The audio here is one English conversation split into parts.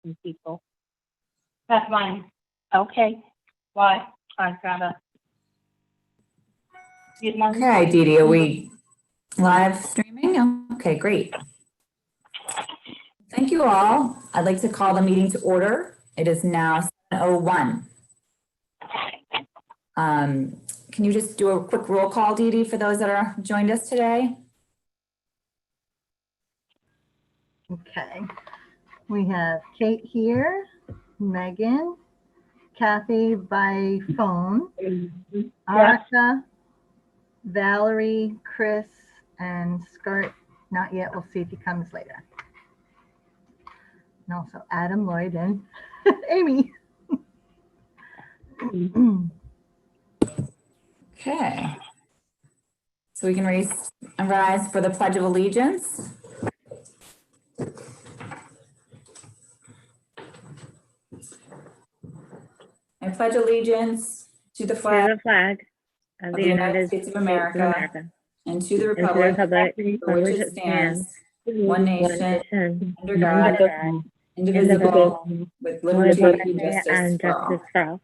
some people. That's fine. Okay. Why? I gotta. Okay, Dee Dee, are we live streaming? Okay, great. Thank you all. I'd like to call the meeting to order. It is now 7:01. Can you just do a quick roll call, Dee Dee, for those that are joined us today? Okay, we have Kate here, Megan, Kathy by phone, Arika, Valerie, Chris, and Skirt. Not yet. We'll see if he comes later. And also Adam, Lloyd, and Amy. Okay. So we can rise for the Pledge of Allegiance. I pledge allegiance to the flag of the United States of America and to the and to the republic republic for which it stands, one nation, under God, indivisible, with liberty and justice for all.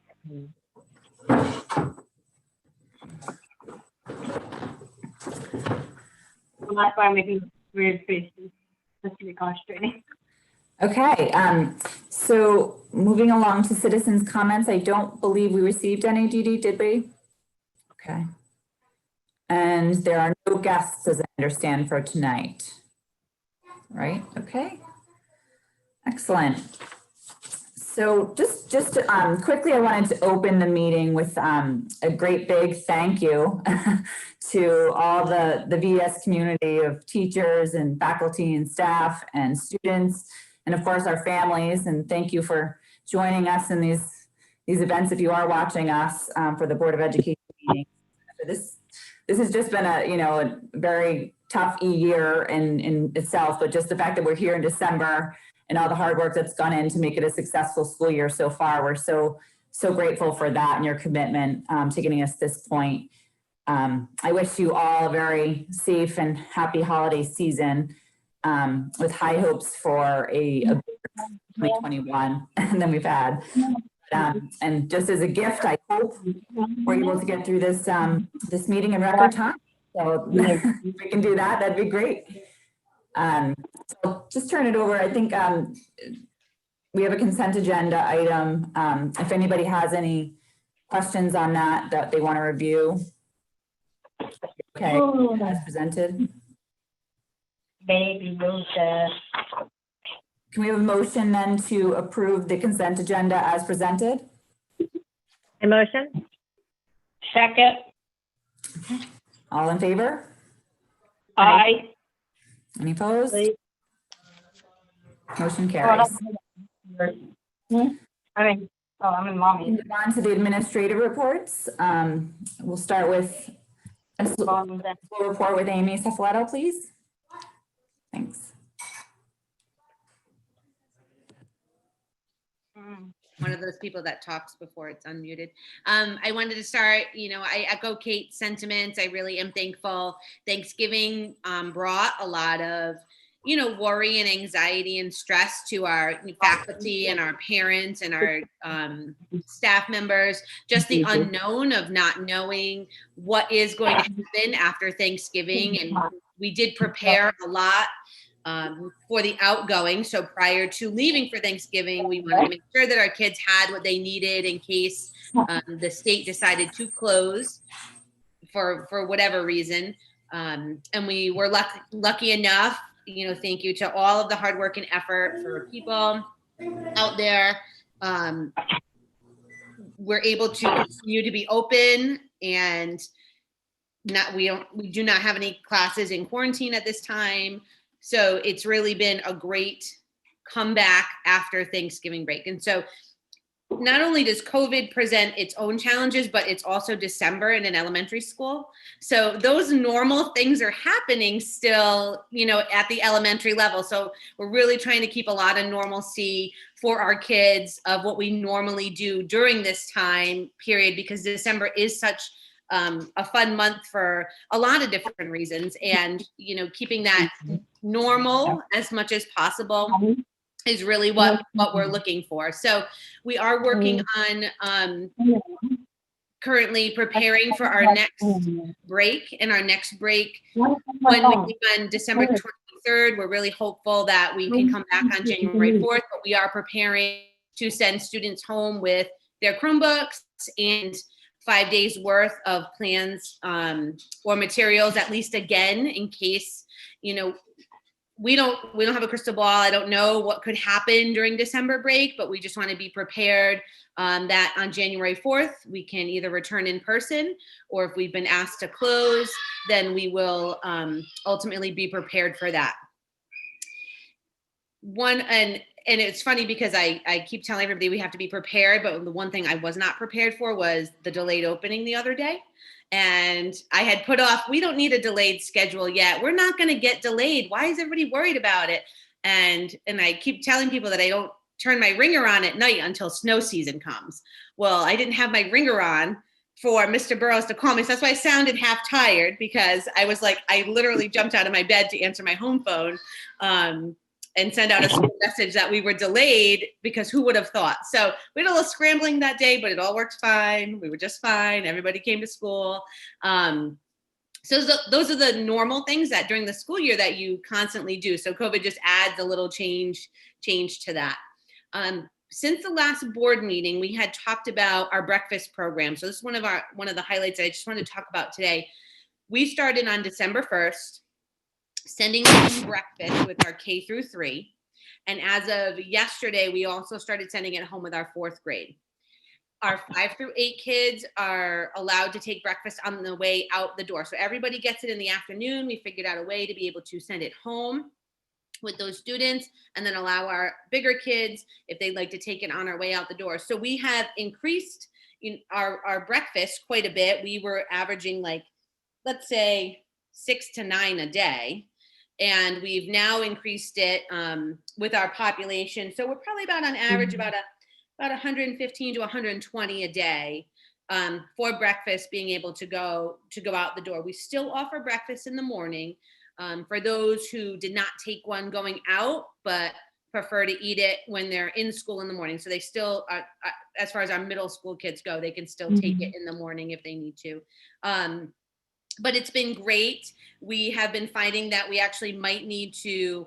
That's why I'm making weird faces. That's really concentrating. Okay, so moving along to citizens' comments, I don't believe we received any, Dee Dee, did we? Okay. And there are no guests, as I understand, for tonight. Right, okay. Excellent. So just quickly, I wanted to open the meeting with a great big thank you to all the VES community of teachers and faculty and staff and students, and of course our families. And thank you for joining us in these events if you are watching us for the Board of Education meeting. This has just been a very tough year in itself, but just the fact that we're here in December and all the hard work that's gone in to make it a successful school year so far, we're so grateful for that and your commitment to getting us this point. I wish you all a very safe and happy holiday season with high hopes for a 2021 than we've had. And just as a gift, I hope we're able to get through this this meeting in record time. So if we can do that, that'd be great. So just turn it over. I think we have a consent agenda item. If anybody has any questions on that they want to review. Okay, as presented. Baby Rosa. Can we have a motion then to approve the consent agenda as presented? A motion. Second. All in favor? Aye. Any opposed? Motion carries. I'm in mommy. Move on to the administrative reports. We'll start with a school report with Amy Cefaletto, please. Thanks. One of those people that talks before it's unmuted. I wanted to start, I echo Kate's sentiments. I really am thankful. Thanksgiving brought a lot of, worry and anxiety and stress to our faculty and our parents and our staff members. Just the unknown of not knowing what is going to happen after Thanksgiving. And we did prepare a lot for the outgoing. So prior to leaving for Thanksgiving, we wanted to make sure that our kids had what they needed in case the state decided to close for whatever reason. And we were lucky enough, thank you to all of the hard work and effort for people out there. We're able to continue to be open and we do not have any classes in quarantine at this time. So it's really been a great comeback after Thanksgiving break. And so not only does COVID present its own challenges, but it's also December in an elementary school. So those normal things are happening still, at the elementary level. So we're really trying to keep a lot of normalcy for our kids of what we normally do during this time period, because December is such a fun month for a lot of different reasons. And, keeping that normal as much as possible is really what we're looking for. So we are working on currently preparing for our next break. And our next break, when we leave on December 23rd, we're really hopeful that we can come back on January 4th, but we are preparing to send students home with their Chromebooks and 5 days worth of plans or materials, at least again, in case, you know, we don't have a crystal ball. I don't know what could happen during December break, but we just want to be prepared that on January 4th, we can either return in person, or if we've been asked to close, then we will ultimately be prepared for that. And it's funny because I keep telling everybody we have to be prepared, but the one thing I was not prepared for was the delayed opening the other day. And I had put off, we don't need a delayed schedule yet. We're not going to get delayed. Why is everybody worried about it? And I keep telling people that I don't turn my ringer on at night until snow season comes. Well, I didn't have my ringer on for Mr. Burrows to call me. So that's why I sounded half tired, because I was like, I literally jumped out of my bed to answer my home phone and send out a school message that we were delayed, because who would have thought? So we had a little scrambling that day, but it all worked fine. We were just fine. Everybody came to school. So those are the normal things that during the school year that you constantly do. So COVID just adds a little change to that. Since the last board meeting, we had talked about our breakfast program. So this is one of the highlights that I just wanted to talk about today. We started on December 1st, sending home breakfast with our K through 3. And as of yesterday, we also started sending it home with our 4th grade. Our 5 through 8 kids are allowed to take breakfast on the way out the door. So everybody gets it in the afternoon. We figured out a way to be able to send it home with those students, and then allow our bigger kids, if they'd like to take it, on our way out the door. So we have increased our breakfast quite a bit. We were averaging, like, let's say 6 to 9 a day. And we've now increased it with our population. So we're probably about on average about 115 to 120 a day for breakfast, being able to go out the door. We still offer breakfast in the morning for those who did not take one going out, but prefer to eat it when they're in school in the morning. So they still, as far as our middle school kids go, they can still take it in the morning if they need to. But it's been great. We have been finding that we actually might need to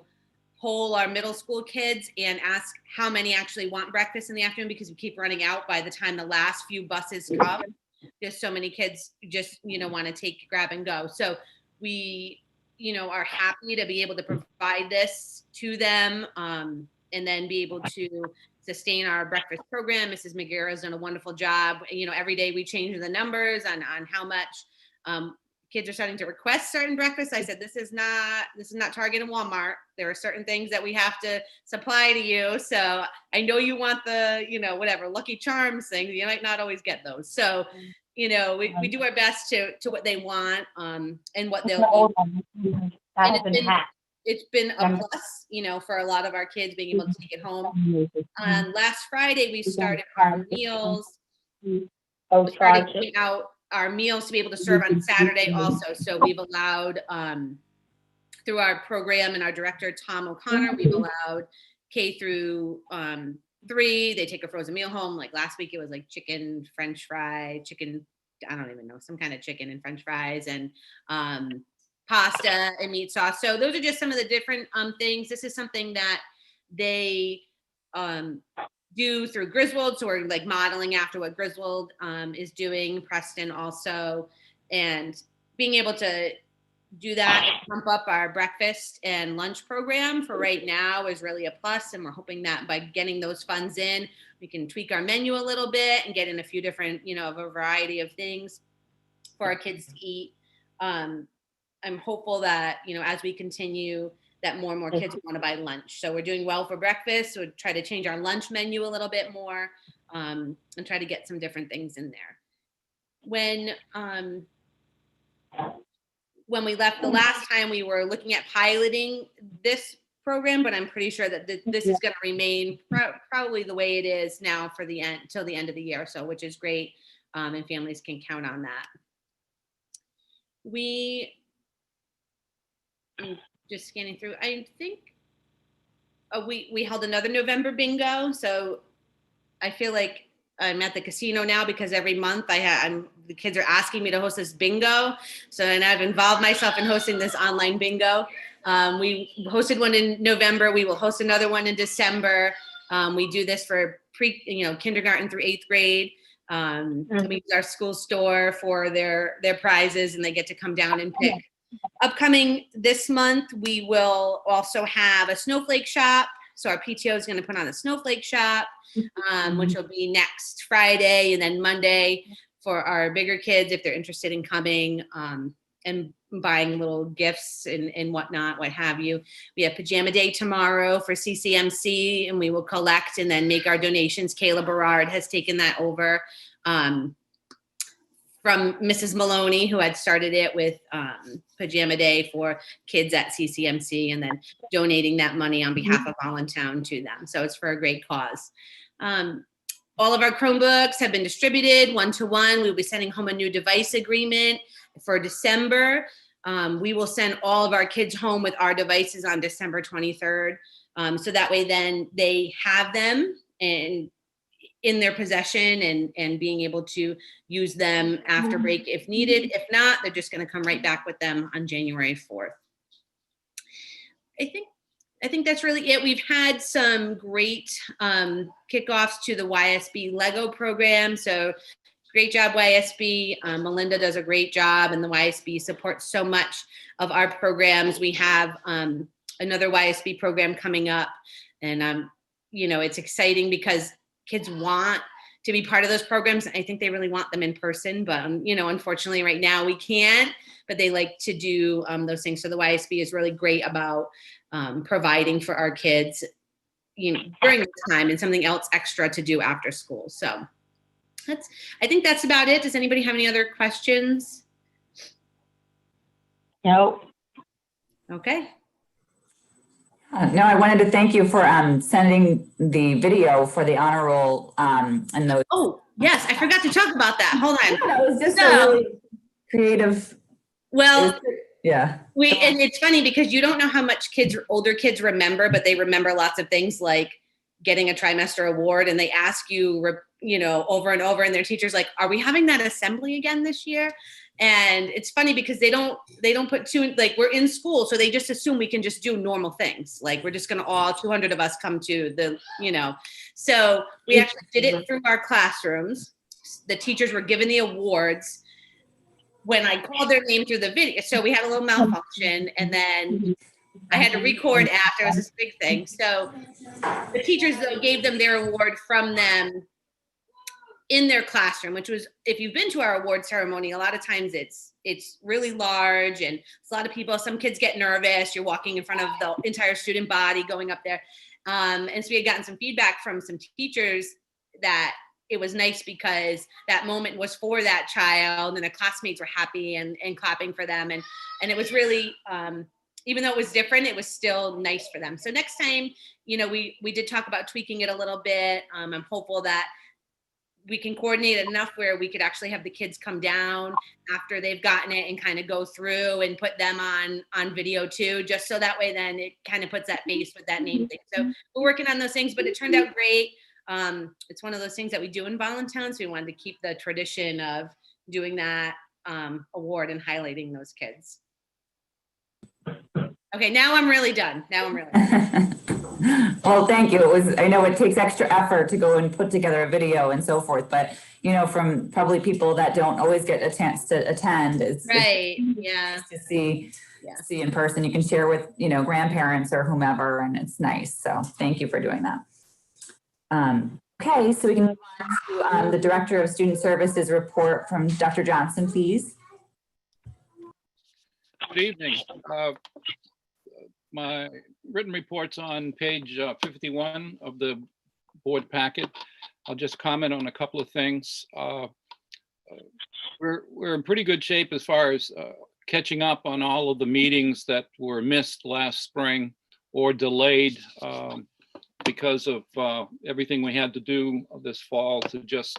poll our middle school kids and ask how many actually want breakfast in the afternoon, because we keep running out by the time the last few buses come. There's so many kids just, want to grab and go. So we, are happy to be able to provide this to them and then be able to sustain our breakfast program. Mrs. McGarrett has done a wonderful job. Every day we change the numbers on how much kids are starting to request certain breakfasts. I said, this is not Target and Walmart. There are certain things that we have to supply to you. So I know you want the, whatever, Lucky Charms things. You might not always get those. So, we do our best to what they want and what they'll eat. And it's been a plus, for a lot of our kids being able to take it home. Last Friday, we started our meals. We started giving out our meals to be able to serve on Saturday also. So we've allowed, through our program and our director, Tom O'Connor, we've allowed K through 3, they take a frozen meal home. Like last week, it was like chicken, French fry, chicken, I don't even know, some kind of chicken and French fries, and pasta and meat sauce. So those are just some of the different things. This is something that they do through Griswold. So we're like modeling after what Griswold is doing, Preston also, and being able to do that and pump up our breakfast and lunch program for right now is really a plus. And we're hoping that by getting those funds in, we can tweak our menu a little bit and get in a few different, a variety of things for our kids to eat. I'm hopeful that, as we continue, that more and more kids want to buy lunch. So we're doing well for breakfast. So we'll try to change our lunch menu a little bit more and try to get some different things in there. When we left the last time, we were looking at piloting this program, but I'm pretty sure that this is going to remain probably the way it is now for the end, till the end of the year. So, which is great. And families can count on that. I'm just scanning through. I think we held another November bingo. So I feel like I'm at the casino now because every month the kids are asking me to host this bingo. So, and I've involved myself in hosting this online bingo. We hosted one in November. We will host another one in December. We do this for kindergarten through 8th grade. We use our school store for their prizes, and they get to come down and pick. Upcoming this month, we will also have a snowflake shop. So our PTO is going to put on a snowflake shop, which will be next Friday, and then Monday for our bigger kids if they're interested in coming and buying little gifts and whatnot, what have you. We have pajama day tomorrow for CCMC, and we will collect and then make our donations. Kayla Berard has taken that over from Mrs. Maloney, who had started it with Pajama Day for kids at CCMC, and then donating that money on behalf of Voluntown to them. So it's for a great cause. All of our Chromebooks have been distributed one-to-one. We'll be sending home a new device agreement for December. We will send all of our kids home with our devices on December 23rd. So that way then they have them and in their possession and being able to use them after break if needed. If not, they're just going to come right back with them on January 4th. I think that's really it. We've had some great kickoffs to the YSB Lego program. So great job, YSB. Melinda does a great job, and the YSB supports so much of our programs. We have another YSB program coming up, and it's exciting because kids want to be part of those programs. I think they really want them in person, but unfortunately right now we can't, but they like to do those things. So the YSB is really great about providing for our kids, during this time, and something else extra to do after school. So I think that's about it. Does anybody have any other questions? No. Okay. No, I wanted to thank you for sending the video for the honor roll and those. Oh, yes, I forgot to talk about that. Hold on. Yeah, that was just a really creative. Well, yeah. And it's funny because you don't know how much older kids remember, but they remember lots of things like getting a trimester award, and they ask you, over and over, and their teacher's like, are we having that assembly again this year? And it's funny because they don't put we're in school, so they just assume we can just do normal things. Like we're just going to all 200 of us come to the, so we actually did it through our classrooms. The teachers were given the awards when I called their name through the video. So we had a little malfunction, and then I had to record after. It was this big thing. So the teachers though gave them their award from them in their classroom, which was, if you've been to our award ceremony, a lot of times it's really large and it's a lot of people. Some kids get nervous. You're walking in front of the entire student body going up there. And so we had gotten some feedback from some teachers that it was nice because that moment was for that child, and the classmates were happy and clapping for them. And it was really, even though it was different, it was still nice for them. So next time, we did talk about tweaking it a little bit. I'm hopeful that we can coordinate it enough where we could actually have the kids come down after they've gotten it and kind of go through and put them on video too, just so that way then it kind of puts that face with that name thing. So we're working on those things, but it turned out great. It's one of those things that we do in Voluntown, so we wanted to keep the tradition of doing that award and highlighting those kids. Okay, now I'm really done. Well, thank you. I know it takes extra effort to go and put together a video and so forth, but from probably people that don't always get a chance to attend, it's right. Yeah. Nice to see in person. You can share with grandparents or whomever, and it's nice. So thank you for doing that. Okay, so we can move on to the Director of Student Services report from Dr. Johnson, please. Good evening. My written report's on page 51 of the board packet. I'll just comment on a couple of things. We're in pretty good shape as far as catching up on all of the meetings that were missed last spring or delayed because of everything we had to do this fall to just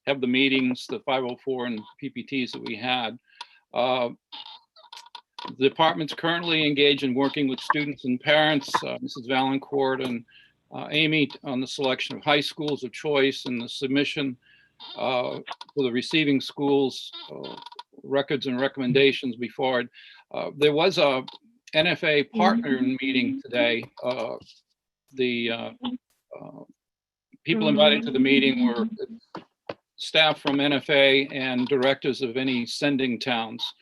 have the meetings, the 504 and PPTs that we had. The department's currently engaged in working with students and parents, Mrs. Valancourt and Amy, on the selection of high schools of choice and the submission for the receiving schools, records and recommendations before it. There was a NFA partner meeting today. The people invited to the meeting were staff from NFA and directors of any sending towns.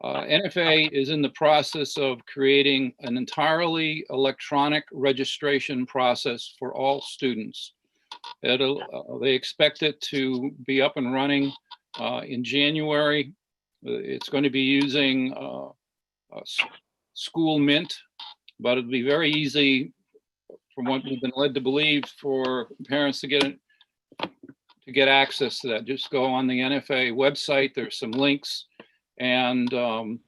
NFA is in the process of creating an entirely electronic registration process for all students. They expect it to be up and running in January. It's going to be using School Mint, but it'll be very easy, from what we've been led to believe, for parents to get access to that. Just go on the NFA website. There's some links, and it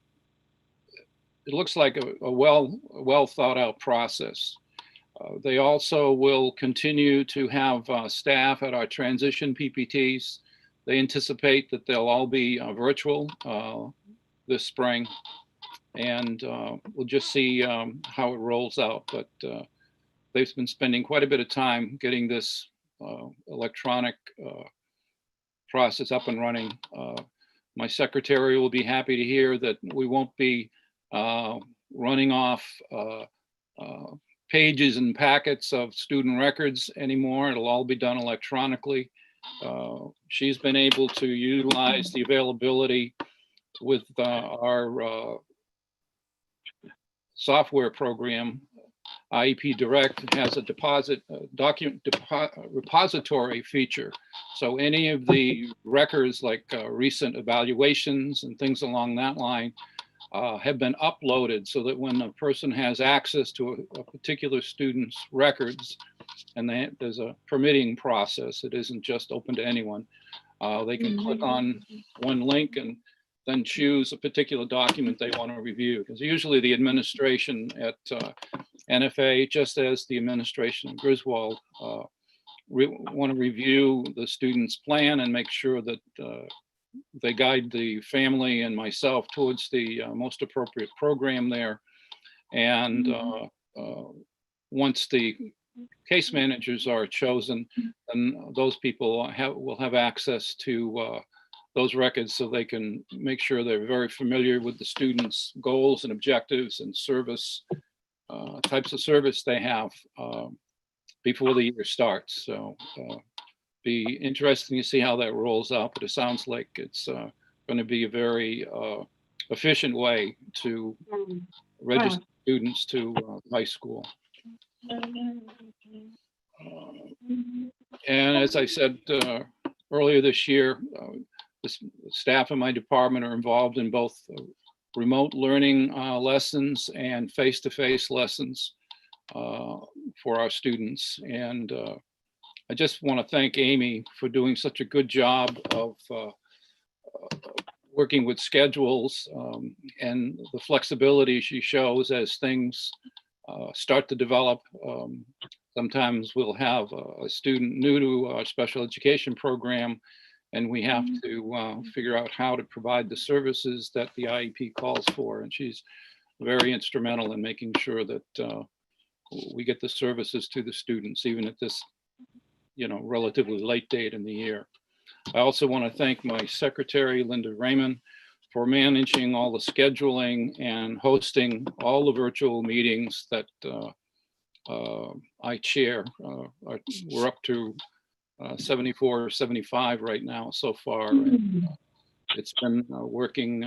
looks like a well thought out process. They also will continue to have staff at our transition PPTs. They anticipate that they'll all be virtual this spring, and we'll just see how it rolls out. But they've been spending quite a bit of time getting this electronic process up and running. My secretary will be happy to hear that we won't be running off pages and packets of student records anymore. It'll all be done electronically. She's been able to utilize the availability with our software program. IEP Direct has a document repository feature. So any of the records, like recent evaluations and things along that line, have been uploaded, so that when a person has access to a particular student's records, and there's a permitting process, it isn't just open to anyone. They can click on one link and then choose a particular document they want to review. Because usually the administration at NFA, just as the administration in Griswold, want to review the student's plan and make sure that they guide the family and myself towards the most appropriate program there. And once the case managers are chosen, then those people will have access to those records, so they can make sure they're very familiar with the students' goals and objectives and service types of service they have before the year starts. So be interesting to see how that rolls out, but it sounds like it's going to be a very efficient way to register students to high school. And as I said earlier this year, the staff in my department are involved in both remote learning lessons and face-to-face lessons for our students. And I just want to thank Amy for doing such a good job of working with schedules and the flexibility she shows as things start to develop. Sometimes we'll have a student new to our special education program, and we have to figure out how to provide the services that the IEP calls for. And she's very instrumental in making sure that we get the services to the students, even at this, relatively late date in the year. I also want to thank my secretary, Linda Raymond, for managing all the scheduling and hosting all the virtual meetings that I chair. We're up to 74 or 75 right now so far. And, it's been working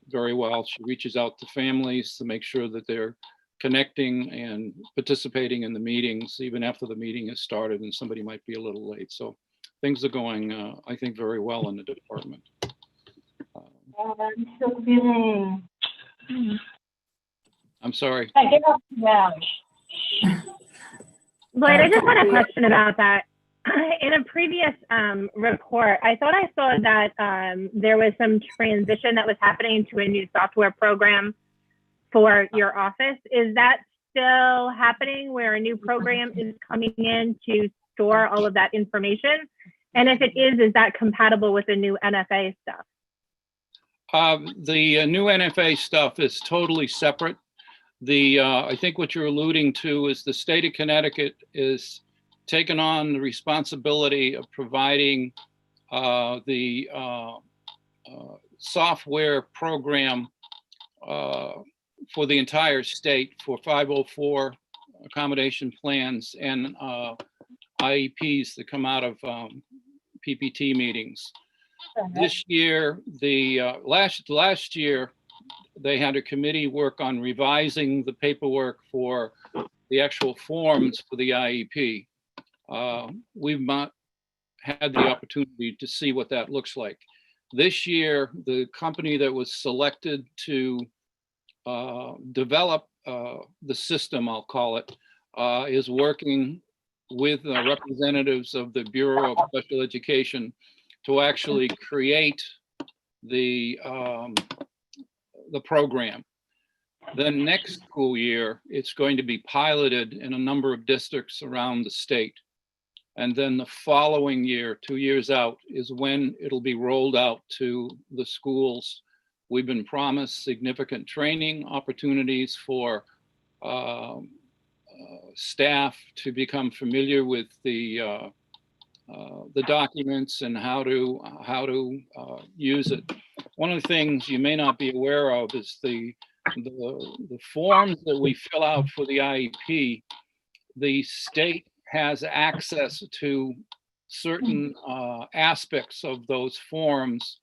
very well. She reaches out to families to make sure that they're connecting and participating in the meetings, even after the meeting has started and somebody might be a little late. So things are going, I think, very well in the department. So good. I'm sorry. Lloyd, I just had a question about that. In a previous report, I thought I saw that there was some transition that was happening to a new software program for your office. Is that still happening, where a new program is coming in to store all of that information? And if it is that compatible with the new NFA stuff? The new NFA stuff is totally separate. I think what you're alluding to is the state of Connecticut is taken on the responsibility of providing the software program for the entire state for 504 accommodation plans and IEPs that come out of PPT meetings. This year, last year, they had a committee work on revising the paperwork for the actual forms for the IEP. We've not had the opportunity to see what that looks like. This year, the company that was selected to develop the system, I'll call it, is working with representatives of the Bureau of Special Education to actually create the program. Then next school year, it's going to be piloted in a number of districts around the state. And then the following year, 2 years out, is when it'll be rolled out to the schools. We've been promised significant training opportunities for staff to become familiar with the documents and how to use it. One of the things you may not be aware of is the forms that we fill out for the IEP. The state has access to certain aspects of those forms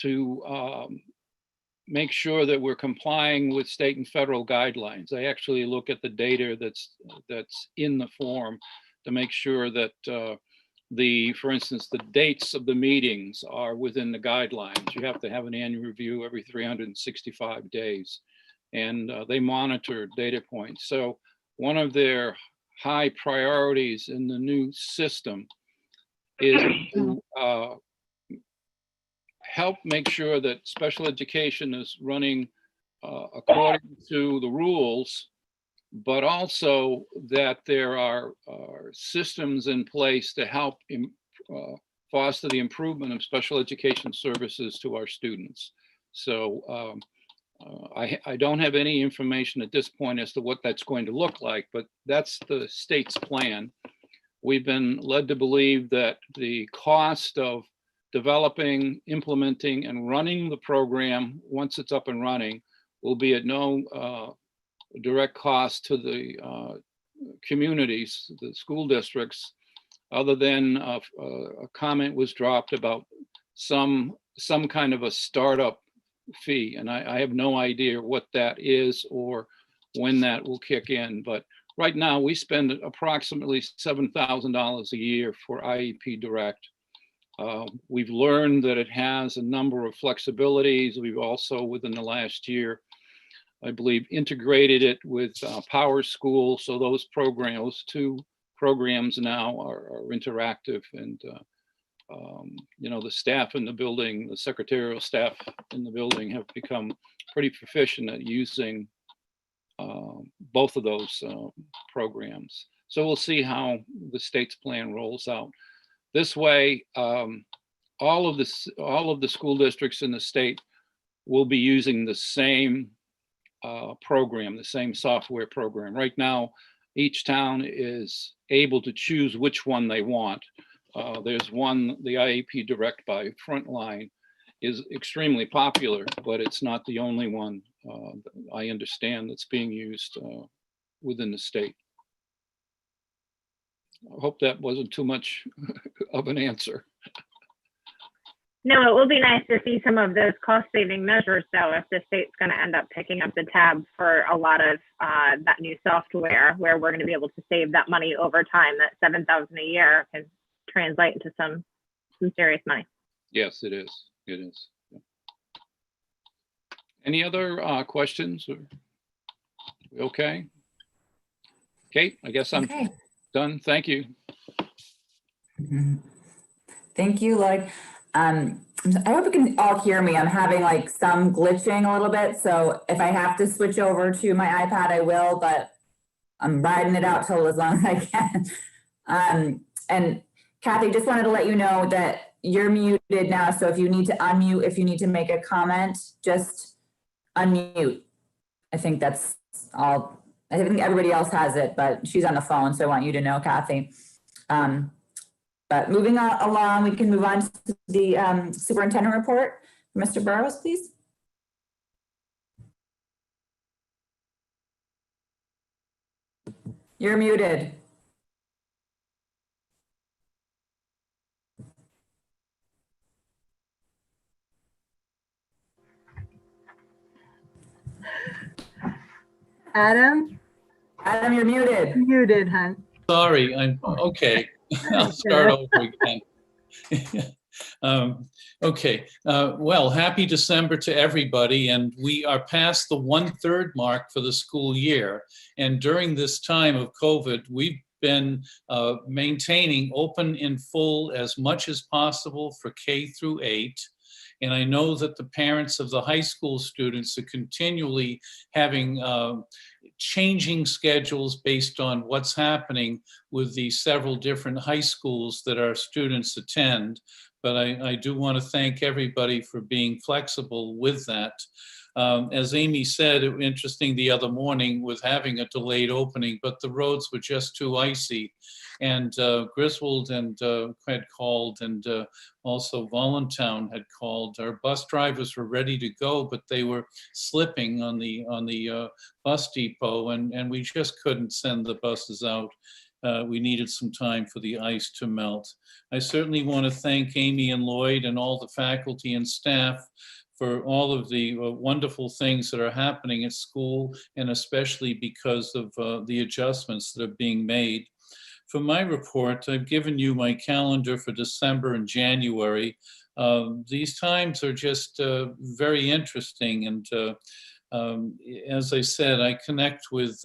to make sure that we're complying with state and federal guidelines. I actually look at the data that's in the form to make sure that for instance, the dates of the meetings are within the guidelines. You have to have an annual review every 365 days, and they monitor data points. So one of their high priorities in the new system is to help make sure that special education is running according to the rules, but also that there are systems in place to help foster the improvement of special education services to our students. So I don't have any information at this point as to what that's going to look like, but that's the state's plan. We've been led to believe that the cost of developing, implementing, and running the program once it's up and running will be at no direct cost to the communities, the school districts, other than a comment was dropped about some kind of a startup fee. And I have no idea what that is or when that will kick in. But right now we spend approximately $7,000 a year for IEP Direct. We've learned that it has a number of flexibilities. We've also, within the last year, I believe, integrated it with Power School. So those two programs now are interactive, and the staff in the building, the secretarial staff in the building have become pretty proficient at using both of those programs. So we'll see how the state's plan rolls out. This way, all of the school districts in the state will be using the same program, the same software program. Right now, each town is able to choose which one they want. There's one, the IEP Direct by Frontline is extremely popular, but it's not the only one I understand that's being used within the state. I hope that wasn't too much of an answer. No, it will be nice to see some of those cost saving measures though, if the state's going to end up picking up the tab for a lot of that new software, where we're going to be able to save that money over time. That $7,000 a year can translate into some serious money. Yes, it is. It is. Yeah. Any other questions? Okay. Kate, I guess I'm Okay. done. Thank you. Thank you, Lloyd. I hope you can all hear me. I'm having like some glitching a little bit. So if I have to switch over to my iPad, I will, but I'm riding it out till as long as I can. And Kathy, just wanted to let you know that you're muted now, so if you need to unmute, if you need to make a comment, just unmute. I think that's all. I think everybody else has it, but she's on the phone, so I want you to know, Kathy. But moving along, we can move on to the superintendent report. Mr. Burrows, please. You're muted. Adam, Adam, you're muted. muted, hon. Sorry, I'm okay. I'll start over again. Okay, well, happy December to everybody, and we are past the 1/3 mark for the school year. And during this time of COVID, we've been maintaining open in full as much as possible for K through 8. And I know that the parents of the high school students are continually having changing schedules based on what's happening with the several different high schools that our students attend. But I do want to thank everybody for being flexible with that. As Amy said, it was interesting the other morning with having a delayed opening, but the roads were just too icy. And Griswold and had called, and also Voluntown had called. Our bus drivers were ready to go, but they were slipping on the bus depot, and we just couldn't send the buses out. We needed some time for the ice to melt. I certainly want to thank Amy and Lloyd and all the faculty and staff for all of the wonderful things that are happening at school, and especially because of the adjustments that are being made. For my report, I've given you my calendar for December and January. These times are just very interesting, and as I said, I connect with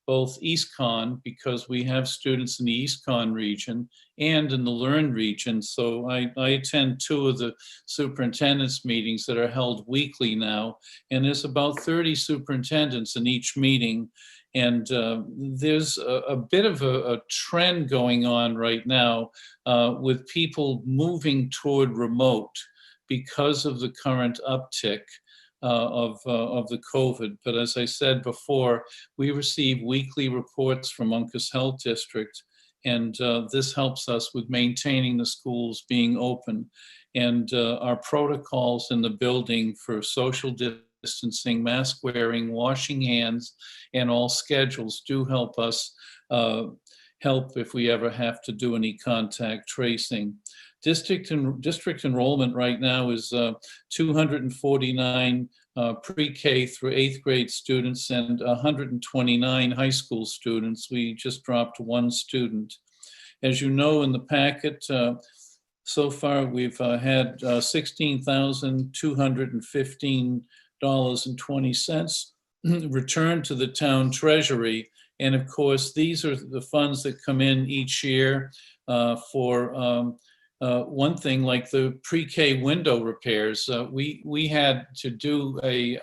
both EastCon, because we have students in the EastCon region and in the Learn region. So I attend 2 of the superintendents meetings that are held weekly now, and there's about 30 superintendents in each meeting. And there's a bit of a trend going on right now with people moving toward remote because of the current uptick of the COVID. But as I said before, we receive weekly reports from Uncas Health District, and this helps us with maintaining the schools being open. And our protocols in the building for social distancing, mask wearing, washing hands, and all schedules do help us help if we ever have to do any contact tracing. District enrollment right now is 249 pre-K through 8th grade students and 129 high school students. We just dropped 1 student. As you know, in the packet, so far we've had $16,215.20 returned to the town treasury. And of course, these are the funds that come in each year for one thing, like the pre-K window repairs. We had to do a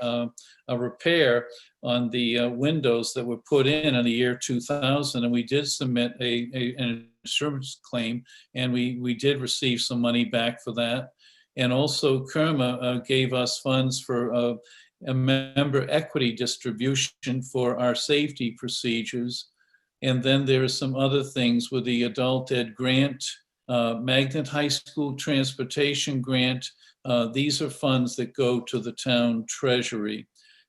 repair on the windows that were put in the year 2000, and we did submit an insurance claim, and we did receive some money back for that. And also Kerma gave us funds for a member equity distribution for our safety procedures. And then there are some other things with the adult ed grant, Magnet High School transportation grant. These are funds that go to the town treasury.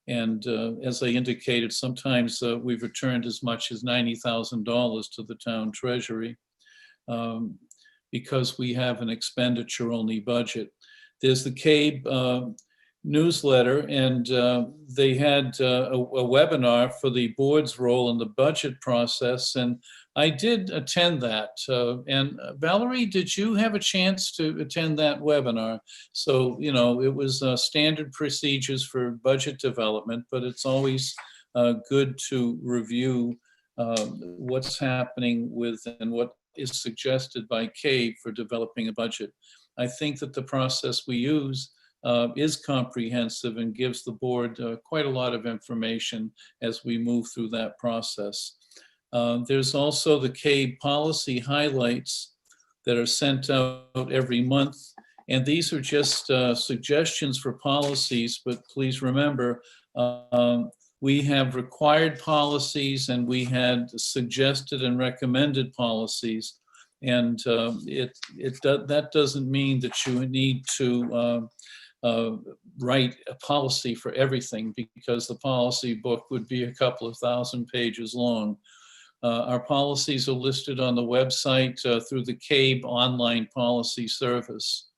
And as I indicated, sometimes we've returned as much as $90,000 to the town treasury because we have an expenditure-only budget. There's the CABE newsletter, and they had a webinar for the board's role in the budget process, and I did attend that. And Valerie, did you have a chance to attend that webinar? So, you know, it was standard procedures for budget development, but it's always good to review what's happening with and what is suggested by CABE for developing a budget. I think that the process we use is comprehensive and gives the board quite a lot of information as we move through that process. There's also the CABE policy highlights that are sent out every month. And these are just suggestions for policies, but please remember, we have required policies and we had suggested and recommended policies. And that doesn't mean that you need to write a policy for everything, because the policy book would be a couple of thousand pages long. Our policies are listed on the website through the CABE online policy service.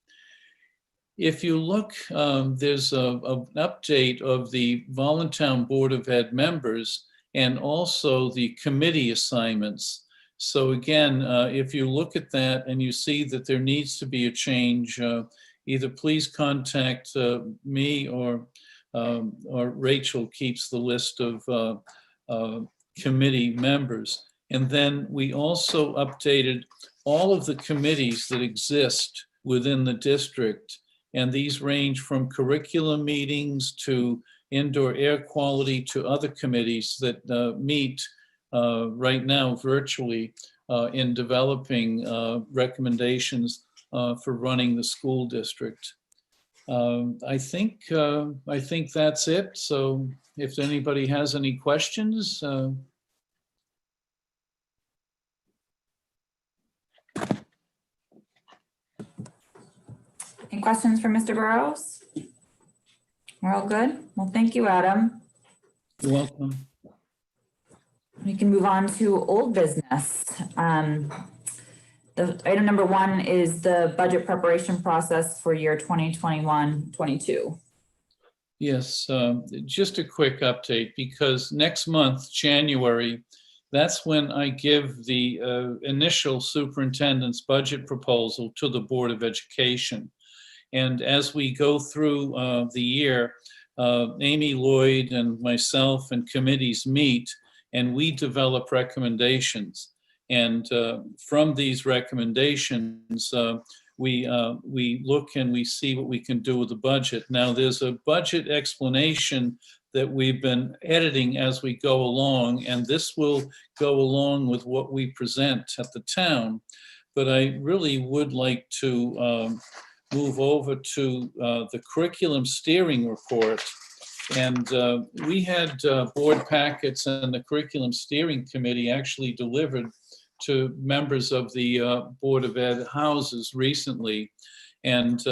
If you look, there's an update of the Voluntown Board of Ed members and also the committee assignments. So again, if you look at that and you see that there needs to be a change, either please contact me or Rachel keeps the list of committee members. And then we also updated all of the committees that exist within the district. And these range from curriculum meetings to indoor air quality to other committees that meet right now virtually in developing recommendations for running the school district. I think that's it. So if anybody has any questions. Any questions for Mr. Burrows? We're all good? Well, thank you, Adam. You're welcome. We can move on to old business. The item number 1 is the budget preparation process for year 2021-22. Yes, just a quick update, because next month, January, that's when I give the initial superintendent's budget proposal to the Board of Education. And as we go through the year, Amy Lloyd and myself and committees meet and we develop recommendations. And from these recommendations, we look and we see what we can do with the budget. Now, there's a budget explanation that we've been editing as we go along, and this will go along with what we present at the town. But I really would like to move over to the curriculum steering report. And we had board packets, and the curriculum steering committee actually delivered to members of the Board of Ed houses recently. And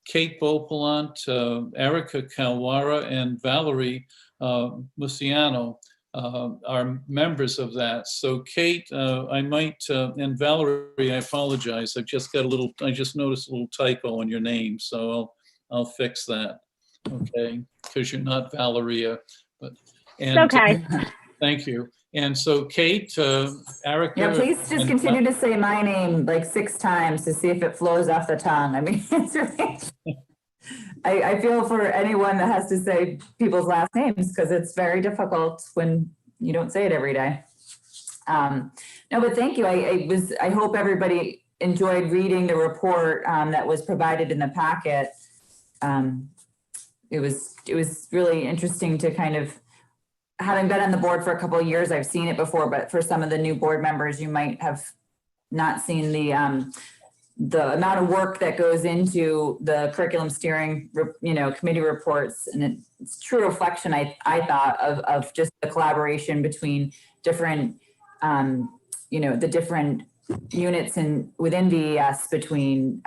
Kate Beaupalant, Erica Calwara, and Valerie Musiano are members of that. So Kate, I might, and Valerie, I apologize. I just noticed a little typo on your name, so I'll fix that. Okay, because you're not Valeria, but. And, okay. Thank you. And so Kate, Erica. Yeah, please just continue to say my name like 6 times to see if it flows off the tongue. I mean, it's really, I feel for anyone that has to say people's last names, because it's very difficult when you don't say it every day. No, but thank you. I hope everybody enjoyed reading the report that was provided in the packet. It was really interesting to kind of, having been on the board for a couple of years, I've seen it before, but for some of the new board members, you might have not seen the amount of work that goes into the curriculum steering, committee reports. And it's true reflection, I thought, of just the collaboration between different, the different units within VES, between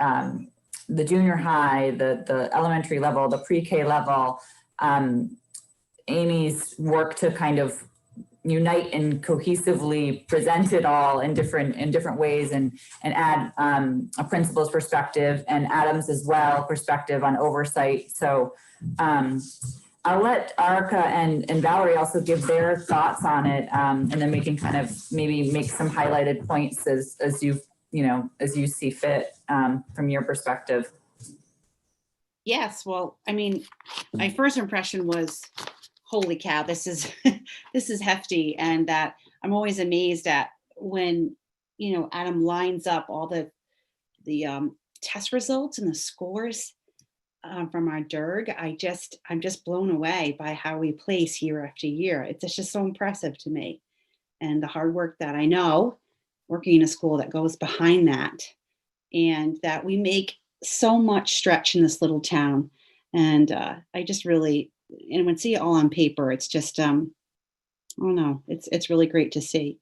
the junior high, the elementary level, the pre-K level, Amy's work to kind of unite and cohesively present it all in different ways and add a principal's perspective, and Adam's as well perspective on oversight. So I'll let Erica and Valerie also give their thoughts on it, and then we can kind of maybe make some highlighted points as you see fit from your perspective. Yes, well, I mean, my first impression was, holy cow, this is hefty. And that I'm always amazed at when, Adam lines up all the test results and the scores from our DIRG. I'm just blown away by how we place year after year. It's just so impressive to me. And the hard work that I know working in a school that goes behind that, and that we make so much stretch in this little town. And I just really, and when see it all on paper, it's just, I don't know, it's really great to see.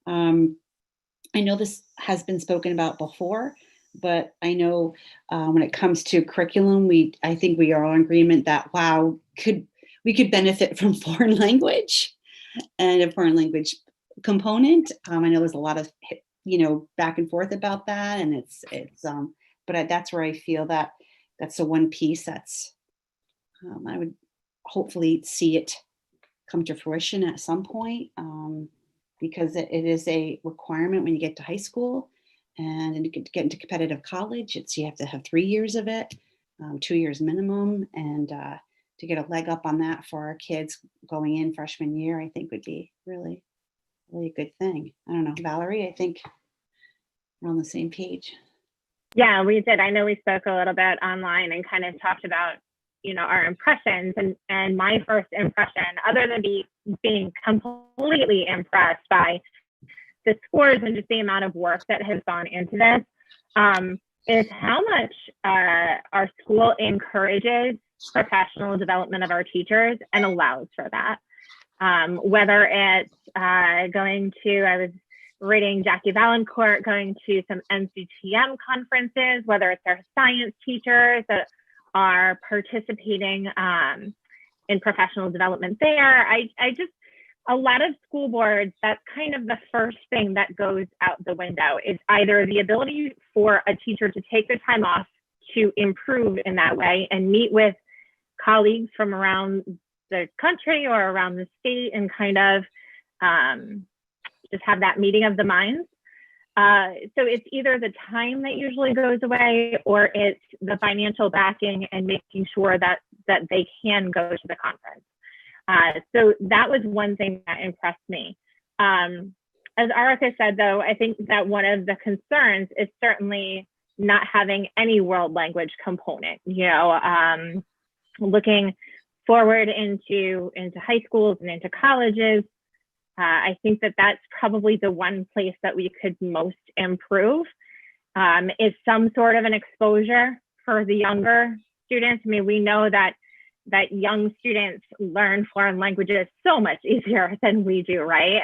I know this has been spoken about before, but I know when it comes to curriculum, I think we are all in agreement that, wow, we could benefit from foreign language and a foreign language component. I know there's a lot of, back and forth about that, and but that's where I feel that that's the one piece that's, I would hopefully see it come to fruition at some point, because it is a requirement when you get to high school, and to get into competitive college, you have to have 3 years of it, 2 years minimum, and to get a leg up on that for our kids going in freshman year, I think would be really, really a good thing. I don't know, Valerie, I think we're on the same page. Yeah, we did. I know we spoke a little bit online and kind of talked about, our impressions, and my first impression, other than being completely impressed by the scores and just the amount of work that has gone into this, is how much our school encourages professional development of our teachers and allows for that. Whether it's I was reading Jackie Valancourt, going to some NCTM conferences, whether it's our science teachers that are participating in professional development there. A lot of school boards, that's kind of the first thing that goes out the window, is either the ability for a teacher to take the time off to improve in that way and meet with colleagues from around the country or around the state and kind of just have that meeting of the minds. So it's either the time that usually goes away, or it's the financial backing and making sure that they can go to the conference. So that was one thing that impressed me. As Arika said, though, I think that one of the concerns is certainly not having any world language component. Looking forward into high schools and into colleges, I think that that's probably the one place that we could most improve, is some sort of an exposure for the younger students. I mean, we know that young students learn foreign languages so much easier than we do, right?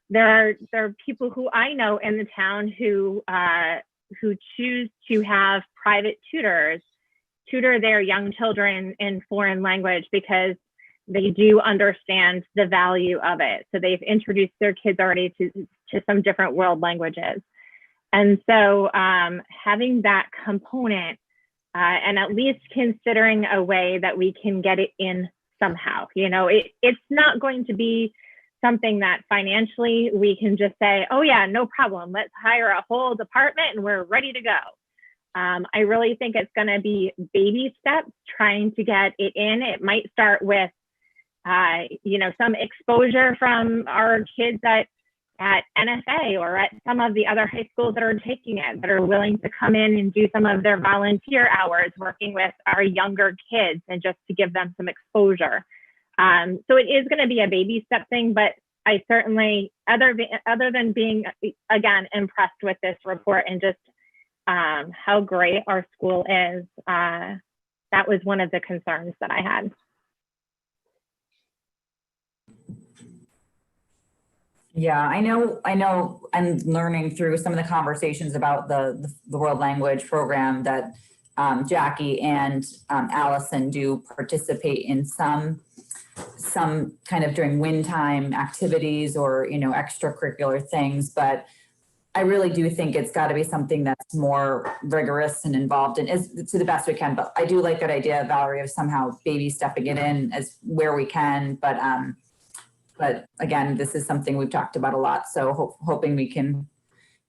There are people who I know in the town who choose to have private tutors tutor their young children in foreign language because they do understand the value of it. So they've introduced their kids already to some different world languages. And so having that component and at least considering a way that we can get it in somehow, it's not going to be something that financially we can just say, oh yeah, no problem, let's hire a whole department and we're ready to go. I really think it's going to be baby steps trying to get it in. It might start with some exposure from our kids at NSA or at some of the other high schools that are taking it, that are willing to come in and do some of their volunteer hours working with our younger kids and just to give them some exposure. So it is going to be a baby step thing, but I certainly, other than being, again, impressed with this report and just how great our school is, that was one of the concerns that I had. Yeah, I know I'm learning through some of the conversations about the world language program that Jackie and Allison do participate in some kind of during win time activities or, extracurricular things. But I really do think it's got to be something that's more rigorous and involved in to the best we can. But I do like that idea, Valerie, of somehow baby stepping it in as where we can. But again, this is something we've talked about a lot. So hoping we can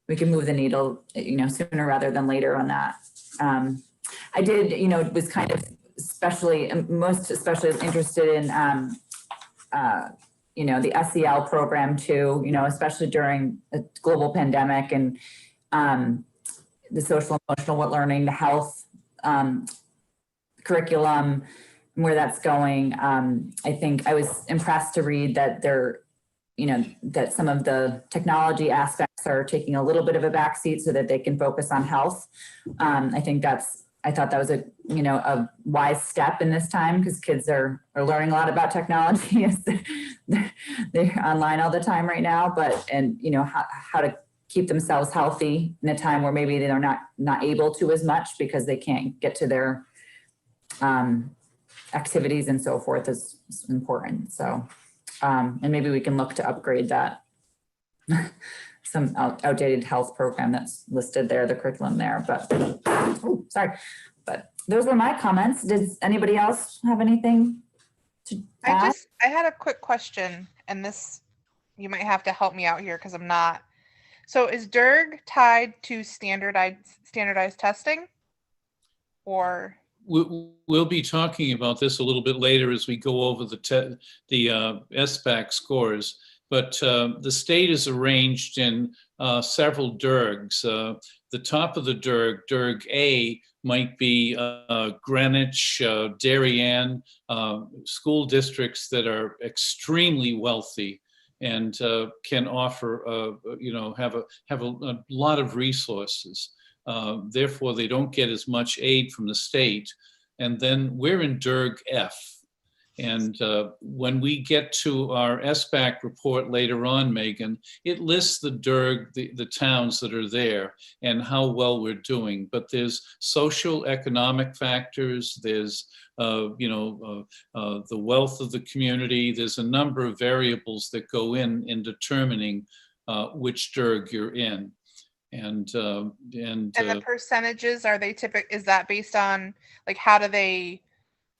move the needle, sooner rather than later on that. I did, was kind of most especially interested in, the SEL program too, especially during a global pandemic and the social emotional learning, the health curriculum, and where that's going. I think I was impressed to read that they're, that some of the technology aspects are taking a little bit of a backseat so that they can focus on health. I thought that was a wise step in this time, because kids are learning a lot about technology as they're online all the time right now, how to keep themselves healthy in a time where maybe they're not able to as much because they can't get to their activities and so forth is important. So, and maybe we can look to upgrade that, some outdated health program that's listed there, the curriculum there, but those were my comments. Does anybody else have anything to add? I had a quick question, and this, you might have to help me out here because I'm not. So is DERG tied to standardized testing, or? We'll be talking about this a little bit later as we go over the SBAC scores, but the state is arranged in several DERGs. The top of the DERG A, might be Greenwich, Darien, school districts that are extremely wealthy and can offer, have a lot of resources. Therefore, they don't get as much aid from the state. And then we're in DERG F. And when we get to our SBAC report later on, Megan, it lists the DERG, the towns that are there and how well we're doing. But there's social economic factors, there's the wealth of the community. There's a number of variables that go in determining which DERG you're in. And the percentages, are they is that based on, like, how do they,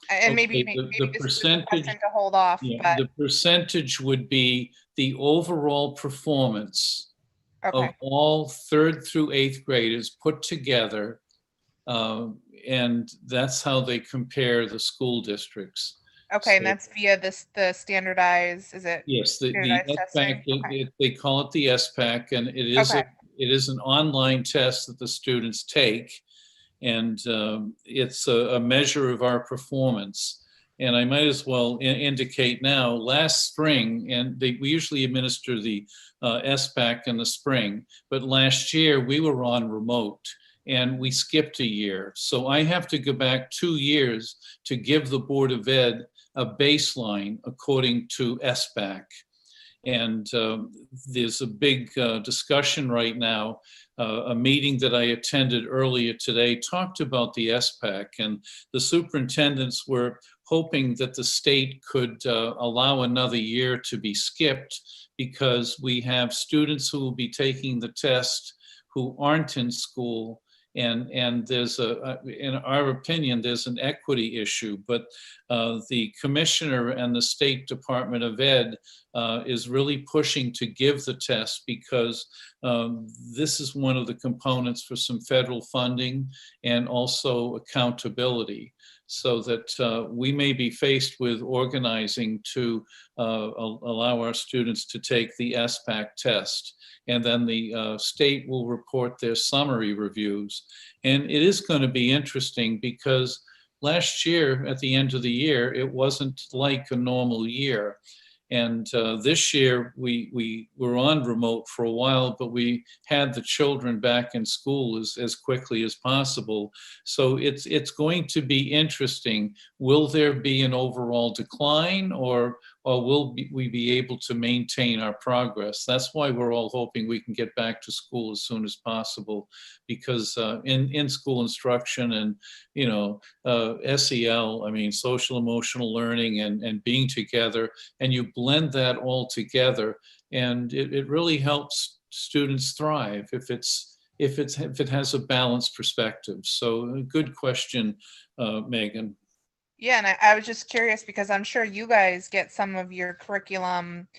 and maybe the percentage to hold off, yeah, but the percentage would be the overall performance of all 3rd through 8th graders put together, and that's how they compare the school districts. Okay, and that's via the standardized, is it? Yes, the SBAC, they call it the SBAC, and it is an online test that the students take, and it's a measure of our performance. And I might as well indicate now, last spring, and we usually administer the SBAC in the spring, but last year we were on remote and we skipped a year. So I have to go back 2 years to give the Board of Ed a baseline according to SBAC. And there's a big discussion right now. A meeting that I attended earlier today talked about the SBAC, and the superintendents were hoping that the state could allow another year to be skipped, because we have students who will be taking the test who aren't in school. And there's in our opinion, there's an equity issue, but the commissioner and the State Department of Ed is really pushing to give the test, because this is one of the components for some federal funding and also accountability, so that we may be faced with organizing to allow our students to take the SBAC test. And then the state will report their summary reviews. And it is going to be interesting, because last year, at the end of the year, it wasn't like a normal year. And this year, we were on remote for a while, but we had the children back in school as quickly as possible. So it's going to be interesting. Will there be an overall decline, or will we be able to maintain our progress? That's why we're all hoping we can get back to school as soon as possible, because in school instruction and, SEL, I mean, social emotional learning and being together, and you blend that all together, and it really helps students thrive if it has a balanced perspective. So a good question, Megan. Yeah, and I was just curious, because I'm sure you guys get some of your curriculum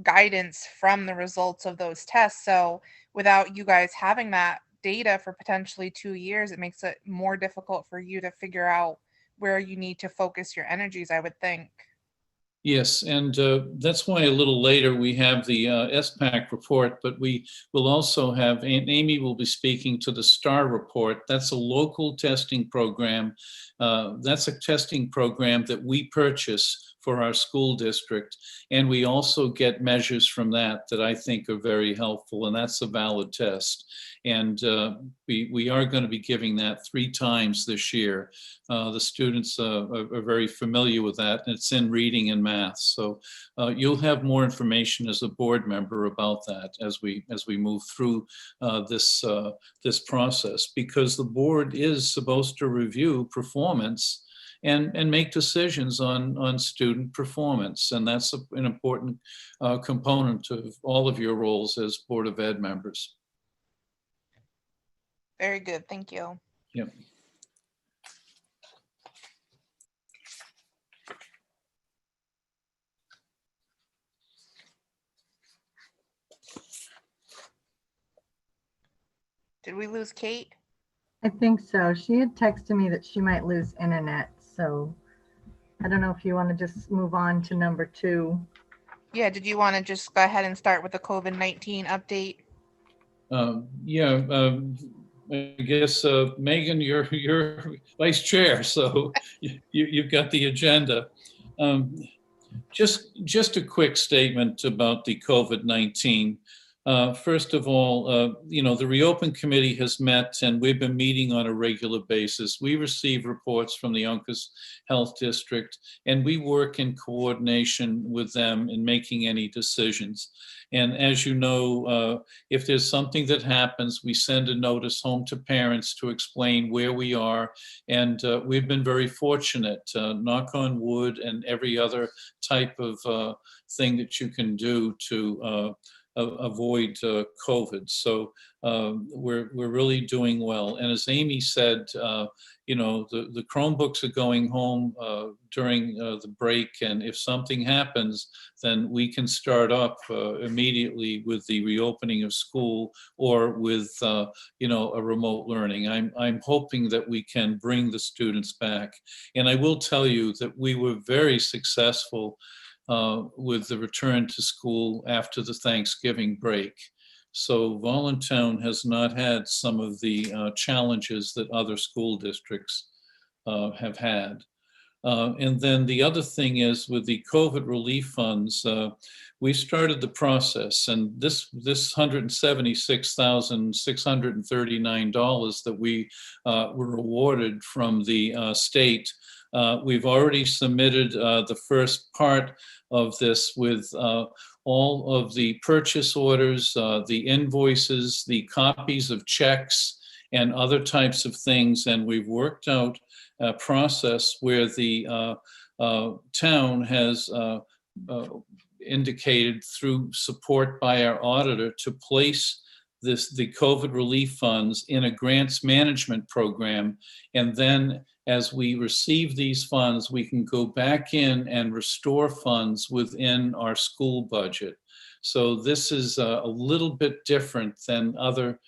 guidance from the results of those tests. So without you guys having that data for potentially 2 years, it makes it more difficult for you to figure out where you need to focus your energies, I would think. Yes, and that's why a little later we have the SBAC report, but we will also have, and Amy will be speaking to the STAR report. That's a local testing program. That's a testing program that we purchase for our school district. And we also get measures from that I think are very helpful, and that's a valid test. And we are going to be giving that 3 times this year. The students are very familiar with that, and it's in reading and math. So you'll have more information as a board member about that as we move through this process, because the board is supposed to review performance and make decisions on student performance. And that's an important component of all of your roles as Board of Ed members. Very good. Thank you. Yep. Did we lose Kate? I think so. She had texted me that she might lose internet. So I don't know if you want to just move on to number 2. Yeah, did you want to just go ahead and start with the COVID-19 update? I guess, Megan, you're vice chair, so you've got the agenda. Just a quick statement about the COVID-19. First of all, the Reopen Committee has met, and we've been meeting on a regular basis. We receive reports from the Uncas Health District, and we work in coordination with them in making any decisions. And as you know, if there's something that happens, we send a notice home to parents to explain where we are. And we've been very fortunate, knock on wood, and every other type of thing that you can do to avoid COVID. So we're really doing well. And as Amy said, the Chromebooks are going home during the break. And if something happens, then we can start up immediately with the reopening of school or with, a remote learning. I'm hoping that we can bring the students back. And I will tell you that we were very successful with the return to school after the Thanksgiving break. So Voluntown has not had some of the challenges that other school districts have had. And then the other thing is with the COVID relief funds, we started the process, and this $176,639 that we were awarded from the state, we've already submitted the first part of this with all of the purchase orders, the invoices, the copies of checks, and other types of things. And we've worked out a process where the town has indicated through support by our auditor to place the COVID relief funds in a grants management program. And then as we receive these funds, we can go back in and restore funds within our school budget. So this is a little bit different than other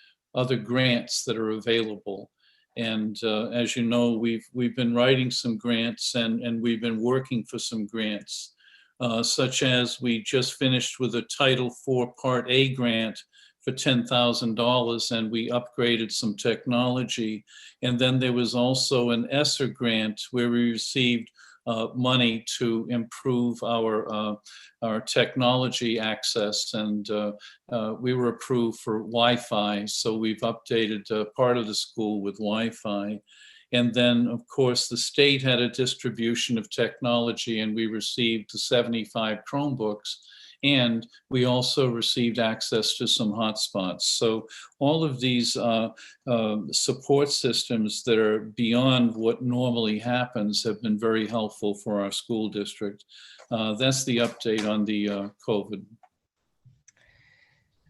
grants that are available. And as you know, we've been writing some grants, and we've been working for some grants, such as we just finished with a Title IV Part A grant for $10,000, and we upgraded some technology. And then there was also an ESSER grant where we received money to improve our technology access, and we were approved for Wi-Fi. So we've updated part of the school with Wi-Fi. And then, of course, the state had a distribution of technology, and we received the 75 Chromebooks. And we also received access to some hotspots. So all of these support systems that are beyond what normally happens have been very helpful for our school district. That's the update on the COVID.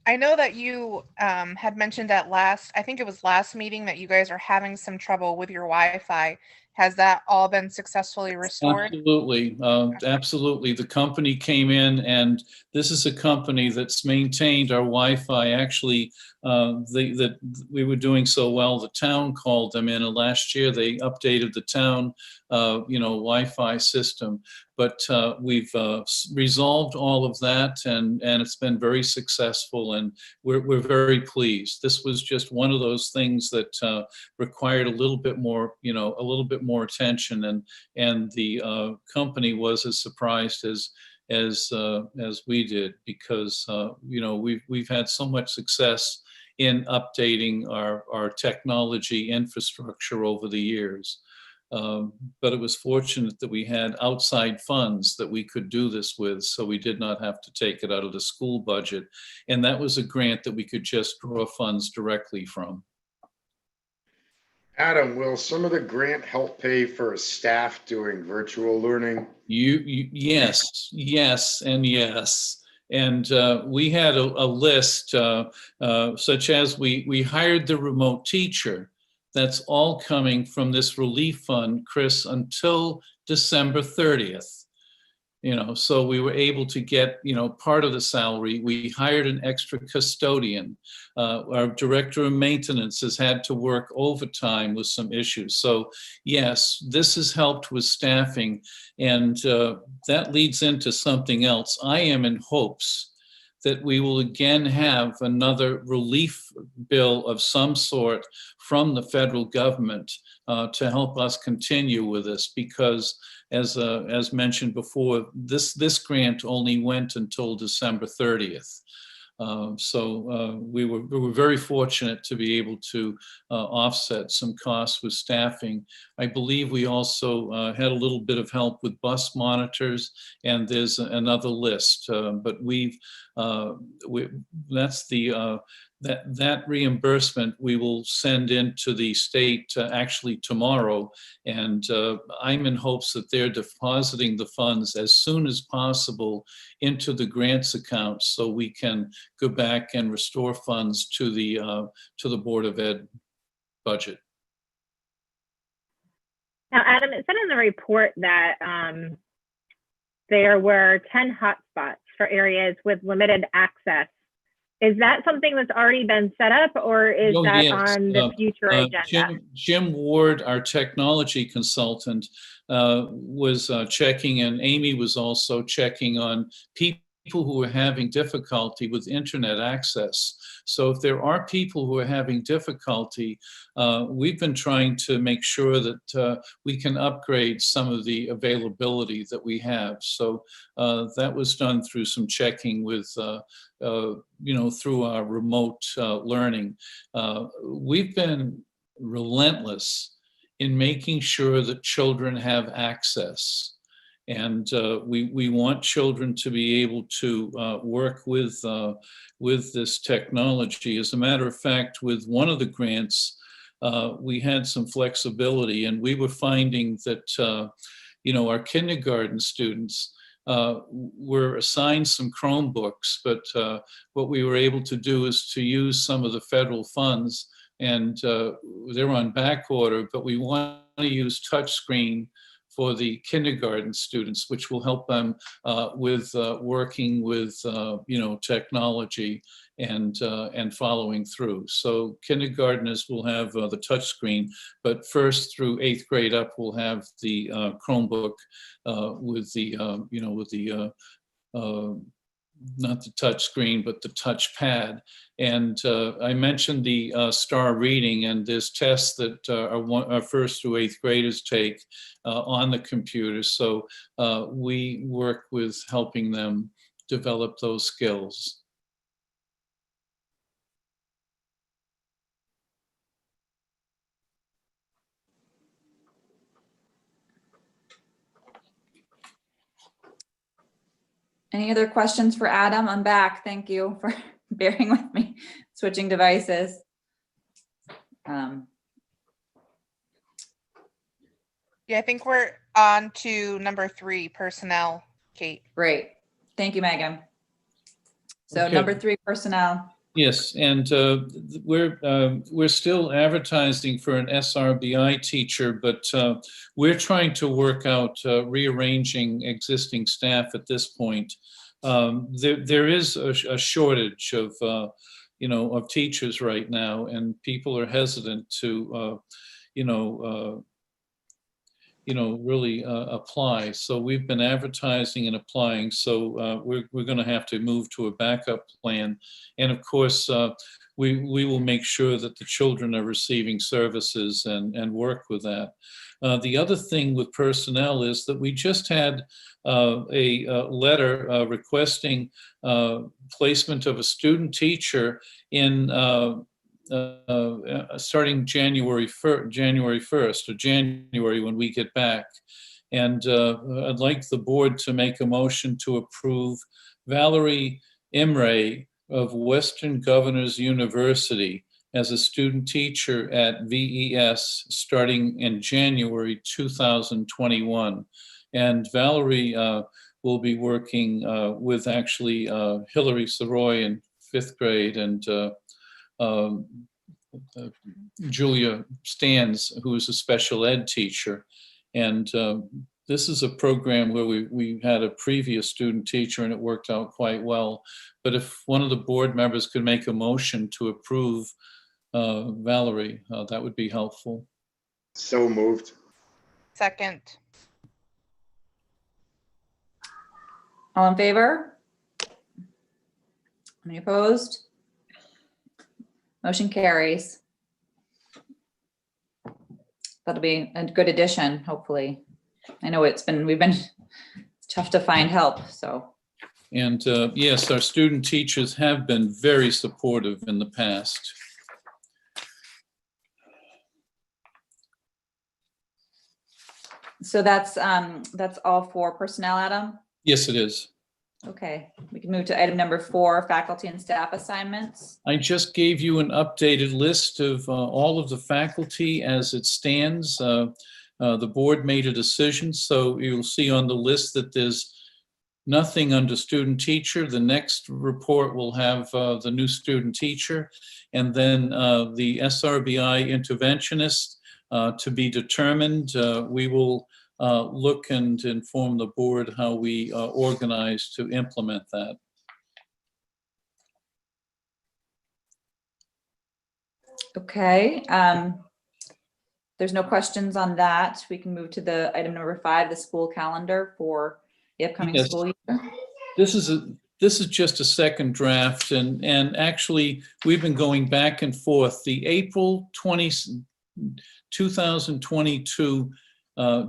I know that you had mentioned at I think it was last meeting, that you guys are having some trouble with your Wi-Fi. Has that all been successfully restored? Absolutely. Absolutely. The company came in, and this is a company that's maintained our Wi-Fi. Actually, we were doing so well, the town called them in, and last year they updated the town Wi-Fi system. But we've resolved all of that, and it's been very successful, and we're very pleased. This was just one of those things that required a little bit more bit more attention, and the company was as surprised as we did, because we've had so much success in updating our technology infrastructure over the years. But it was fortunate that we had outside funds that we could do this with, so we did not have to take it out of the school budget. And that was a grant that we could just draw funds directly from. Adam, will some of the grant help pay for staff doing virtual learning? Yes, and yes. And we had a list, such as we hired the remote teacher. That's all coming from this relief fund, Chris, until December 30th. So we were able to get, part of the salary. We hired an extra custodian. Our director of maintenance has had to work overtime with some issues. So yes, this has helped with staffing, and that leads into something else. I am in hopes that we will again have another relief bill of some sort from the federal government to help us continue with this, because as mentioned before, this grant only went until December 30th. So we were very fortunate to be able to offset some costs with staffing. I believe we also had a little bit of help with bus monitors, and there's another list. But that's the that reimbursement we will send into the state actually tomorrow, and I'm in hopes that they're depositing the funds as soon as possible into the grants account, so we can go back and restore funds to the Board of Ed budget. Now, Adam, it said in the report that there were 10 hotspots for areas with limited access. Is that something that's already been set up, or is that yes. on the future agenda? Jim Ward, our technology consultant, was checking, and Amy was also checking on people who are having difficulty with internet access. So if there are people who are having difficulty, we've been trying to make sure that we can upgrade some of the availability that we have. So that was done through some checking with, through our remote learning. We've been relentless in making sure that children have access. And we want children to be able to work with this technology. As a matter of fact, with one of the grants, we had some flexibility, and we were finding that our kindergarten students were assigned some Chromebooks, but what we were able to do is to use some of the federal funds, and they're on back order, but we want to use touchscreen for the kindergarten students, which will help them with working with technology and following through. So kindergartners will have the touch screen, but first through 8th grade up, we'll have the Chromebook with the not the touch screen, but the touch pad. And I mentioned the STAR reading, and there's tests that our 1st through 8th graders take on the computer. So we work with helping them develop those skills. Any other questions for Adam? I'm back. Thank you for bearing with me, switching devices. Yeah, I think we're on to number 3, personnel, Kate. Great. Thank you, Megan. So Okay. number 3, personnel. Yes, and we're still advertising for an SRBI teacher, but we're trying to work out rearranging existing staff at this point. There is a shortage of of teachers right now, and people are hesitant to really apply. So we've been advertising and applying. So we're going to have to move to a backup plan. And of course, we will make sure that the children are receiving services and work with that. The other thing with personnel is that we just had a letter requesting placement of a student teacher in starting January 1st or January when we get back. And I'd like the board to make a motion to approve Valerie Imre of Western Governors University as a student teacher at VES starting in January 2021. And Valerie will be working with actually Hillary Soroy in 5th grade and Julia Stans, who is a special ed teacher. And this is a program where we had a previous student teacher and it worked out quite well. But if one of the board members could make a motion to approve Valerie, that would be helpful. So moved. Second. All in favor? Any opposed? Motion carries. That'll be a good addition, hopefully. I know it's tough to find help, so. And yes, our student teachers have been very supportive in the past. So that's all for personnel, Adam? Yes, it is. Okay, we can move to item number 4, faculty and staff assignments. I just gave you an updated list of all of the faculty as it stands. The board made a decision, so you'll see on the list that there's nothing under student teacher. The next report will have the new student teacher, and then the SRBI interventionist to be determined. We will look and inform the board how we organize to implement that. Okay, there's no questions on that. We can move to the item number 5, the school calendar for the upcoming Yes. school year. This is just a second draft, and actually we've been going back and forth. The April 2022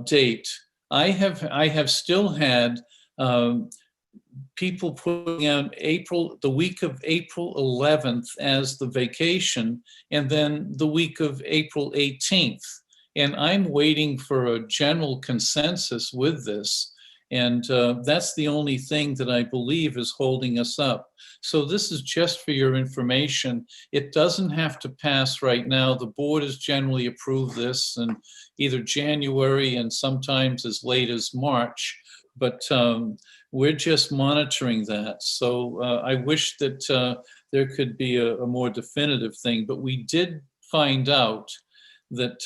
date, I have still had people putting out the week of April 11th as the vacation, and then the week of April 18th. And I'm waiting for a general consensus with this. And that's the only thing that I believe is holding us up. So this is just for your information. It doesn't have to pass right now. The board has generally approved this in either January and sometimes as late as March. But we're just monitoring that. So I wish that there could be a more definitive thing. But we did find out that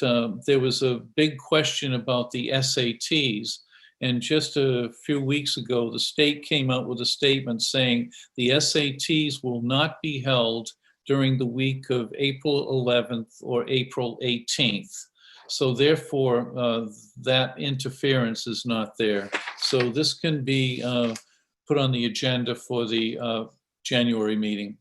there was a big question about the SATs. And just a few weeks ago, the state came out with a statement saying the SATs will not be held during the week of April 11th or April 18th. So therefore, that interference is not there. So this can be put on the agenda for the January meeting.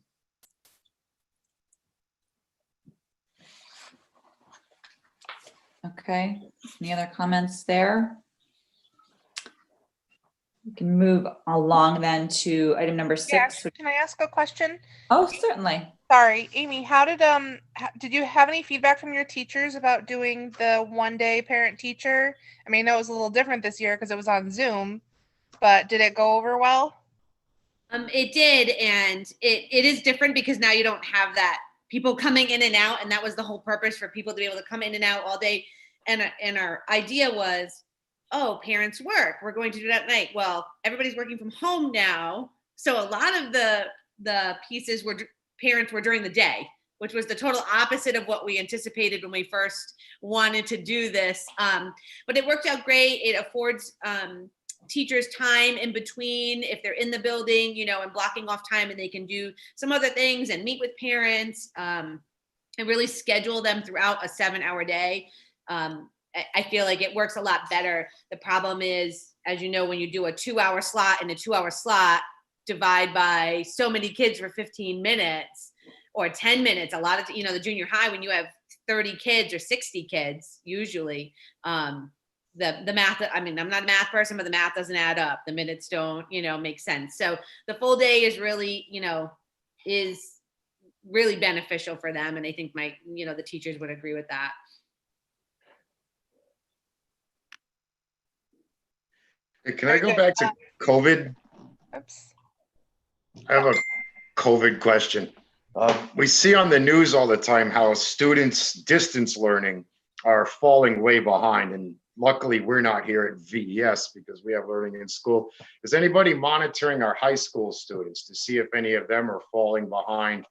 Okay, any other comments there? We can move along then to item number 6. Yeah, can I ask a question? Oh, certainly. Sorry, Amy, how did you have any feedback from your teachers about doing the 1-day parent teacher? I mean, I know it was a little different this year because it was on Zoom, but did it go over well? It did, and it is different because now you don't have that people coming in and out, and that was the whole purpose, for people to be able to come in and out all day. And our idea was, oh, parents work, we're going to do that at night. Well, everybody's working from home now, so a lot of the pieces parents were during the day, which was the total opposite of what we anticipated when we first wanted to do this. But it worked out great. It affords teachers time in between if they're in the building, and blocking off time, and they can do some other things and meet with parents and really schedule them throughout a 7-hour day. I feel like it works a lot better. The problem is, as you know, when you do a 2-hour slot and a 2-hour slot, divide by so many kids for 15 minutes or 10 minutes. A lot of, the junior high, when you have 30 kids or 60 kids, usually, the math, I mean, I'm not a math person, but the math doesn't add up. The minutes don't, make sense. So the full day is really, is really beneficial for them. And I think the teachers would agree with that. Can I go back to COVID? Oops. I have a COVID question. We see on the news all the time how students distance learning are falling way behind. And luckily we're not here at VES because we have learning in school. Is anybody monitoring our high school students to see if any of them are falling behind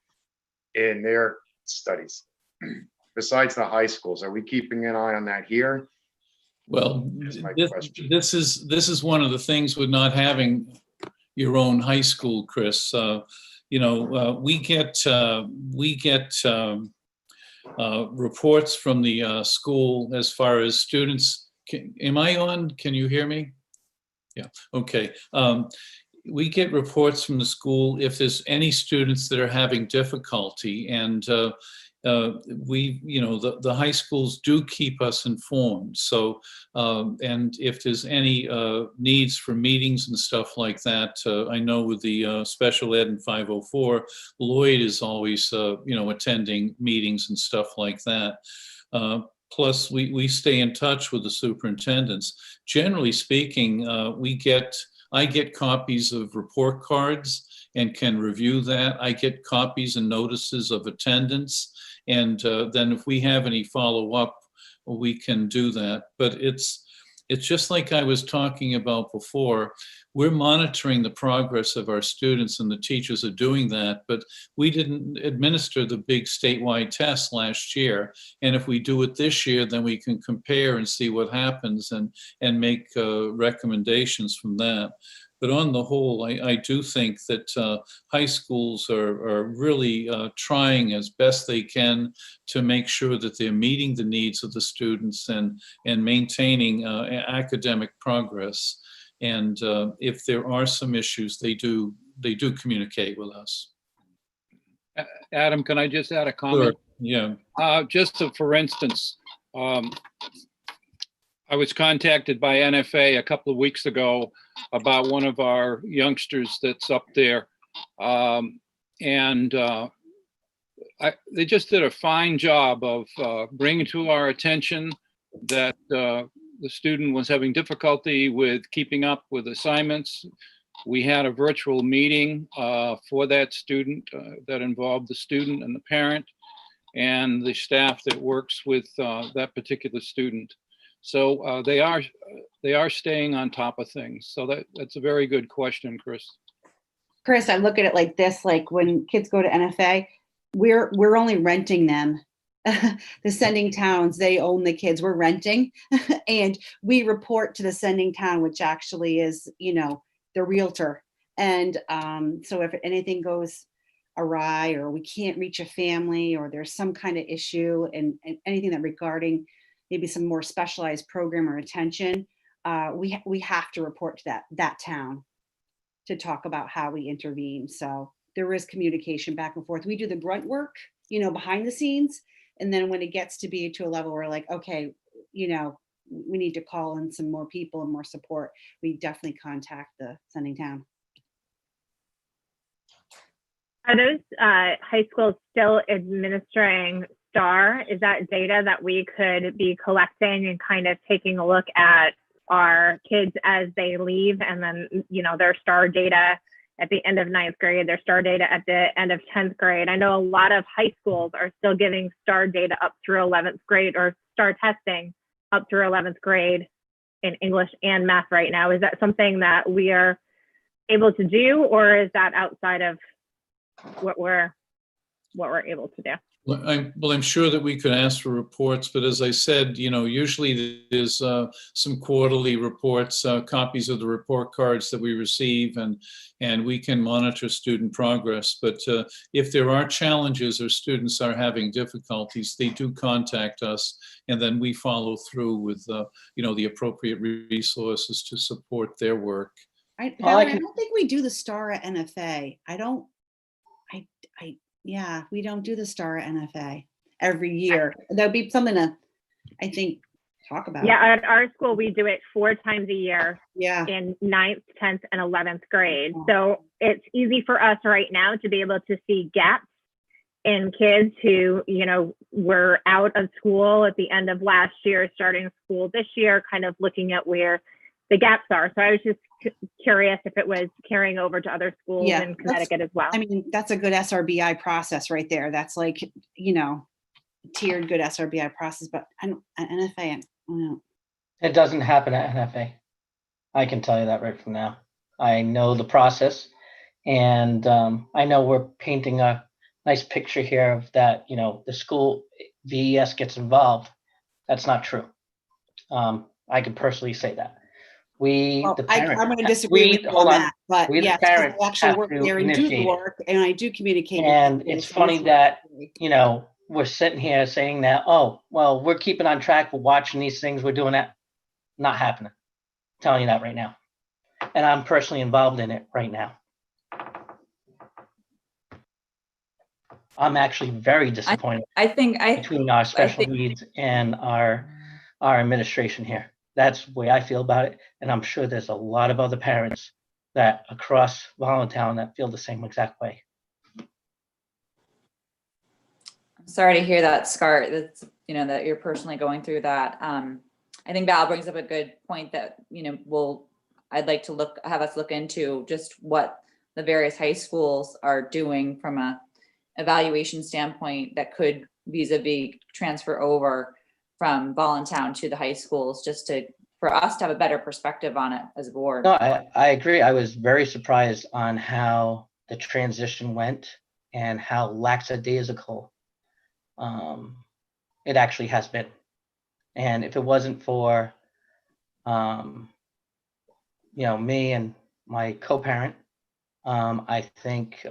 in their studies? Besides the high schools, are we keeping an eye on that here? Well, Here's my question. this is one of the things with not having your own high school, Chris. We get reports from the school as far as students. Am I on? Can you hear me? Yeah. Okay. We get reports from the school if there's any students that are having difficulty, and the high schools do keep us informed. So, and if there's any needs for meetings and stuff like that, I know with the special ed and 504, Lloyd is always, attending meetings and stuff like that. Plus, we stay in touch with the superintendents. Generally speaking, I get copies of report cards and can review that. I get copies and notices of attendance. And then if we have any follow-up, we can do that. But it's just like I was talking about before. We're monitoring the progress of our students, and the teachers are doing that, but we didn't administer the big statewide test last year. And if we do it this year, then we can compare and see what happens and make recommendations from that. But on the whole, I do think that high schools are really trying as best they can to make sure that they're meeting the needs of the students and maintaining academic progress. And if there are some issues, they do communicate with us. Adam, can I just add a comment? Sure. Yeah. For instance, I was contacted by NFA a couple of weeks ago about one of our youngsters that's up there. They just did a fine job of bringing to our attention that the student was having difficulty with keeping up with assignments. We had a virtual meeting for that student that involved the student and the parent and the staff that works with that particular student. So they are staying on top of things. So that's a very good question, Chris. Chris, I look at it like this: like when kids go to NFA, we're only renting them. The sending towns, they own the kids. We're renting, and we report to the sending town, which actually is, the realtor. And so if anything goes awry, or we can't reach a family, or there's some kind of issue, and anything that regarding maybe some more specialized program or attention, we have to report to that town to talk about how we intervene. So there is communication back and forth. We do the grunt work, behind the scenes. And then when it gets to be to a level where like, okay, we need to call in some more people and more support, we definitely contact the sending town. Are those high schools still administering STAR? Is that data that we could be collecting and kind of taking a look at our kids as they leave, and then, their STAR data at the end of 9th grade, their STAR data at the end of 10th grade? I know a lot of high schools are still giving STAR data up through 11th grade, or STAR testing up through 11th grade in English and math right now. Is that something that we are able to do, or is that outside of what we're able to do? Well, I'm sure that we could ask for reports, but as I said, usually there's some quarterly reports, copies of the report cards that we receive, and we can monitor student progress. But if there are challenges or students are having difficulties, they do contact us, and then we follow through with, the appropriate resources to support their work. Valerie, I don't think we do the star at NFA. Yeah, we don't do the star at NFA every year. That'd be something to, I think, talk about. Yeah, at our school, we do it 4 times a year Yeah. in 9th, 10th, and 11th grade. So it's easy for us right now to be able to see gaps in kids who, were out of school at the end of last year, starting school this year, kind of looking at where the gaps are. So I was just curious if it was carrying over to other schools in Connecticut as well. I mean, that's a good SRBI process right there. That's like, tiered good SRBI process, but at NFA, I don't know. It doesn't happen at NFA. I can tell you that right from now. I know the process, and I know we're painting a nice picture here of that, the school VES gets involved. That's not true. I can personally say that. I'm going to disagree with you on that, but yes, I actually work there and do the work, and I do communicate. And it's funny that, we're sitting here saying that, oh, well, we're keeping on track, we're watching these things, we're doing that. Not happening. I'm telling you that right now. And I'm personally involved in it right now. I'm actually very disappointed between our special needs and our administration here. That's the way I feel about it. And I'm sure there's a lot of other parents that across Voluntown that feel the same exact way. I'm sorry to hear that, Scott, that's, that you're personally going through that. I think Val brings up a good point that, I'd like to have us look into just what the various high schools are doing from a evaluation standpoint that could vis-a-vis transfer over from Voluntown to the high schools, just for us to have a better perspective on it as a board. No, I agree. I was very surprised on how the transition went and how lackadaisical it actually has been. And if it wasn't for, me and my co-parent, I think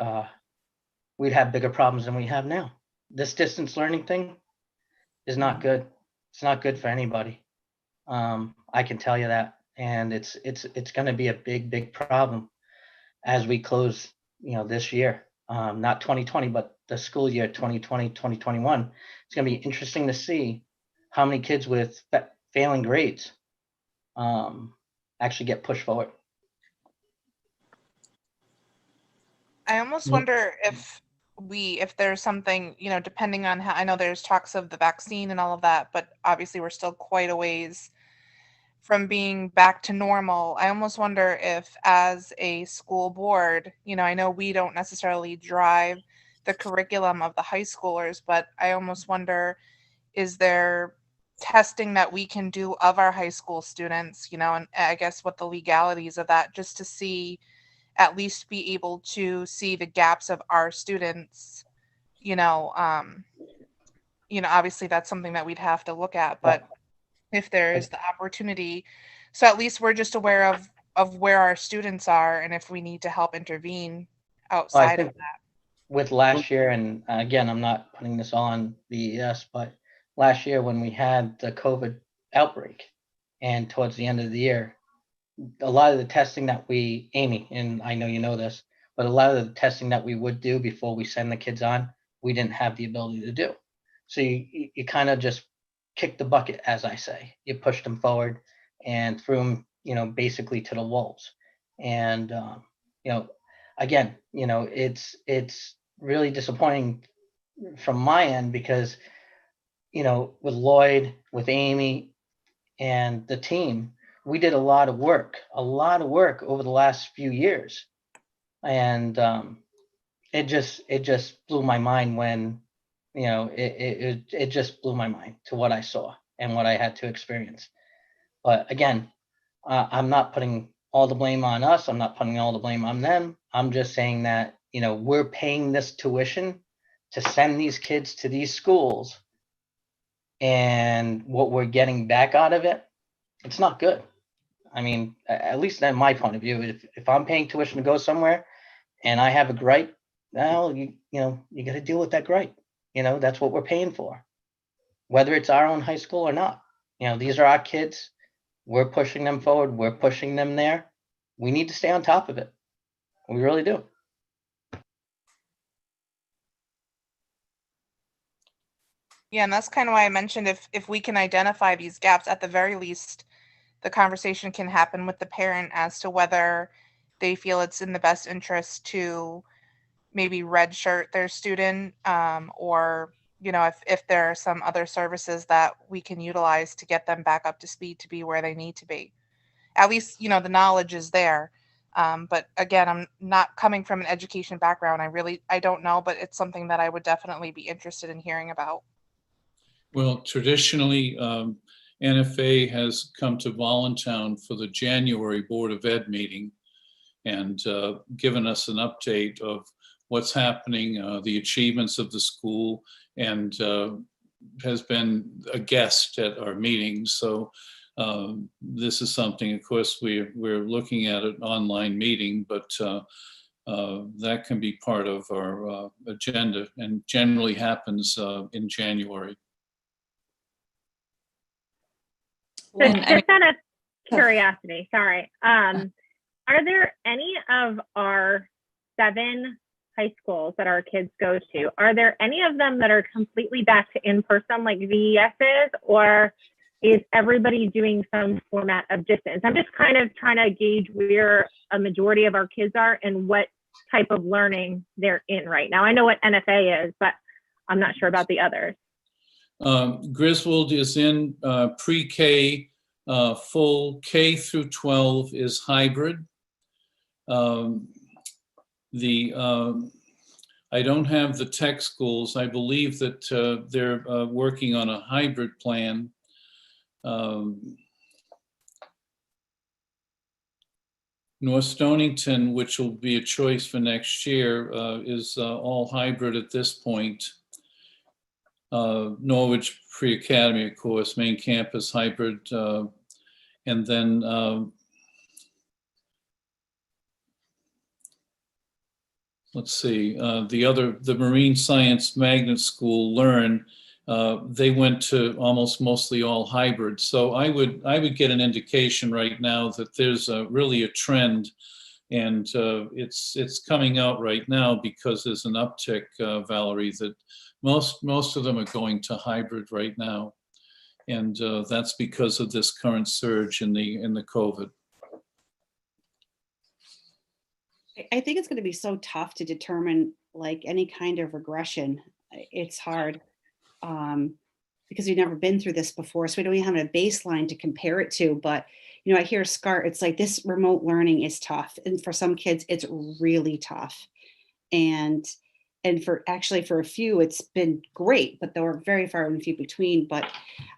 we'd have bigger problems than we have now. This distance learning thing is not good. It's not good for anybody. I can tell you that. And it's going to be a big problem as we close, this year, not 2020, but the school year 2020, 2021. It's going to be interesting to see how many kids with failing grades actually get pushed forward. I almost wonder if there's something, depending on how, I know there's talks of the vaccine and all of that, but obviously we're still quite a ways from being back to normal. I almost wonder if as a school board, I know we don't necessarily drive the curriculum of the high schoolers, but I almost wonder, is there testing that we can do of our high school students, and I guess what the legalities of that, just to see, at least be able to see the gaps of our students, obviously that's something that we'd have to look at, but if there's the opportunity, so at least we're just aware of where our students are and if we need to help intervene outside of that. With last year, and again, I'm not putting this on VES, but last year when we had the COVID outbreak and towards the end of the year, a lot of the testing that Amy, and I know you know this, but a lot of the testing that we would do before we send the kids on, we didn't have the ability to do. So you kind of just kicked the bucket, as I say. You pushed them forward and threw them, basically to the wolves. And, again, it's really disappointing from my end because, with Lloyd, with Amy and the team, we did a lot of work over the last few years. And it just blew my mind when, it just blew my mind to what I saw and what I had to experience. But again, I'm not putting all the blame on us. I'm not putting all the blame on them. I'm just saying that, we're paying this tuition to send these kids to these schools, and what we're getting back out of it, it's not good. I mean, at least in my point of view, if I'm paying tuition to go somewhere and I have a gripe, well, you got to deal with that gripe. That's what we're paying for, whether it's our own high school or not. These are our kids. We're pushing them forward. We're pushing them there. We need to stay on top of it. We really do. Yeah, and that's kind of why I mentioned if we can identify these gaps, at the very least, the conversation can happen with the parent as to whether they feel it's in the best interest to maybe redshirt their student, or if there are some other services that we can utilize to get them back up to speed to be where they need to be. At least the knowledge is there. But again, I'm not coming from an education background. I don't know, but it's something that I would definitely be interested in hearing about. Well, traditionally, NFA has come to Voluntown for the January Board of Ed meeting and given us an update of what's happening, the achievements of the school, and has been a guest at our meetings. So this is something, of course, we're looking at an online meeting, but that can be part of our agenda and generally happens in January. So just out of curiosity, sorry, are there any of our 7 high schools that our kids go to, are there any of them that are completely back to in-person like VES is, or is everybody doing some format of distance? I'm just kind of trying to gauge where a majority of our kids are and what type of learning they're in right now. I know what NFA is, but I'm not sure about the others. Griswold is in pre-K, full K through 12 is hybrid. I don't have the tech schools. I believe that they're working on a hybrid plan. North Stonington, which will be a choice for next year, is all hybrid at this point. Norwich Pre-Academy, of course, main campus hybrid. And then let's see, the Marine Science Magnet School, Learn, they went to almost mostly all hybrid. So I would get an indication right now that there's really a trend, and it's coming out right now because there's an uptick, Valerie, that most of them are going to hybrid right now, and that's because of this current surge in the COVID. I think it's going to be so tough to determine like any kind of regression. It's hard because we've never been through this before, so we don't even have a baseline to compare it to. But I hear Scott, it's like this remote learning is tough, and for some kids it's really tough, and for a few it's been great, but they're very far and few between. But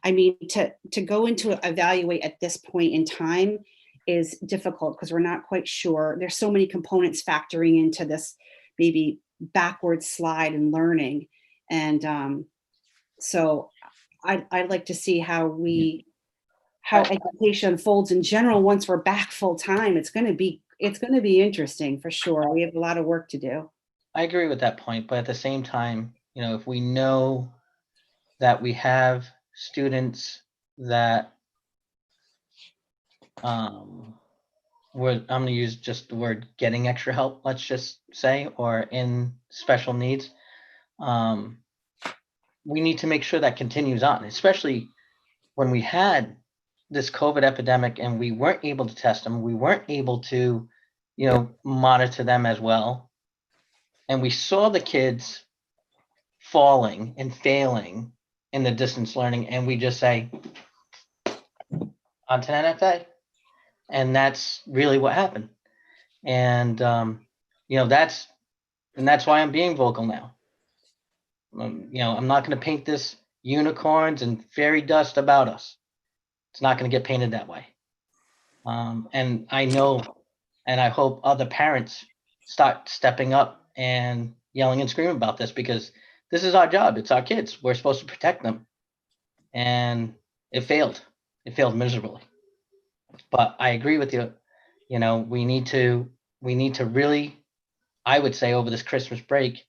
I mean, to go into evaluate at this point in time is difficult because we're not quite sure. There's so many components factoring into this maybe backward slide in learning. And so I'd like to see how education unfolds in general once we're back full time. It's going to be interesting for sure. We have a lot of work to do. I agree with that point, but at the same time, if we know that we have students that I'm going to use just the word getting extra help, let's just say, or in special needs, we need to make sure that continues on, especially when we had this COVID epidemic and we weren't able to test them, we weren't able to, monitor them as well. And we saw the kids falling and failing in the distance learning, and we just say, on to NFA. And that's really what happened. And, that's why I'm being vocal now. I'm not going to paint this unicorns and fairy dust about us. It's not going to get painted that way. And I know, and I hope other parents start stepping up and yelling and screaming about this, because this is our job. It's our kids. We're supposed to protect them. And it failed. It failed miserably. But I agree with you. You know, we need to really, I would say over this Christmas break,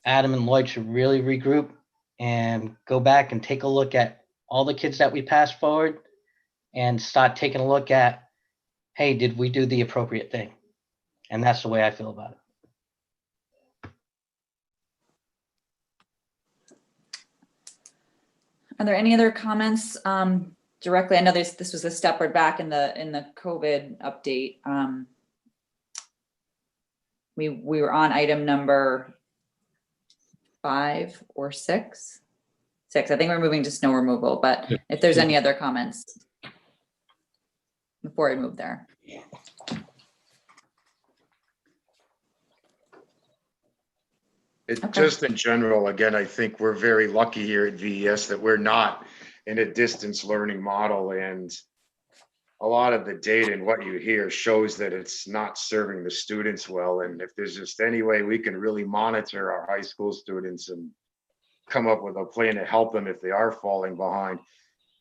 Adam and Lloyd should really regroup and go back and take a look at all the kids that we passed forward and start taking a look at, hey, did we do the appropriate thing? And that's the way I feel about it. Are there any other comments directly? I know this was a step back in the COVID update. We were on item number 5 or 6. 6. I think we're moving to snow removal, but if there's any other comments before I move there. Just in general, again, I think we're very lucky here at VES that we're not in a distance learning model, and a lot of the data and what you hear shows that it's not serving the students well. And if there's just any way we can really monitor our high school students and come up with a plan to help them if they are falling behind,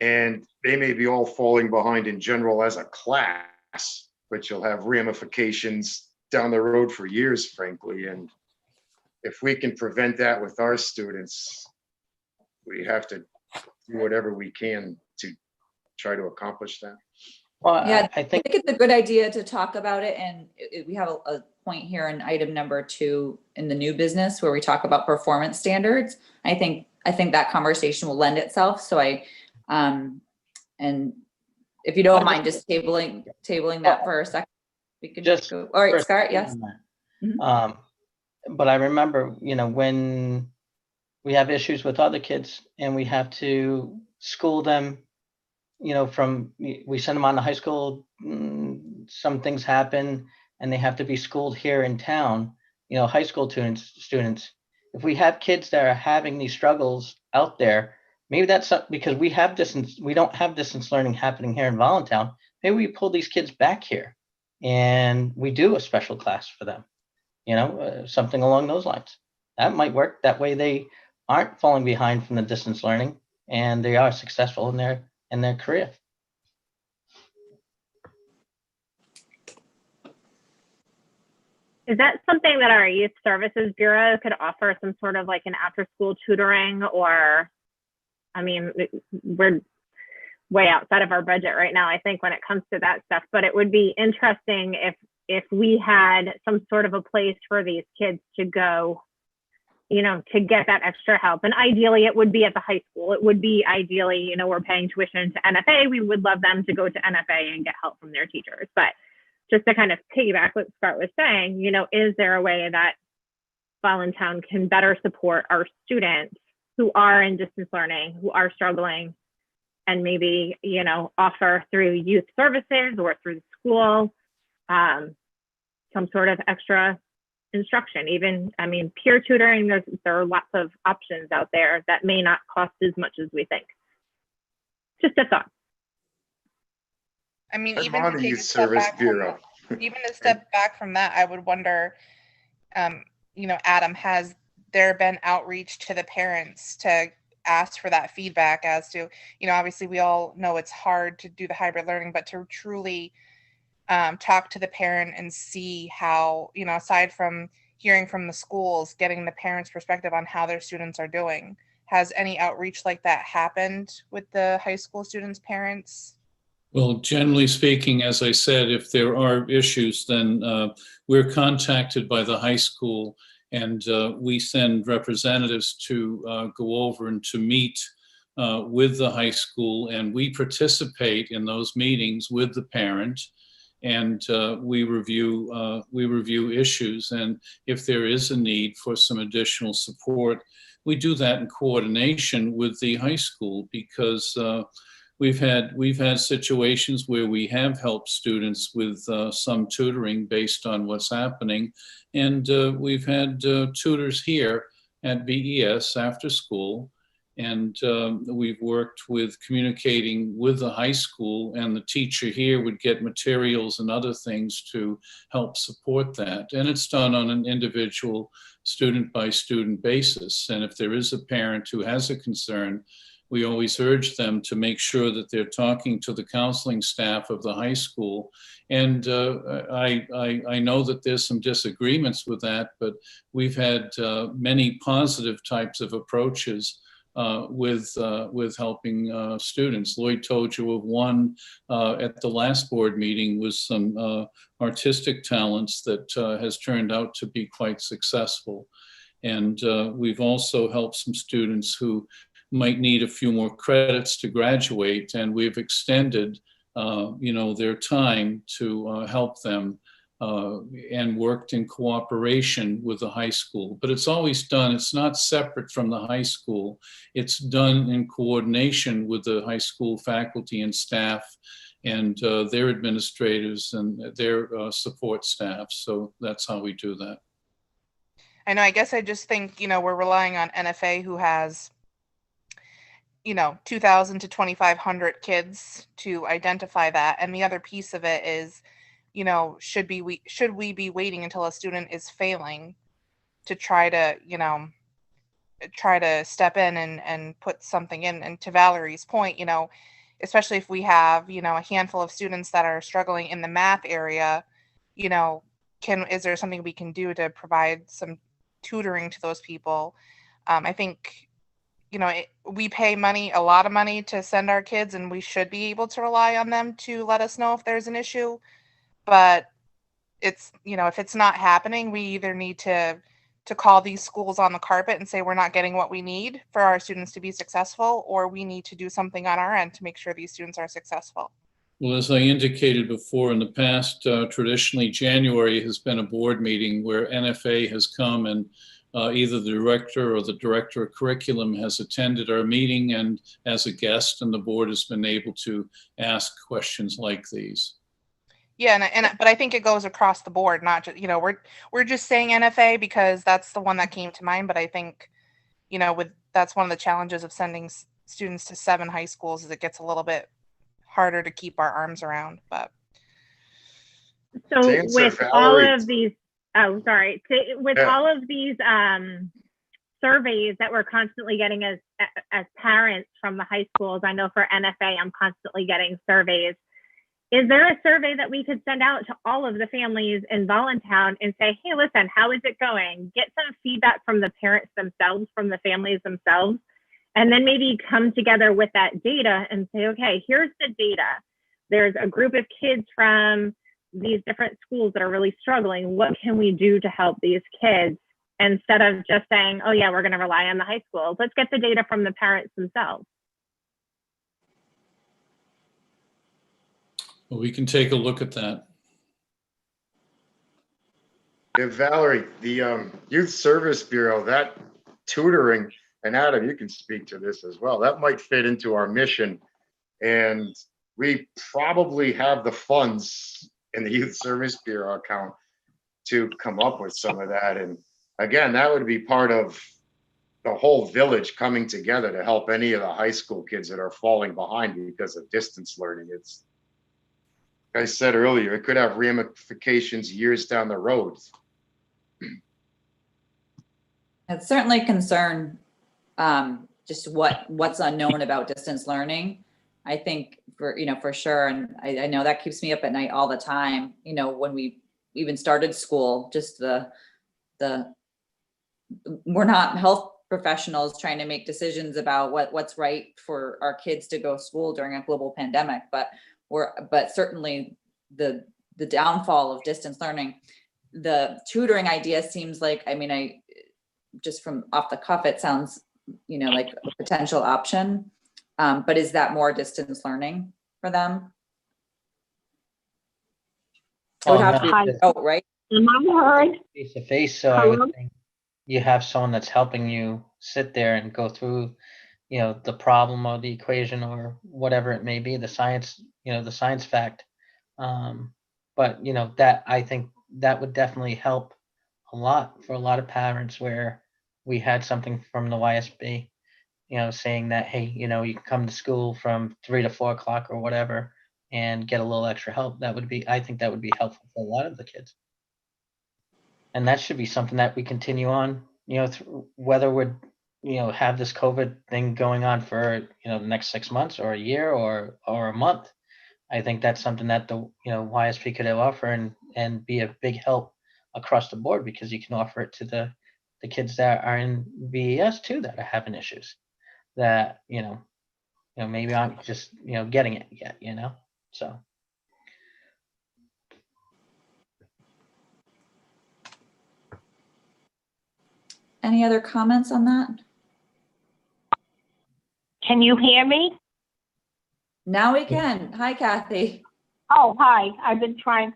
and they may be all falling behind in general as a class, but you'll have ramifications down the road for years, frankly. And if we can prevent that with our students, we have to do whatever we can to try to accomplish that. Well, Yeah, I think it's a good idea to talk about it. And we have a point here in item number 2 in the new business where we talk about performance standards. I think that conversation will lend itself. So and if you don't mind just tabling that for a second, we could just go. All right, Scott, yes. Mm-hmm. But I remember, you know, when we have issues with other kids and we have to school them, you know, we send them on to high school, some things happen and they have to be schooled here in town, you know, high school students. If we have kids that are having these struggles out there, maybe that's because we don't have distance learning happening here in Voluntown. Maybe we pull these kids back here and we do a special class for them. You know, something along those lines. That might work. That way they aren't falling behind from the distance learning and they are successful in their career. Is that something that our Youth Services Bureau could offer, some sort of like an after-school tutoring? Or, I mean, we're way outside of our budget right now, I think, when it comes to that stuff, but it would be interesting if we had some sort of a place for these kids to go, you know, to get that extra help. And ideally it would be at the high school. It would be ideally, you know, we're paying tuition to NFA. We would love them to go to NFA and get help from their teachers. But just to kind of piggyback what Scott was saying, you know, is there a way that Voluntown can better support our students who are in distance learning, who are struggling, and maybe, you know, offer through youth services or through the school, some sort of extra instruction? Even, I mean, peer tutoring, there are lots of options out there that may not cost as much as we think. Just a thought. I mean, I'm even on to the take Youth a step Service back from Bureau. even a step back from that, I would wonder, you know, Adam, has there been outreach to the parents to ask for that feedback as to, you know, obviously we all know it's hard to do the hybrid learning, but to truly talk to the parent and see how, you know, aside from hearing from the schools, getting the parents' perspective on how their students are doing. Has any outreach like that happened with the high school students' parents? Well, generally speaking, as I said, if there are issues, then we're contacted by the high school and we send representatives to go over and to meet with the high school, and we participate in those meetings with the parent, and we review issues, and if there is a need for some additional support, we do that in coordination with the high school, because we've had situations where we have helped students with some tutoring based on what's happening, and we've had tutors here at BES after school, And we've worked with communicating with the high school, and the teacher here would get materials and other things to help support that. And it's done on an individual student by student basis. And if there is a parent who has a concern, we always urge them to make sure that they're talking to the counseling staff of the high school. And I know that there's some disagreements with that, but we've had many positive types of approaches with helping students. Lloyd told you of one at the last board meeting with some artistic talents that has turned out to be quite successful. And we've also helped some students who might need a few more credits to graduate, and we've extended their time to help them and worked in cooperation with the high school. But it's always done, it's not separate from the high school. It's done in coordination with the high school faculty and staff and their administrators and their support staff. So that's how we do that. I know, I guess I just think, we're relying on NFA, who has 2,000 to 2,500 kids to identify that. And the other piece of it is, should we be waiting until a student is failing to try to step in and put something in? And to Valerie's point, especially if we have, a handful of students that are struggling in the math area, is there something we can do to provide some tutoring to those people? I think, we pay a lot of money to send our kids, and we should be able to rely on them to let us know if there's an issue. But it's, if it's not happening, we either need to call these schools on the carpet and say we're not getting what we need for our students to be successful, or we need to do something on our end to make sure these students are successful. Well, as I indicated before, in the past, traditionally January has been a board meeting where NFA has come and either the director or the director of curriculum has attended our meeting and as a guest, and the board has been able to ask questions like these. Yeah, but I think it goes across the board, not just, we're just saying NFA because that's the one that came to mind. But I think, that's one of the challenges of sending students to 7 high schools, is it gets a little bit harder to keep our arms around. But so with all of these, with all of these surveys that we're constantly getting as parents from the high schools, I know for NFA, I'm constantly getting surveys. Is there a survey that we could send out to all of the families in Voluntown and say, hey, listen, how is it going? Get some feedback from the parents themselves, from the families themselves, and then maybe come together with that data and say, okay, here's the data. There's a group of kids from these different schools that are really struggling. What can we do to help these kids? Instead of just saying, oh yeah, we're going to rely on the high schools. Let's get the data from the parents themselves. Well, we can take a look at that. Yeah, Valerie, the Youth Service Bureau, that tutoring, and Adam, you can speak to this as well, that might fit into our mission. And we probably have the funds in the Youth Service Bureau account to come up with some of that. And again, that would be part of the whole village coming together to help any of the high school kids that are falling behind because of distance learning. It's, like I said earlier, it could have ramifications years down the road. It's certainly a concern, just what's unknown about distance learning. I think for sure, and I know that keeps me up at night all the time. When we even started school, just we're not health professionals trying to make decisions about what's right for our kids to go to school during a global pandemic, but certainly the downfall of distance learning, the tutoring idea seems like, I just from off the cuff, it sounds, like a potential option. But is that more distance learning for them? It would have to be, right? Am I heard? Face to face, so I would think you have someone that's helping you sit there and go through, the problem or the equation or whatever it may be, the science, the science fact. But that, I think that would definitely help a lot for a lot of parents where we had something from the YSB saying that, hey, you can come to school from 3 to 4 o'clock or whatever and get a little extra help. I think that would be helpful for a lot of the kids. And that should be something that we continue on, whether we're, have this COVID thing going on for, the next 6 months or a year or a month. I think that's something that the, YSP could offer and be a big help across the board, because you can offer it to the kids that are in BES too, that are having issues that, maybe aren't just, getting it yet, so. Any other comments on that? Can you hear me? Now we can. Hi, Kathy. Oh, hi. I've been trying.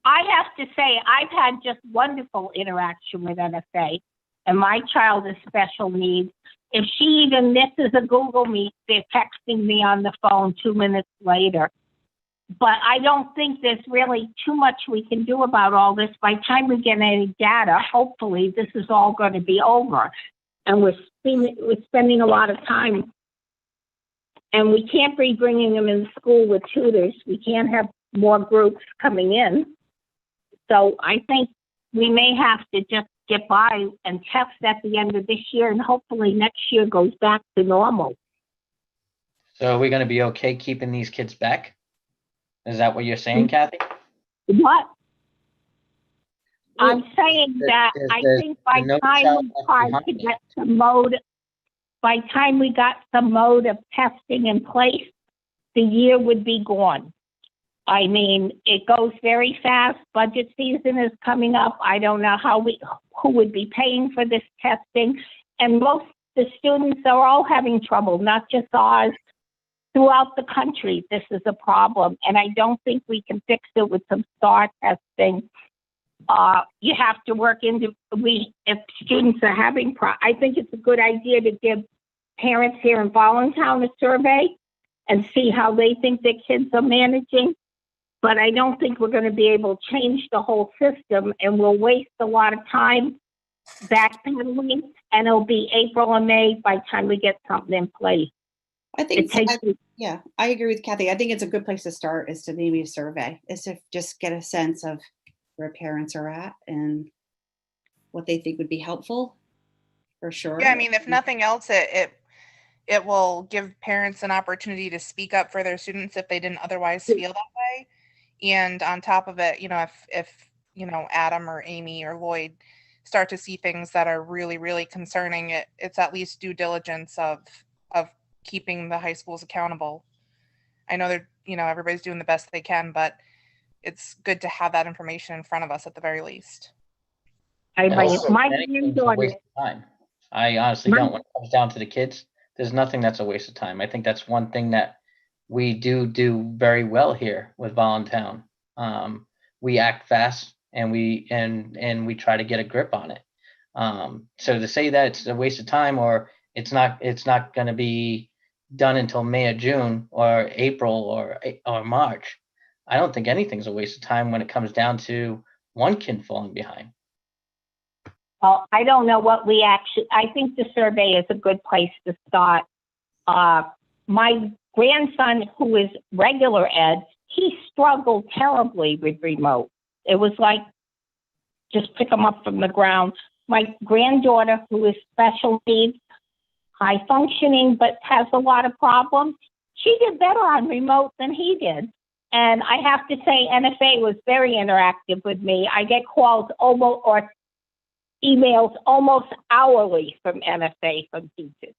I have to say, I've had just wonderful interaction with NFA, and my child is special needs. If she even misses a Google Meet, they're texting me on the phone 2 minutes later. But I don't think there's really too much we can do about all this. By the time we get any data, hopefully this is all going to be over. And we're spending a lot of time. And we can't be bringing them in school with tutors. We can't have more groups coming in. So I think we may have to just get by and test at the end of this year, and hopefully next year goes back to normal. So are we going to be okay keeping these kids back? Is that what you're saying, Kathy? What? I'm saying that I think by the time we tried to get some mode, by the time we got some mode of testing in place, the year would be gone. I mean, it goes very fast. Budget season is coming up. I don't know who would be paying for this testing. And most of the students are all having trouble, not just ours. Throughout the country, this is a problem. And I don't think we can fix it with some STAR testing. You have to work if students are having I think it's a good idea to give parents here in Voluntown a survey and see how they think their kids are managing. But I don't think we're going to be able to change the whole system, and we'll waste a lot of time backpedaling, and it'll be April or May by the time we get something in place. I think, yeah, I agree with Kathy. I think it's a good place to start is to maybe a survey, is to just get a sense of where parents are at and what they think would be helpful, for sure. Yeah, I mean, if nothing else, it will give parents an opportunity to speak up for their students if they didn't otherwise feel that way. And on top of it, if Adam or Amy or Lloyd start to see things that are really, really concerning, it's at least due diligence of keeping the high schools accountable. I know they're, everybody's doing the best they can, but it's good to have that information in front of us at the very least. I honestly don't. When it comes down to the kids, there's nothing that's a waste of time. I think that's one thing that we do very well here with Voluntown. We act fast and we try to get a grip on it. So to say that it's a waste of time or it's not going to be done until May or June or April or March, I don't think anything's a waste of time when it comes down to one kid falling behind. Well, I don't know what I think the survey is a good place to start. My grandson, who is regular ed, he struggled terribly with remote. It was like, just pick him up from the ground. My granddaughter, who is special needs, high functioning, but has a lot of problems, she did better on remote than he did. And I have to say, NFA was very interactive with me. I get calls or emails almost hourly from NFA from teachers.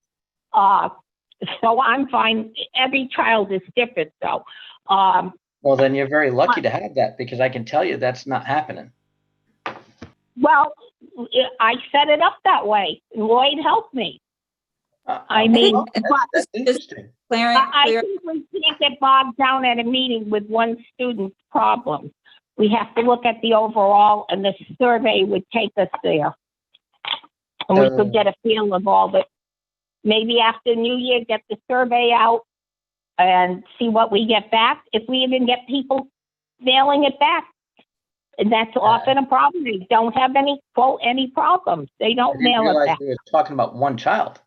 So I'm fine. Every child is different, though. Well, then you're very lucky to have that, because I can tell you that's not happening. Well, I set it up that way. Lloyd helped me. I think we can't get bogged down at a meeting with one student's problem. We have to look at the overall, and the survey would take us there. And we could get a feel of all that. Maybe after New Year, get the survey out and see what we get back. If we even get people mailing it back, and that's often a problem. They don't have any problems. They don't mail it back. We were talking about one child.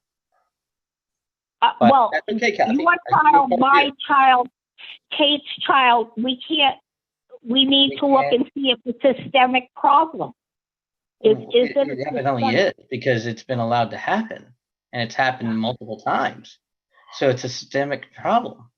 But Well, that's okay, Kathy. your child, my child, Kate's child, we need to look and see if it's a systemic problem. It evidently is, because it's been allowed to happen, and it's happened multiple times. So it's a systemic problem.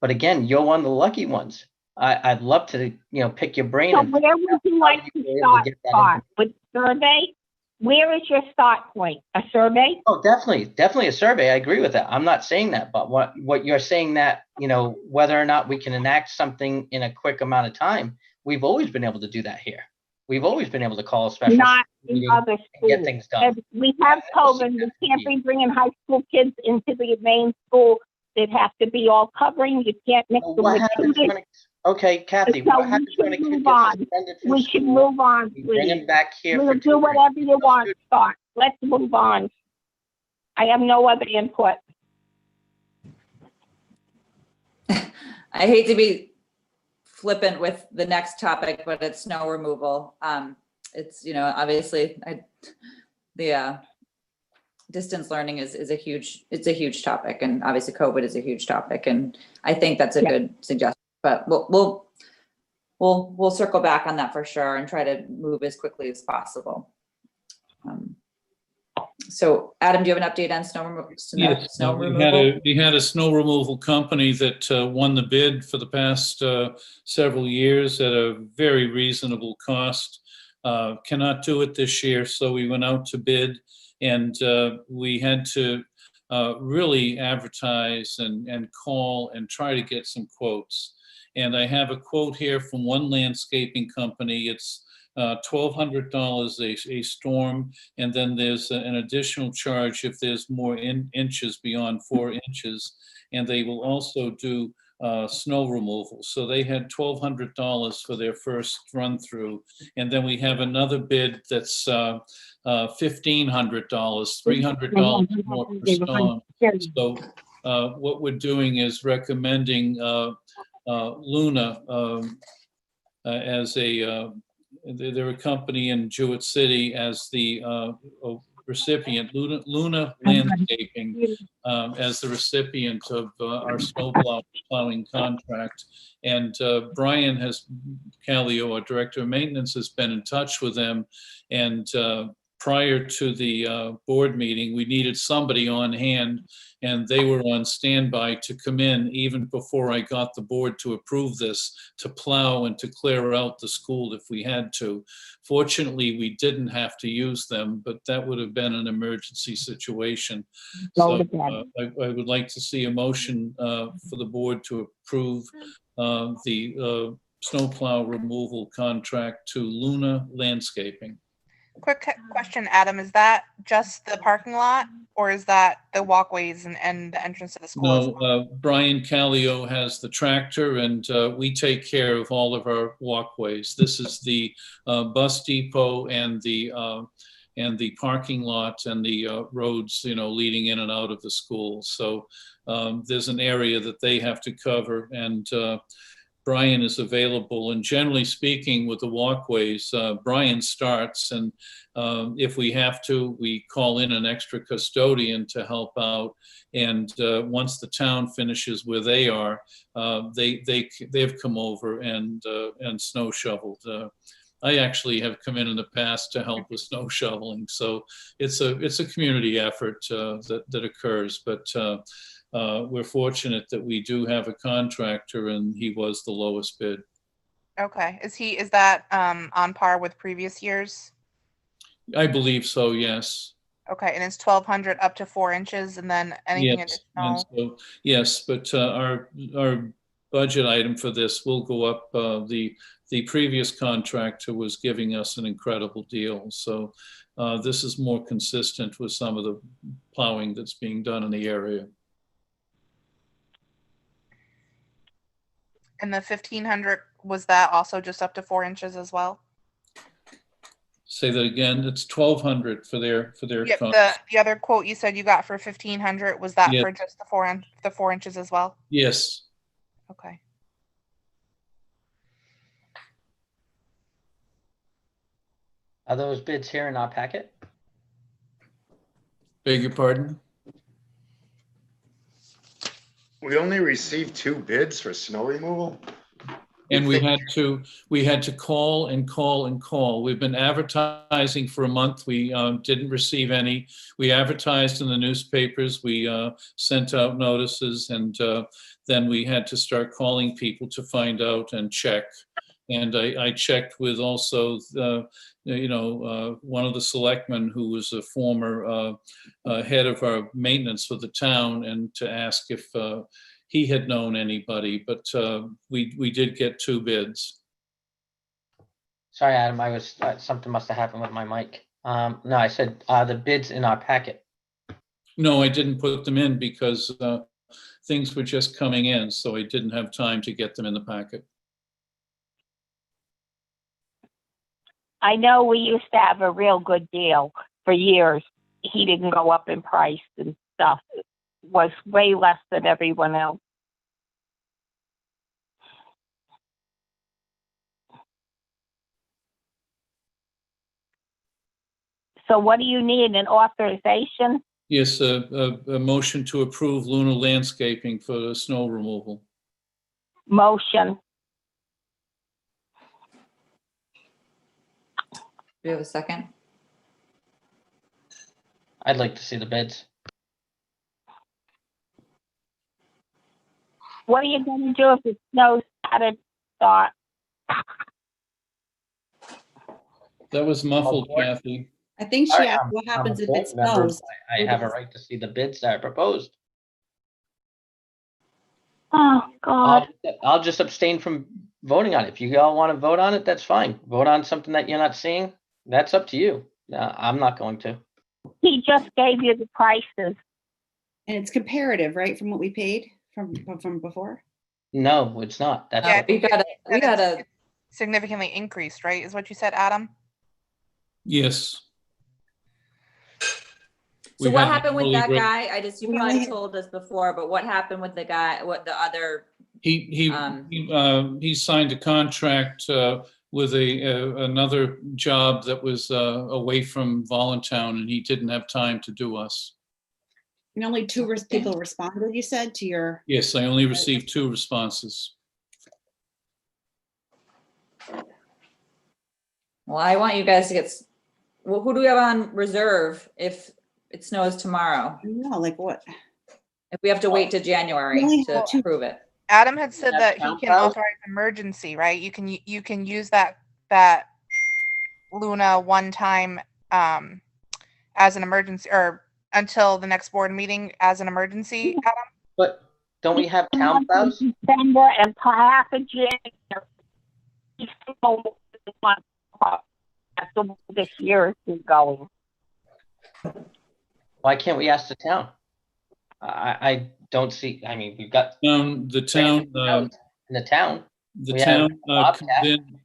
But again, you're one of the lucky ones. I'd love to, pick your brain. So and where would you like to start? With survey? Where is your start point? A survey? Oh, definitely a survey. I agree with that. I'm not saying that, but what you're saying that, whether or not we can enact something in a quick amount of time, we've always been able to do that here. We've always been able to call a special Not in meeting other and schools. get things done. We have COVID. We can't be bringing high school kids into the main school. They'd have to be all covering. You can't mix them with students. Okay, Kathy, So what happens when a kid gets suspended from We should school? move on, We bring please. him back here We'll for do 2 whatever weeks. you want, Scott. Let's move on. I have no other input. I hate to be flippant with the next topic, but it's snow removal. It's, obviously the distance learning is a huge topic, and obviously COVID is a huge topic. And I think that's a good suggestion, but we'll circle back on that for sure and try to move as quickly as possible. So Adam, do you have an update on snow removal? Yes, we had a snow removal company that won the bid for the past several years at a very reasonable cost. Cannot do it this year, so we went out to bid, and we had to really advertise and call and try to get some quotes. And I have a quote here from one landscaping company. It's $1,200 a storm, and then there's an additional charge if there's more inches beyond 4 inches, and they will also do snow removal. So they had $1,200 for their first run through, and then we have another bid that's $1,500, $300 more per storm. So what we're doing is recommending Luna as they're a company in Jewett City as the recipient, Luna Landscaping as the recipient of our snow plowing contract. And Brian Callio, our Director of Maintenance, has been in touch with them. And prior to the board meeting, we needed somebody on hand, and they were on standby to come in even before I got the board to approve this, to plow and to clear out the school if we had to. Fortunately, we didn't have to use them, but that would have been an emergency situation. So I would like to see a motion for the board to approve the snowplow removal contract to Luna Landscaping. Quick question, Adam, is that just the parking lot, or is that the walkways and the entrance to the school? No, Brian Callio has the tractor, and we take care of all of our walkways. This is the bus depot and the parking lot and the roads, leading in and out of the school. So there's an area that they have to cover, and Brian is available. And generally speaking, with the walkways, Brian starts, and if we have to, we call in an extra custodian to help out. And once the town finishes where they are, they've come over and snow shoveled. I actually have come in the past to help with snow shoveling, so it's a community effort that occurs. But we're fortunate that we do have a contractor, and he was the lowest bid. Okay, is that on par with previous years? I believe so, yes. Okay, and it's 1,200 up to 4 inches, and then anything additional? So, yes, but our budget item for this will go up. The previous contractor was giving us an incredible deal, so this is more consistent with some of the plowing that's being done in the area. And the 1,500, was that also just up to 4 inches as well? Say that again. It's 1,200 for their Yep, the other quote you said you got for 1,500, was that for just the 4 inches as well? Yes. Okay. Are those bids here in our packet? Beg your pardon? We only received 2 bids for snow removal? And we had to call and call and call. We've been advertising for a month. We didn't receive any. We advertised in the newspapers. We sent out notices, and then we had to start calling people to find out and check. And I checked with also one of the selectmen who was a former head of our maintenance for the town, and to ask if he had known anybody, but we did get 2 bids. Sorry, Adam, I was, something must have happened with my mic. No, I said, the bids in our packet. No, I didn't put them in because things were just coming in, so I didn't have time to get them in the packet. I know we used to have a real good deal for years. He didn't go up in price and stuff. It was way less than everyone else. So what do you need, an authorization? Yes, a motion to approve Lunar Landscaping for the snow removal. Motion. Do you have a second? I'd like to see the bids. What are you gonna do if it snows Saturday start? That was muffled, Kathy. I think she asked what happens if it snows. I have a right to see the bids that are proposed. Oh, God. I'll just abstain from voting on it. If you all want to vote on it, that's fine. Vote on something that you're not seeing. That's up to you. I'm not going to. He just gave you the prices. And it's comparative, right, from what we paid from before? No, it's not. That's Yeah, I what- think we gotta, it's significantly increased, right? Is what you said, Adam? Yes. so We what had happened with Holy that Grail- guy? You probably told us before, but what happened with the guy, what the other, He signed a contract with another job that was away from Voluntown, and he didn't have time to do us. And only 2 people responded, you said, to your, Yes, I only received 2 responses. well, I want you guys to get, well, who do we have on reserve if it snows tomorrow? no, like what? If we have to wait to January Really? to approve it? Adam had said That's that he can downtown? authorize emergency, right? You can use that Luna one time as an emergency, or until the next board meeting as an emergency, Adam. But don't we have town plows? December and half of January. That's the way this year is going. Why can't we ask the town? I don't see, I mean, we've got The town, in the town. the We town have comes Bobcat. in.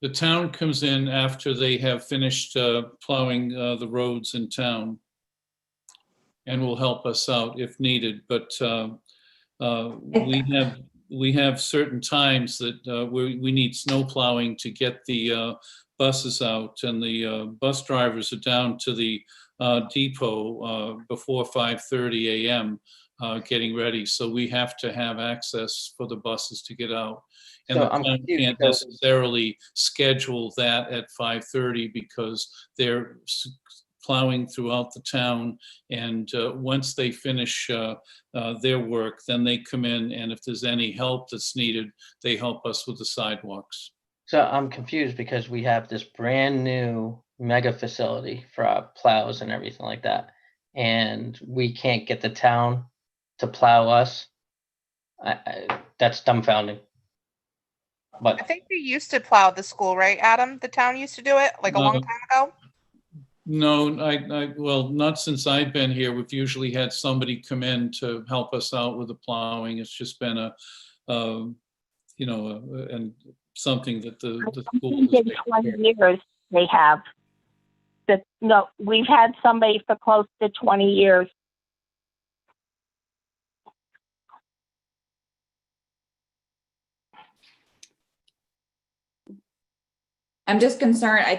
The town comes in after they have finished plowing the roads in town, and will help us out if needed. But we have certain times that we need snow plowing to get the buses out, and the bus drivers are down to the depot before 5:30 a.m. Getting ready. So we have to have access for the buses to get out. And So the I'm town confused, can't so- necessarily schedule that at 5:30 because they're plowing throughout the town. And once they finish their work, then they come in, and if there's any help that's needed, they help us with the sidewalks. So I'm confused because we have this brand new mega facility for our plows and everything like that. And we can't get the town to plow us. That's dumbfounding. I But think they used to plow the school, right, Adam? The town used to do it like a long No. time ago. No, well, not since I've been here. We've usually had somebody come in to help us out with the plowing. It's just been and something that the I school think has in taken 20 care of. years they have. No, we've had somebody for close to 20 years. I'm just concerned,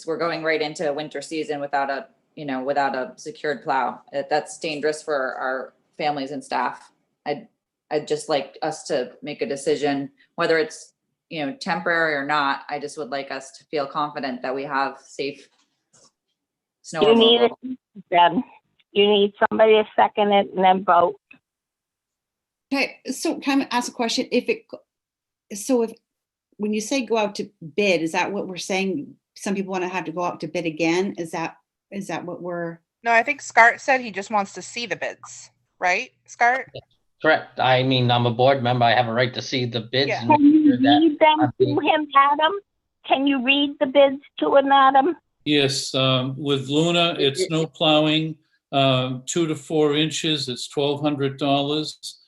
we're going right into winter season without a secured plow. That's dangerous for our families and staff. I'd just like us to make a decision, whether it's, temporary or not. I just would like us to feel confident that we have safe snow You need removal. it, then. You need somebody to second it and then vote. Okay, so can I ask a question? If when you say go out to bid, is that what we're saying? Some people want to have to go out to bid again? Is that what we're? No, I think Scart said he just wants to see the bids, right, Scart? Correct. I mean, I'm a board member. I have a right to see the bids. Yeah. and make Can you sure that read them I'm to being- him, Adam? Can you read the bids to him, Adam? Yes, with Luna, it's snow plowing, 2 to 4 inches, it's $1,200.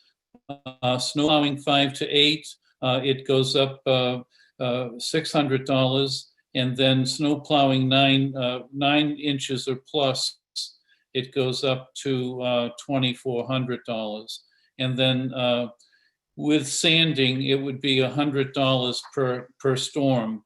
Snow plowing 5 to 8, it goes up $600. And then snow plowing 9 inches or plus, it goes up to $2,400. And then with sanding, it would be $100 per storm.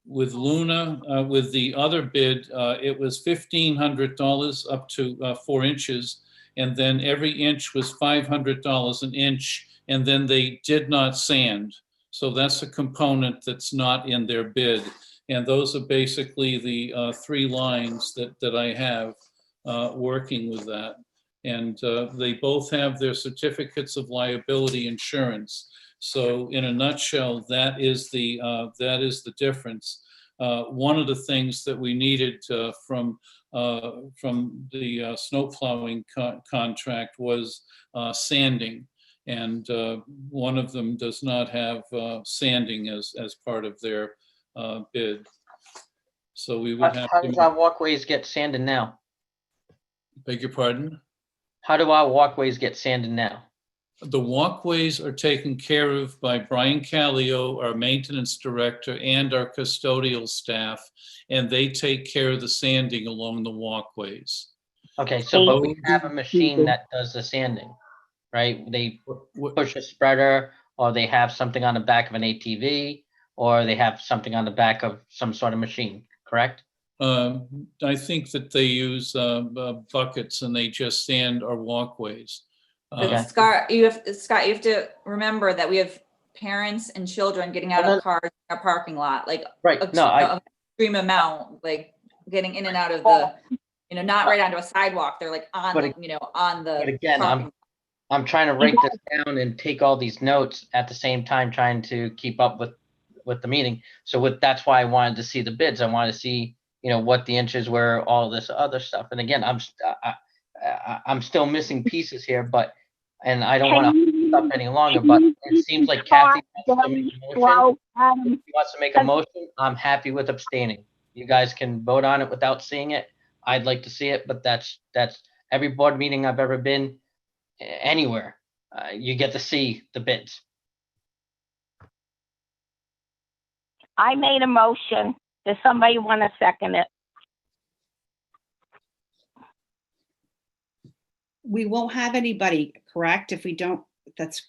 With Luna, with the other bid, it was $1,500 up to 4 inches. And then every inch was $500 an inch. And then they did not sand. So that's a component that's not in their bid. And those are basically the 3 lines that I have working with that. And they both have their certificates of liability insurance. So in a nutshell, that is the difference. One of the things that we needed from the snow plowing contract was sanding. And one of them does not have sanding as part of their bid. So we would have How to, does our walkways get sanded now? beg your pardon? How do our walkways get sanded now? The walkways are taken care of by Brian Callio, our maintenance director, and our custodial staff, and they take care of the sanding along the walkways. Okay, so but we have a machine that does the sanding, right? They push a spreader, or they have something on the back of an ATV, or they have something on the back of some sort of machine, correct? I think that they use buckets and they just sand our walkways. Okay. Scott, you have to remember that we have parents and children getting out of cars in a parking lot, like Right. an extreme amount, like getting in and out of the, not right onto a sidewalk. They're like on, on the. But again, parking I'm trying to write this down and take all these notes at the same time, trying to keep up with the meeting. So that's why I wanted to see the bids. I wanted to see, what the inches were, all this other stuff. And again, I'm still missing pieces here, and I don't want to stop any longer, but it seems like Kathy wants to make a motion. If she wants to make a motion, I'm happy with abstaining. You guys can vote on it without seeing it. I'd like to see it, but that's every board meeting I've ever been anywhere. You get to see the bids. I made a motion. Does somebody want to second it? We won't have anybody, correct? If we don't,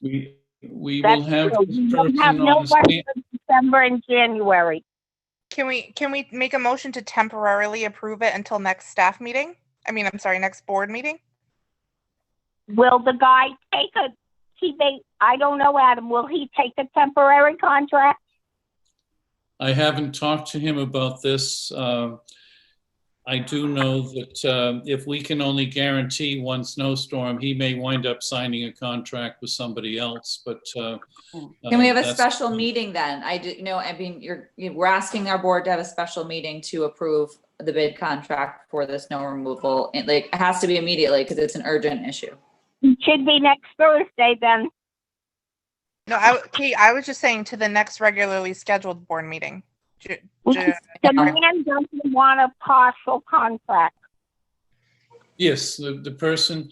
we will have this We don't have person on nobody for December and January. Can we make a motion to temporarily approve it until next staff meeting? Next board meeting? Will the guy take I don't know, Adam, will he take a temporary contract? I haven't talked to him about this. I do know that if we can only guarantee one snowstorm, he may wind up signing a contract with somebody else, but. Can we have a special meeting then? We're asking our board to have a special meeting to approve the bid contract for the snow removal. It has to be immediately because it's an urgent issue. It should be next Thursday then. No, Kate, I was just saying to the next regularly scheduled board meeting. The man doesn't want a partial contract. Yes, the person,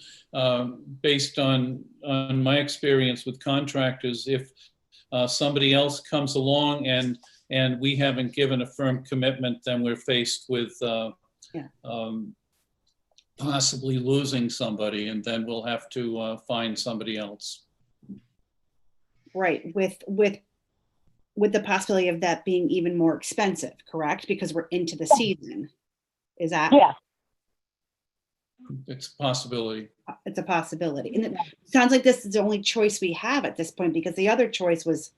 based on my experience with contractors, if somebody else comes along and we haven't given a firm commitment, then we're faced with possibly losing somebody, and then we'll have to find somebody else. right, with the possibility of that being even more expensive, correct? Because we're into the season. Is that? Yes. It's a possibility. It's a possibility. And it sounds like this is the only choice we have at this point, because the other choice was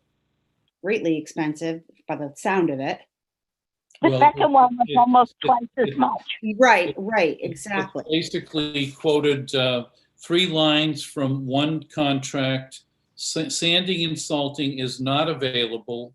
greatly expensive by the sound of it. The Well, second one was it- almost it- twice as it- much. Right, It exactly. basically quoted 3 lines from one contract. Sanding and salting is not available.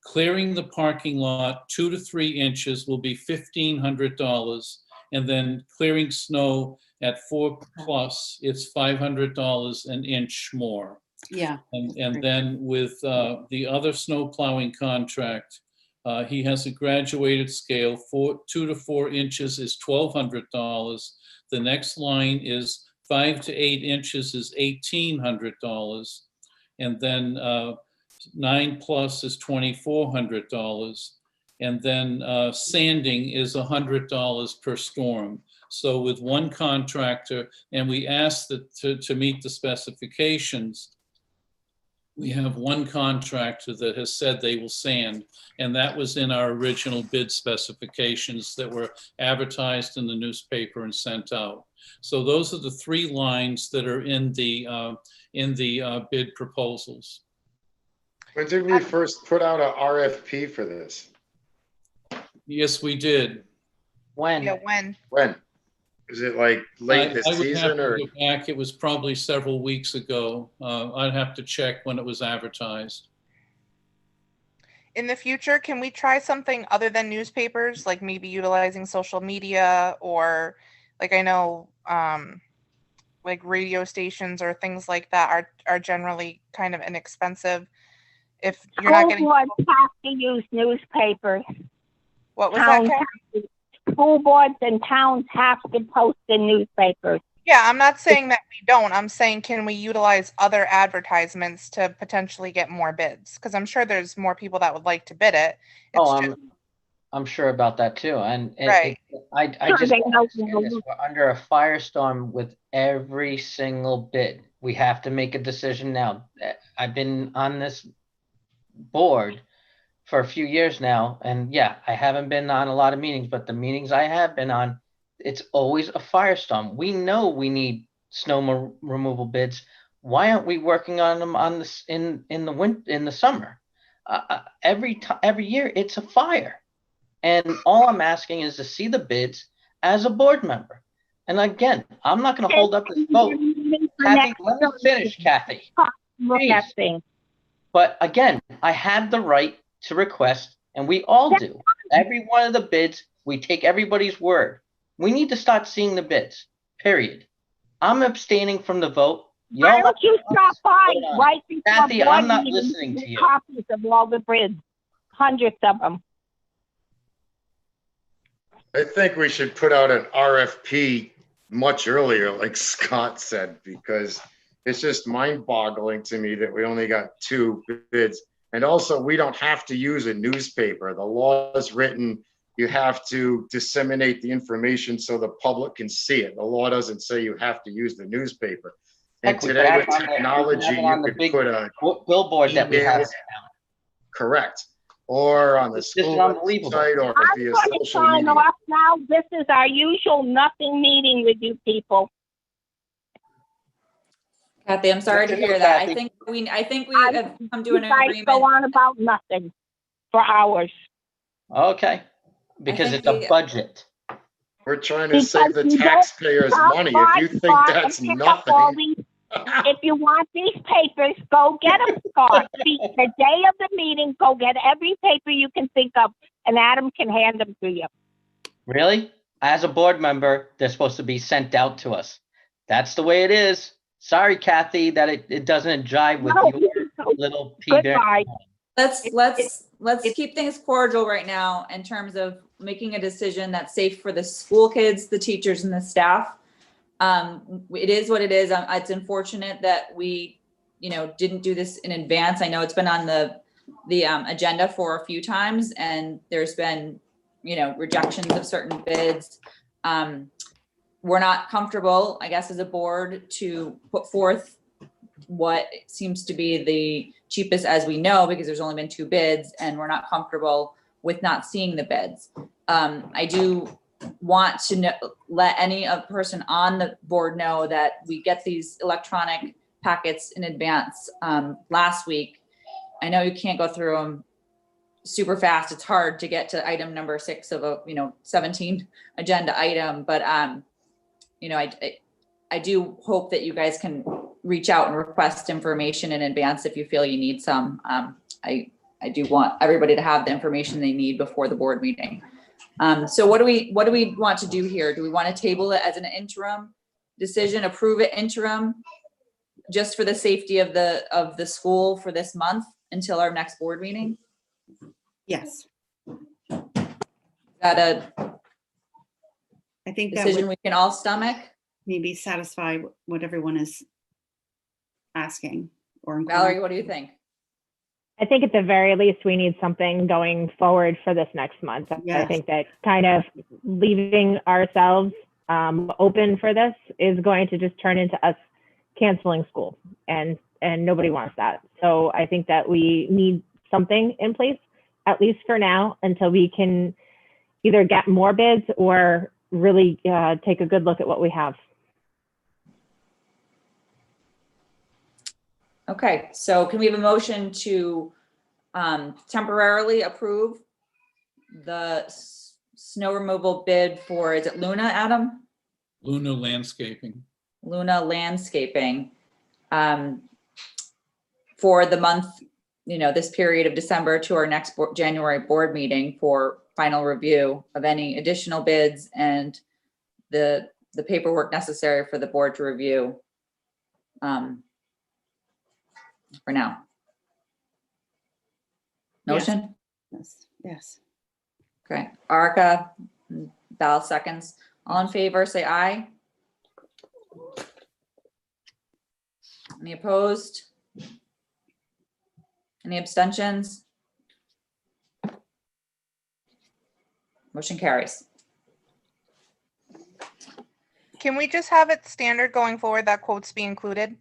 Clearing the parking lot 2 to 3 inches will be $1,500. And then clearing snow at 4+, it's $500 an inch more. Yeah. And then with the other snow plowing contract, he has a graduated scale. 2 to 4 inches is $1,200. The next line is 5 to 8 inches is $1,800. And then 9+ is $2,400. And then sanding is $100 per storm. So with one contractor, and we asked that to meet the specifications, we have one contractor that has said they will sand, and that was in our original bid specifications that were advertised in the newspaper and sent out. So those are the 3 lines that are in the bid proposals. When did we first put out a RFP for this? Yes, we did. When? Yeah, when? When? Is it like late this I would have season to or? go back. It was probably several weeks ago. I'd have to check when it was advertised. In the future, can we try something other than newspapers, like maybe utilizing social media, or like I know like radio stations or things like that are generally kind of inexpensive. If you're not getting, School boards have to use newspapers. what was that, Towns Kat? have to- School boards and towns have to post in newspapers. Yeah, I'm not saying that we don't. I'm saying, can we utilize other advertisements to potentially get more bids? Because I'm sure there's more people that would like to bid it. Oh, It's I'm sure about that too. And Right. I Sure, just they don't know understand this. We're under a firestorm with every single bid. We have to make a decision now. I've been on this board for a few years now, and yeah, I haven't been on a lot of meetings, but the meetings I have been on, it's always a firestorm. We know we need snow removal bids. Why aren't we working on them on this in the summer? Every year it's a fire, and all I'm asking is to see the bids as a board member. And again, I'm not going to hold up this vote. Kathy, let me finish, Kathy. Look Please. at things. But again, I have the right to request, and we all do. Every one of the bids, we take everybody's word. We need to start seeing the bids, period. I'm abstaining from the vote. Why don't you stop by Hold on. right before Kathy, board I'm not meeting listening and to get you. copies of all the bids, hundreds of them. I think we should put out an RFP much earlier, like Scott said, because it's just mind-boggling to me that we only got 2 bids. And also, we don't have to use a newspaper. The law is written, you have to disseminate the information so the public can see it. The law doesn't say you have to use the newspaper. And Heck, we today could with have it on the- technology, we could have it on you the could big put a billboard that we have. email. Correct. Or on the This is school unbelievable. website or I'm via going to social sign media. off now. This is our usual nothing meeting with you people. Kathy, I'm sorry to Good to hear know, that. Kathy. I think we I- have come to You an guys agreement. go on about nothing for hours. Okay, because think it's a we- budget. We're trying to Because save the you don't taxpayers stop money. by If you think Scott, that's and pick up all nothing. these- If you want these papers, go get them, Scott. The day of the meeting, go get every paper you can think of, and Adam can hand them to you. Really? As a board member, they're supposed to be sent out to us. That's the way it is. Sorry, Kathy, that it doesn't jive with No, your little P. Goodbye. Let's keep things cordial right now in terms of making a decision that's safe for the school kids, the teachers, and the staff. It is what it is. It's unfortunate that we, didn't do this in advance. I know it's been on the agenda for a few times, and there's been, rejections of certain bids. We're not comfortable, I guess, as a board to put forth what seems to be the cheapest as we know, because there's only been 2 bids, and we're not comfortable with not seeing the bids. I do want to let any person on the board know that we get these electronic packets in advance. Last week, I know you can't go through them super fast. It's hard to get to item number 6 of a 17 agenda item, but I do hope that you guys can reach out and request information in advance if you feel you need some. I do want everybody to have the information they need before the board meeting. So what do we want to do here? Do we want to table it as an interim decision, approve it interim, just for the safety of the school for this month until our next board meeting? Yes, That a I think that decision would we can all stomach? maybe satisfy what everyone is asking or Valerie, what do you think? I think at the very least, we need something going forward for this next month. I Yes. think that kind of leaving ourselves open for this is going to just turn into us canceling school, and nobody wants that. So I think that we need something in place, at least for now, until we can either get more bids or really take a good look at what we have. Okay, so can we have a motion to temporarily approve the snow removal bid for, is it Luna, Adam? Luna Landscaping. Luna Landscaping, for the month, this period of December to our next January board meeting for final review of any additional bids and the paperwork necessary for the board to review. For now. Motion? Yes. Okay, Arca, Val seconds. All in favor, say aye. Any opposed? Any abstentions? Motion carries. Can we just have it standard going forward that quotes be included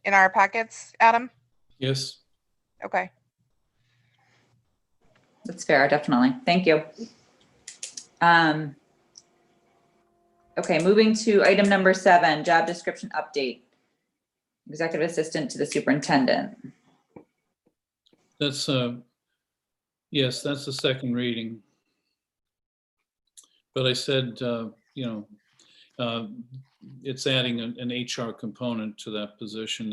in our packets, Adam? Yes. Okay. That's fair, definitely. Thank you. Okay, moving to item number 7, job description update. Executive assistant to the superintendent. That's yes, that's the second reading. But I said, it's adding an HR component to that position.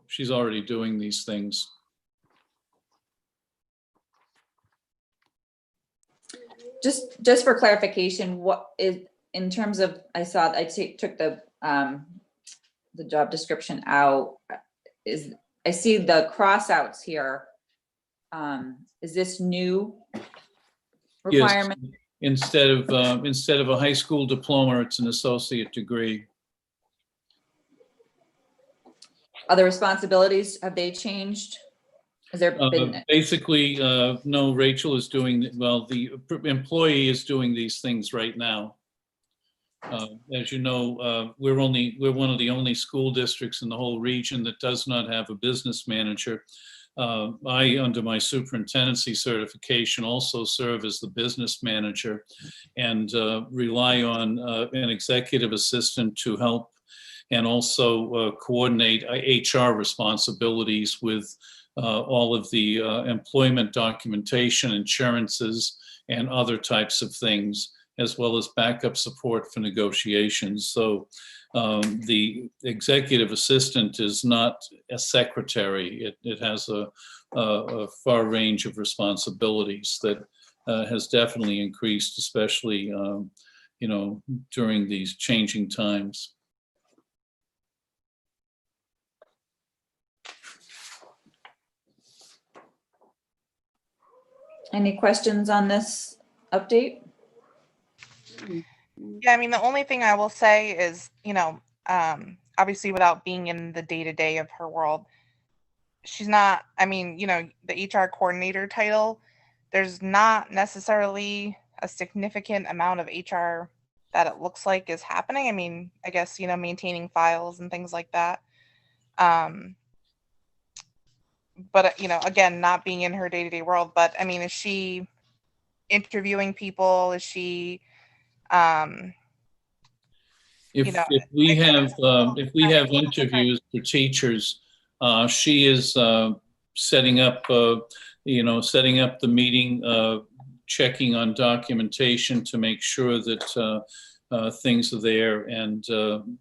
She's already doing these things. Just for clarification, what is, in terms of, I took the job description out, I see the crossouts here. Is this new requirement? Yes. Instead of a high school diploma, it's an associate degree. Other responsibilities, have they changed? Has there been? Basically, no, Rachel is doing, well, the employee is doing these things right now. As you know, we're one of the only school districts in the whole region that does not have a business manager. I, under my superintendency certification, also serve as the business manager and rely on an executive assistant to help and also coordinate HR responsibilities with all of the employment documentation, insurances, and other types of things, as well as backup support for negotiations. So the executive assistant is not a secretary. It has a far range of responsibilities that has definitely increased, especially during these changing times. Any questions on this update? Yeah, I mean, the only thing I will say is, obviously without being in the day-to-day of her world, she's not, the HR coordinator title, there's not necessarily a significant amount of HR that it looks like is happening. I mean, I guess, maintaining files and things like that. But, again, not being in her day-to-day world, but I mean, is she interviewing people? Is she If, You know, if we have interviews for teachers, she is setting up, setting up the meeting, checking on documentation to make sure that things are there. And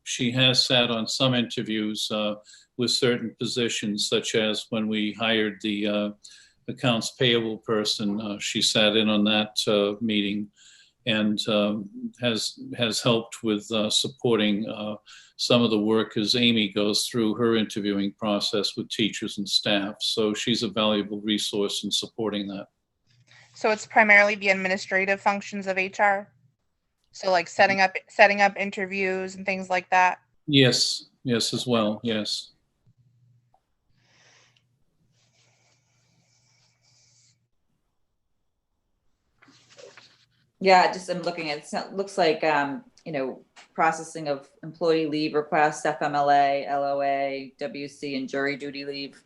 she has sat on some interviews with certain positions, such as when we hired the accounts payable person. She sat in on that meeting and has helped with supporting some of the work as Amy goes through her interviewing process with teachers and staff. So she's a valuable resource in supporting that. so it's primarily the administrative functions of HR. So like setting up interviews and things like that. Yes, as well, yes. Yeah, just I'm looking at it. Looks like processing of employee leave requests, FMLA, LOA, WC, and jury duty leave.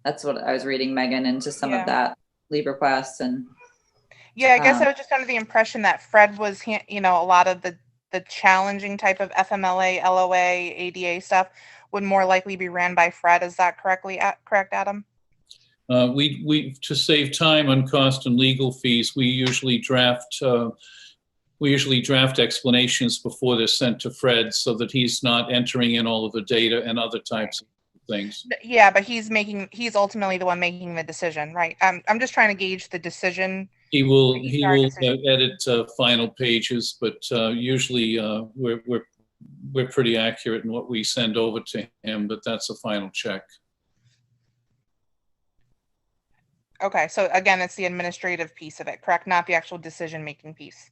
That's what I was reading, Megan, into some of that leave requests. And yeah, I guess I was just under the impression that Fred was, a lot of the challenging type of FMLA, LOA, ADA stuff would more likely be ran by Fred. Is that correct, Adam? We to save time on cost and legal fees, we usually draft explanations before they're sent to Fred, so that he's not entering in all of the data and other types of things. Yeah, but he's ultimately the one making the decision, right? I'm just trying to gauge the decision. He will edit final pages, but usually we're pretty accurate in what we send over to him, but that's a final check. Okay, so again, it's the administrative piece of it, correct? Not the actual decision-making piece.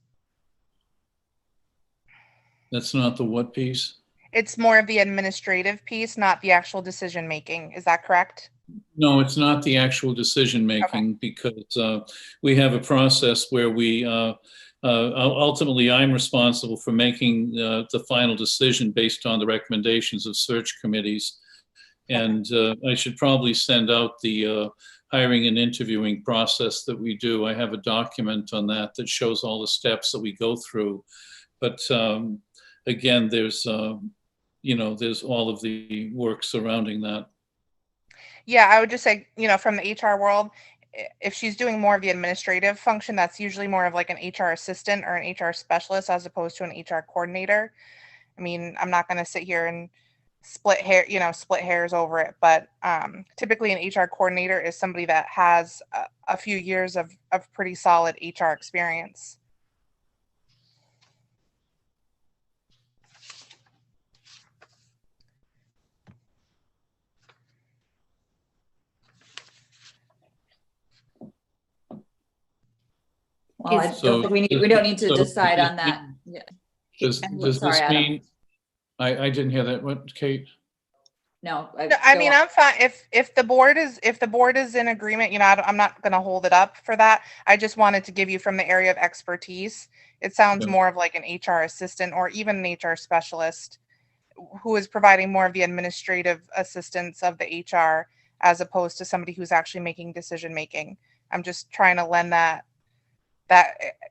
That's not the what piece? It's more of the administrative piece, not the actual decision-making. Is that correct? No, it's not the actual decision-making, because we have a process where we, ultimately I'm responsible for making the final decision based on the recommendations of search committees. And I should probably send out the hiring and interviewing process that we do. I have a document on that shows all the steps that we go through. But again, there's all of the work surrounding that. Yeah, I would just say, from the HR world, if she's doing more of the administrative function, that's usually more of like an HR assistant or an HR specialist as opposed to an HR coordinator. I mean, I'm not going to sit here and split hairs over it, but typically an HR coordinator is somebody that has a few years of pretty solid HR experience. well, I don't think we don't need to decide on that. Yeah. Does this mean? I didn't hear that. What, Kate? No, I mean, I'm fine if the board is in agreement. I'm not going to hold it up for that. I just wanted to give you from the area of expertise. It sounds more of like an HR assistant or even an HR specialist who is providing more of the administrative assistance of the HR as opposed to somebody who's actually making decision making. I'm just trying to lend that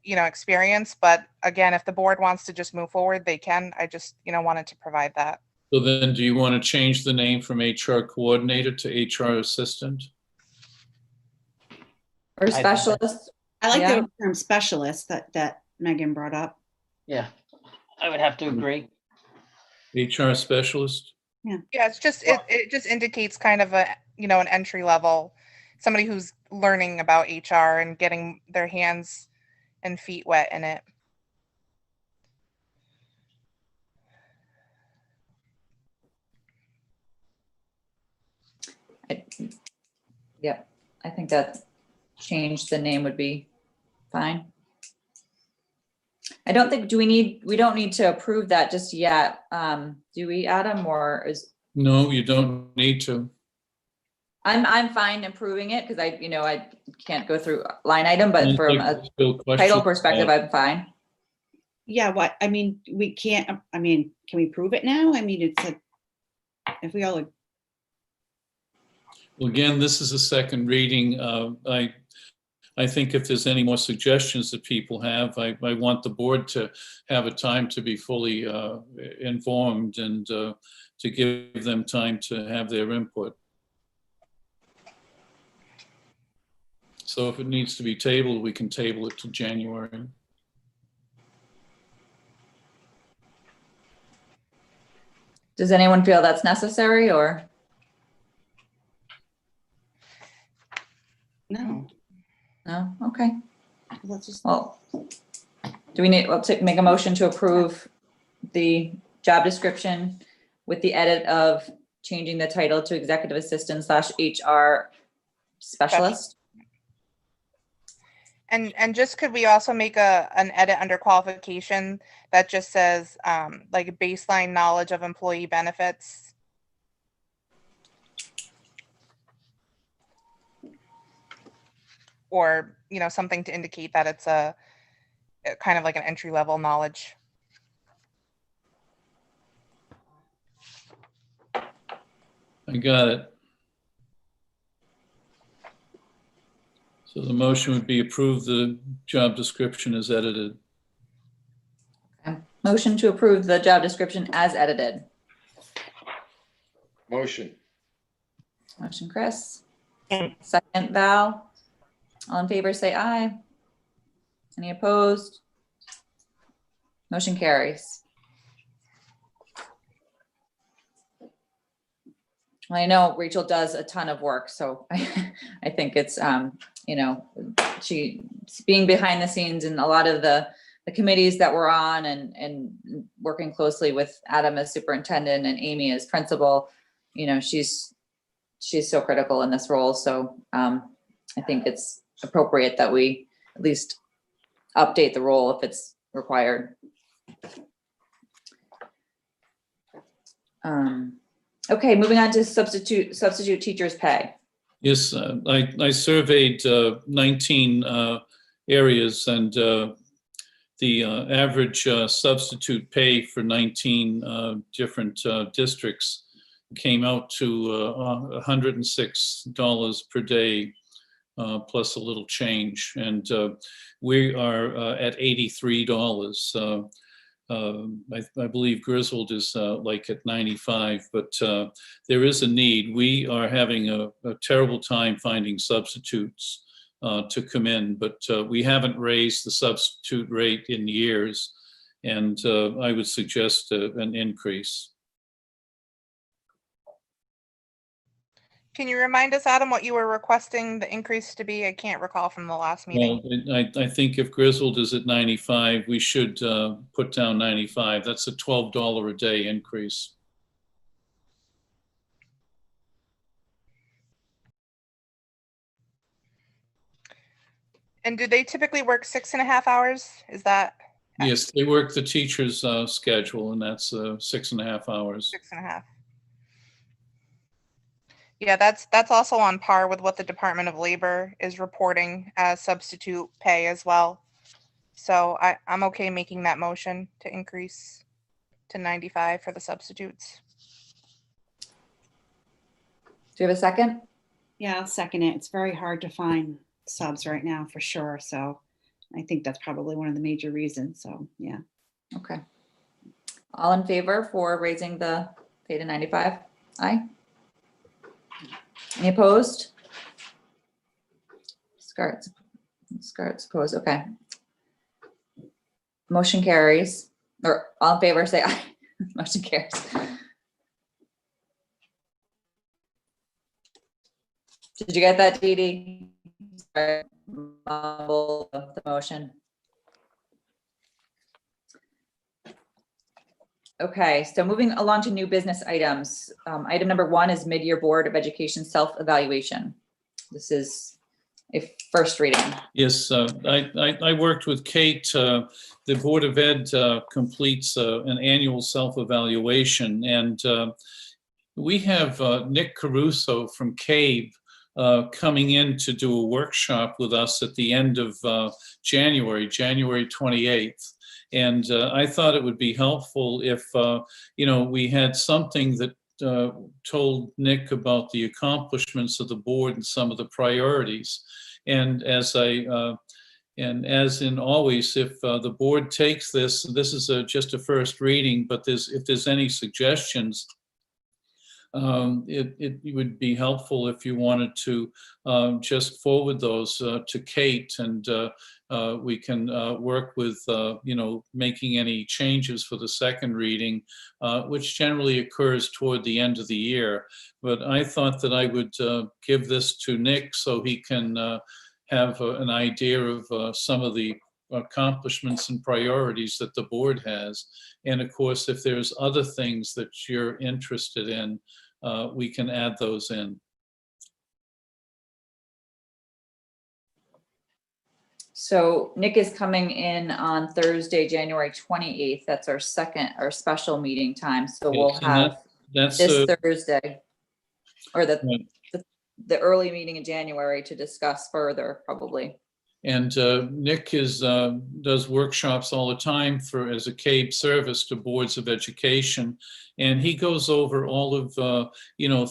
experience. But again, if the board wants to just move forward, they can. I just wanted to provide that. So then, do you want to change the name from HR coordinator to HR assistant? Or specialist? I like the term specialist that Megan brought up. Yeah, I would have to agree. HR specialist? Yeah, it's just it just indicates kind of an entry level, somebody who's learning about HR and getting their hands and feet wet in it. Yep, I think that change the name would be fine. I don't think, we don't need to approve that just yet. Do we, Adam, or is? No, you don't need to. I'm fine approving it because I can't go through line item, but Sounds from like a title perspective, I'm fine. Yeah, we can't, can we prove it now? I mean, it's if we all. Well, again, this is a second reading. I I think if there's any more suggestions that people have, I want the board to have a time to be fully informed and to give them time to have their input. So if it needs to be tabled, we can table it to January. Does anyone feel that's necessary or? No, No? Okay. let's just, Well, do we need, we'll make a motion to approve the job description with the edit of changing the title to executive assistant / HR specialist? And just could we also make an edit under qualification that just says like baseline knowledge of employee benefits? Or, you know, something to indicate that it's a kind of like an entry level knowledge. I got it. So the motion would be approve the job description as edited. Okay. Motion to approve the job description as edited. Motion. Motion, Chris. Second, Val. All in favor, say aye. Any opposed? Motion carries. Well, I know Rachel does a ton of work, so I think it's, you know, she being behind the scenes in a lot of the committees that we're on and working closely with Adam as superintendent and Amy as principal, you know, she's so critical in this role. So I think it's appropriate that we at least update the role if it's required. Okay, moving on to substitute teachers pay. Yes, I surveyed 19 areas, and the average substitute pay for 19 different districts came out to $106 per day, plus a little change. And we are at $83. I believe Griswold is like at 95, but there is a need. We are having a terrible time finding substitutes to come in, but we haven't raised the substitute rate in years, and I would suggest an increase. Can you remind us, Adam, what you were requesting the increase to be? I can't recall from the last meeting. Well, I think if Griswold is at 95, we should put down 95. That's a $12 a day increase. And do they typically work 6.5 hours? Is that? Yes, they work the teacher's schedule, and that's 6.5 hours. 6.5. Yeah, that's also on par with what the Department of Labor is reporting as substitute pay as well. So I'm okay making that motion to increase to 95 for the substitutes. Do you have a second? yeah, I'll second it. It's very hard to find subs right now for sure. So I think that's probably one of the major reasons. So yeah. Okay. All in favor for raising the pay to 95? Aye. Any opposed? Scarts opposed, okay. Motion carries, or all in favor, say aye. Motion carries. Did you get that, Dee Dee? Sorry, mumble the motion. Okay, so moving along to new business items. Item number 1 is mid-year Board of Education self-evaluation. This is a first reading. Yes, I worked with Kate. The Board of Ed completes an annual self-evaluation, and we have Nick Caruso from CABE coming in to do a workshop with us at the end of January 28th. And I thought it would be helpful if, you know, we had something that told Nick about the accomplishments of the board and some of the priorities. And as in always, if the board takes this is just a first reading, but if there's any suggestions, it would be helpful if you wanted to just forward those to Kate, and we can work with, making any changes for the second reading, which generally occurs toward the end of the year. But I thought that I would give this to Nick so he can have an idea of some of the accomplishments and priorities that the board has. And of course, if there's other things that you're interested in, we can add those in. So Nick is coming in on Thursday, January 28th. That's our special meeting time. So we'll have that's this Thursday, or the early meeting in January to discuss further, probably. And Nick does workshops all the time as a CABE service to boards of education, and he goes over all of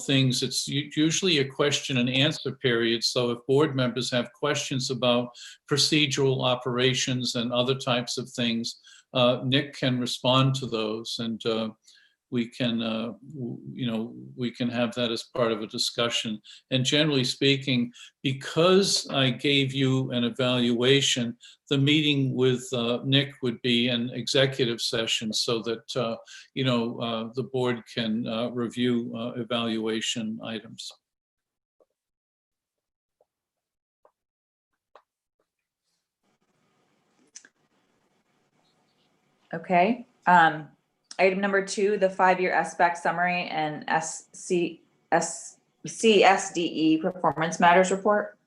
things. It's usually a question and answer period. So if board members have questions about procedural operations and other types of things, Nick can respond to those, and we can have that as part of a discussion. And generally speaking, because I gave you an evaluation, the meeting with Nick would be an executive session so that the board can review evaluation items. Okay. Item number 2, the 5-year SBAC summary and CSDE performance matters report.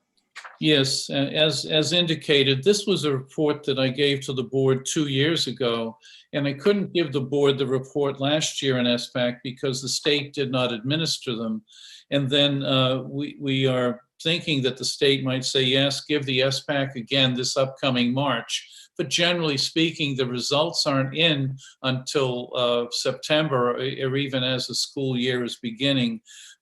Yes, as indicated, this was a report that I gave to the board 2 years ago, and I couldn't give the board the report last year in SBAC because the state did not administer them. And then we are thinking that the state might say, yes, give the SBAC again this upcoming March. But generally speaking, the results aren't in until September, or even as the school year is beginning.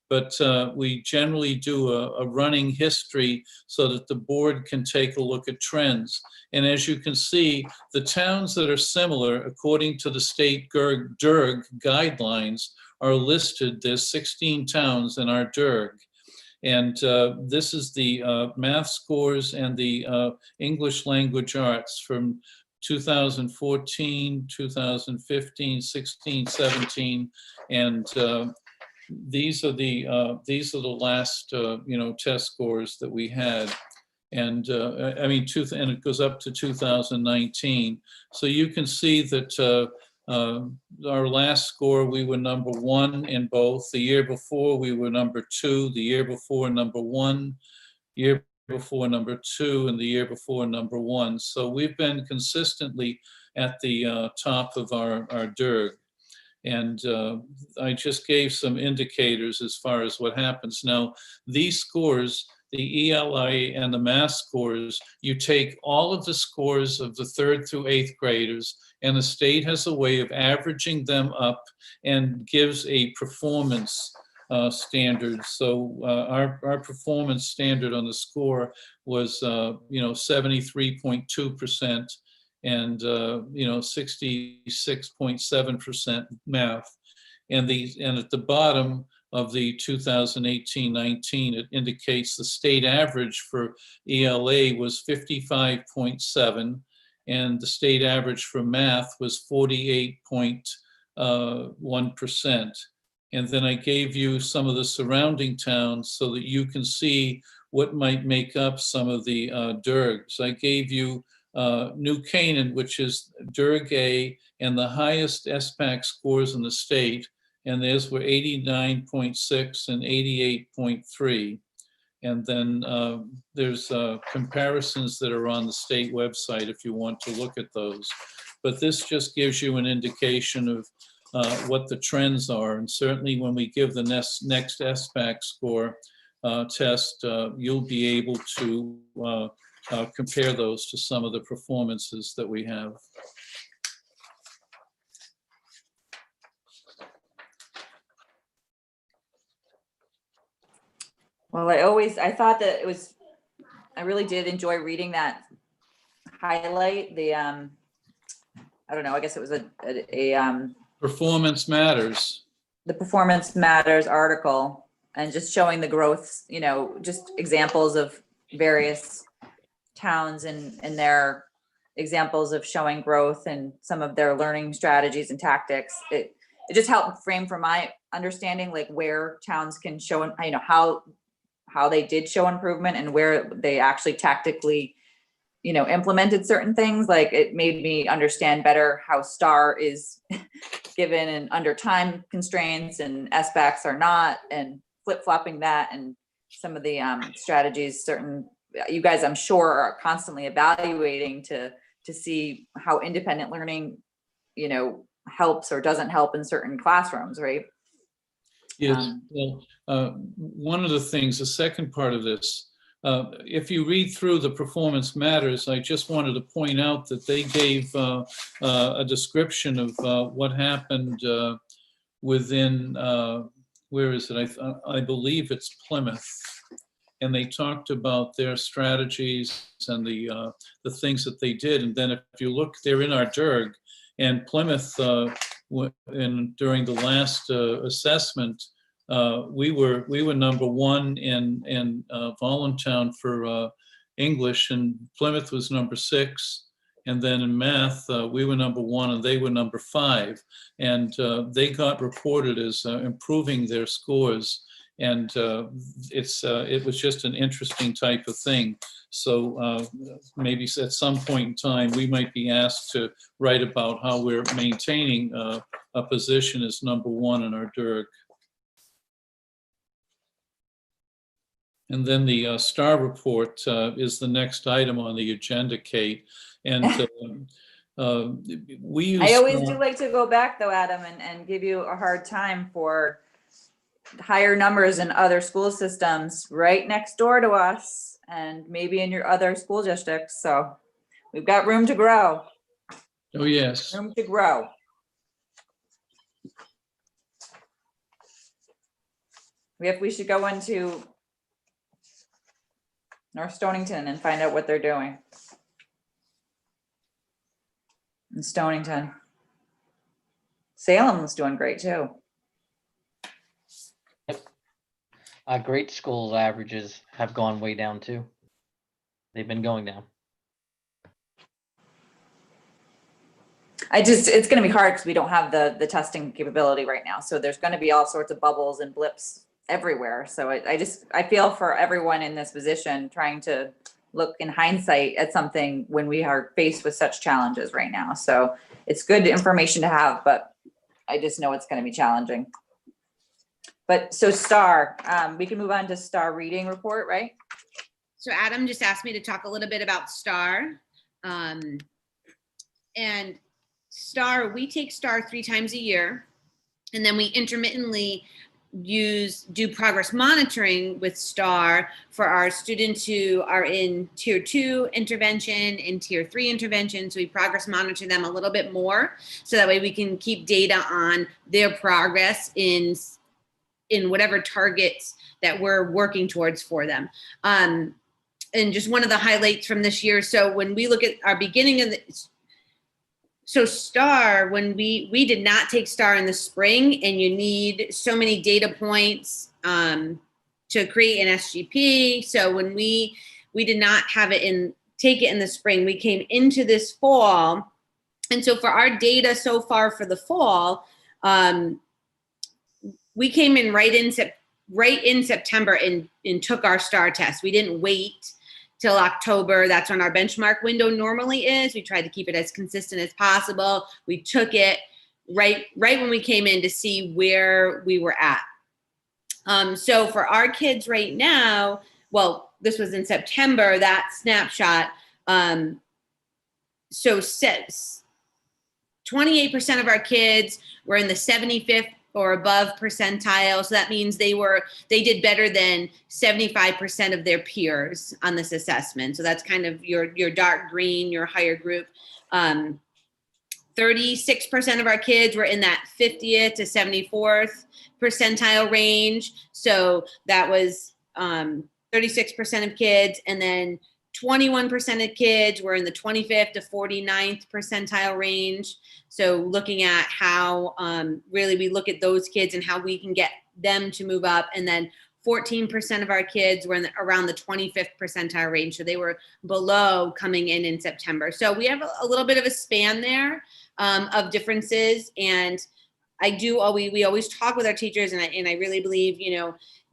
But we generally do a running history so that the board can take a look at trends. And as you can see, the towns that are similar, according to the state DIRG guidelines, are listed. There's 16 towns in our DIRG. And this is the math scores and the English language arts from 2014, 2015, 16, 17, and these are the last test scores that we had, and and it goes up to 2019. So you can see that our last score, we were number 1 in both. The year before, we were number 2. The year before, number 1. Year before, number 2. And the year before, number 1. So we've been consistently at the top of our DIRG. And I just gave some indicators as far as what happens. Now, these scores, the ELA and the math scores, you take all of the scores of the 3rd through 8th graders, and the state has a way of averaging them up and gives a performance standard. So our performance standard on the score was 73.2%. and 66.7% math, and at the bottom of the 2018-19, it indicates the state average for ELA was 55.7, and the state average for math was 48.1%. And then I gave you some of the surrounding towns so that you can see what might make up some of the DIRGs. I gave you New Canaan, which is DIRG A and the highest SBAC scores in the state, and theirs were 89.6 and 88.3. And then there's comparisons that are on the state website if you want to look at those. But this just gives you an indication of what the trends are. And certainly when we give the next SBAC score test, you'll be able to compare those to some of the performances that we have. Well, I thought that I really did enjoy reading that highlight, the, I don't know, I guess it was a Performance matters. the Performance Matters article, and just showing the growth, you know, just examples of various towns and their examples of showing growth and some of their learning strategies and tactics. It just helped frame from my understanding, like where towns can show, you know, how they did show improvement and where they actually tactically, you know, implemented certain things. Like it made me understand better how STAR is given and under time constraints and SBACs are not, and flip-flopping that, and some of the strategies certain, you guys I'm sure are constantly evaluating to see how independent learning, you know, helps or doesn't help in certain classrooms, right? Yes, well, one of the things, the second part of this, if you read through the Performance Matters, I just wanted to point out that they gave a description of what happened within, where is it? I believe it's Plymouth. And they talked about their strategies and the things that they did. And then if you look, they're in our DIRG, and Plymouth, during the last assessment, we were number one in Voluntown for English, and Plymouth was number 6. And then in math, we were number 1 and they were number 5. And they got reported as improving their scores. And it was just an interesting type of thing. So maybe at some point in time, we might be asked to write about how we're maintaining a position as number 1 in our DIRG. And then the STAR report is the next item on the agenda, Kate. And we use I always do like to go back though, Adam, and give you a hard time for higher numbers in other school systems right next door to us and maybe in your other school districts. So we've got room to grow. Oh, yes. Room to grow. We should go into North Stonington and find out what they're doing. In Stonington. Salem was doing great too. Great schools averages have gone way down too. They've been going down. It's going to be hard because we don't have the testing capability right now. So there's going to be all sorts of bubbles and blips everywhere. So I feel for everyone in this position trying to look in hindsight at something when we are faced with such challenges right now. So it's good information to have, but I just know it's going to be challenging. But so STAR, we can move on to STAR reading report, right? So Adam just asked me to talk a little bit about STAR. And STAR, we take STAR 3 times a year, and then we intermittently do progress monitoring with STAR for our students who are in tier 2 intervention and tier 3 intervention. So we progress monitor them a little bit more, so that way we can keep data on their progress in whatever targets that we're working towards for them. And just one of the highlights from this year. So when we look at our beginning of the, so STAR, when we did not take STAR in the spring, and you need so many data points to create an SGP. So when we did not have it take it in the spring, we came into this fall. And so for our data so far for the fall, we came in right in September and took our STAR test. We didn't wait till October. That's when our benchmark window normally is. We tried to keep it as consistent as possible. We took it right when we came in to see where we were at. So for our kids right now, well, this was in September, that snapshot. So 28% of our kids were in the 75th or above percentile. So that means they did better than 75% of their peers on this assessment. So that's kind of your dark green, your higher group. 36% of our kids were in that 50th to 74th percentile range. So that was 36% of kids. And then 21% of kids were in the 25th to 49th percentile range. So looking at how really we look at those kids and how we can get them to move up. And then 14% of our kids were around the 25th percentile range. So they were below coming in September. So we have a little bit of a span there of differences. And we always talk with our teachers, and I really believe,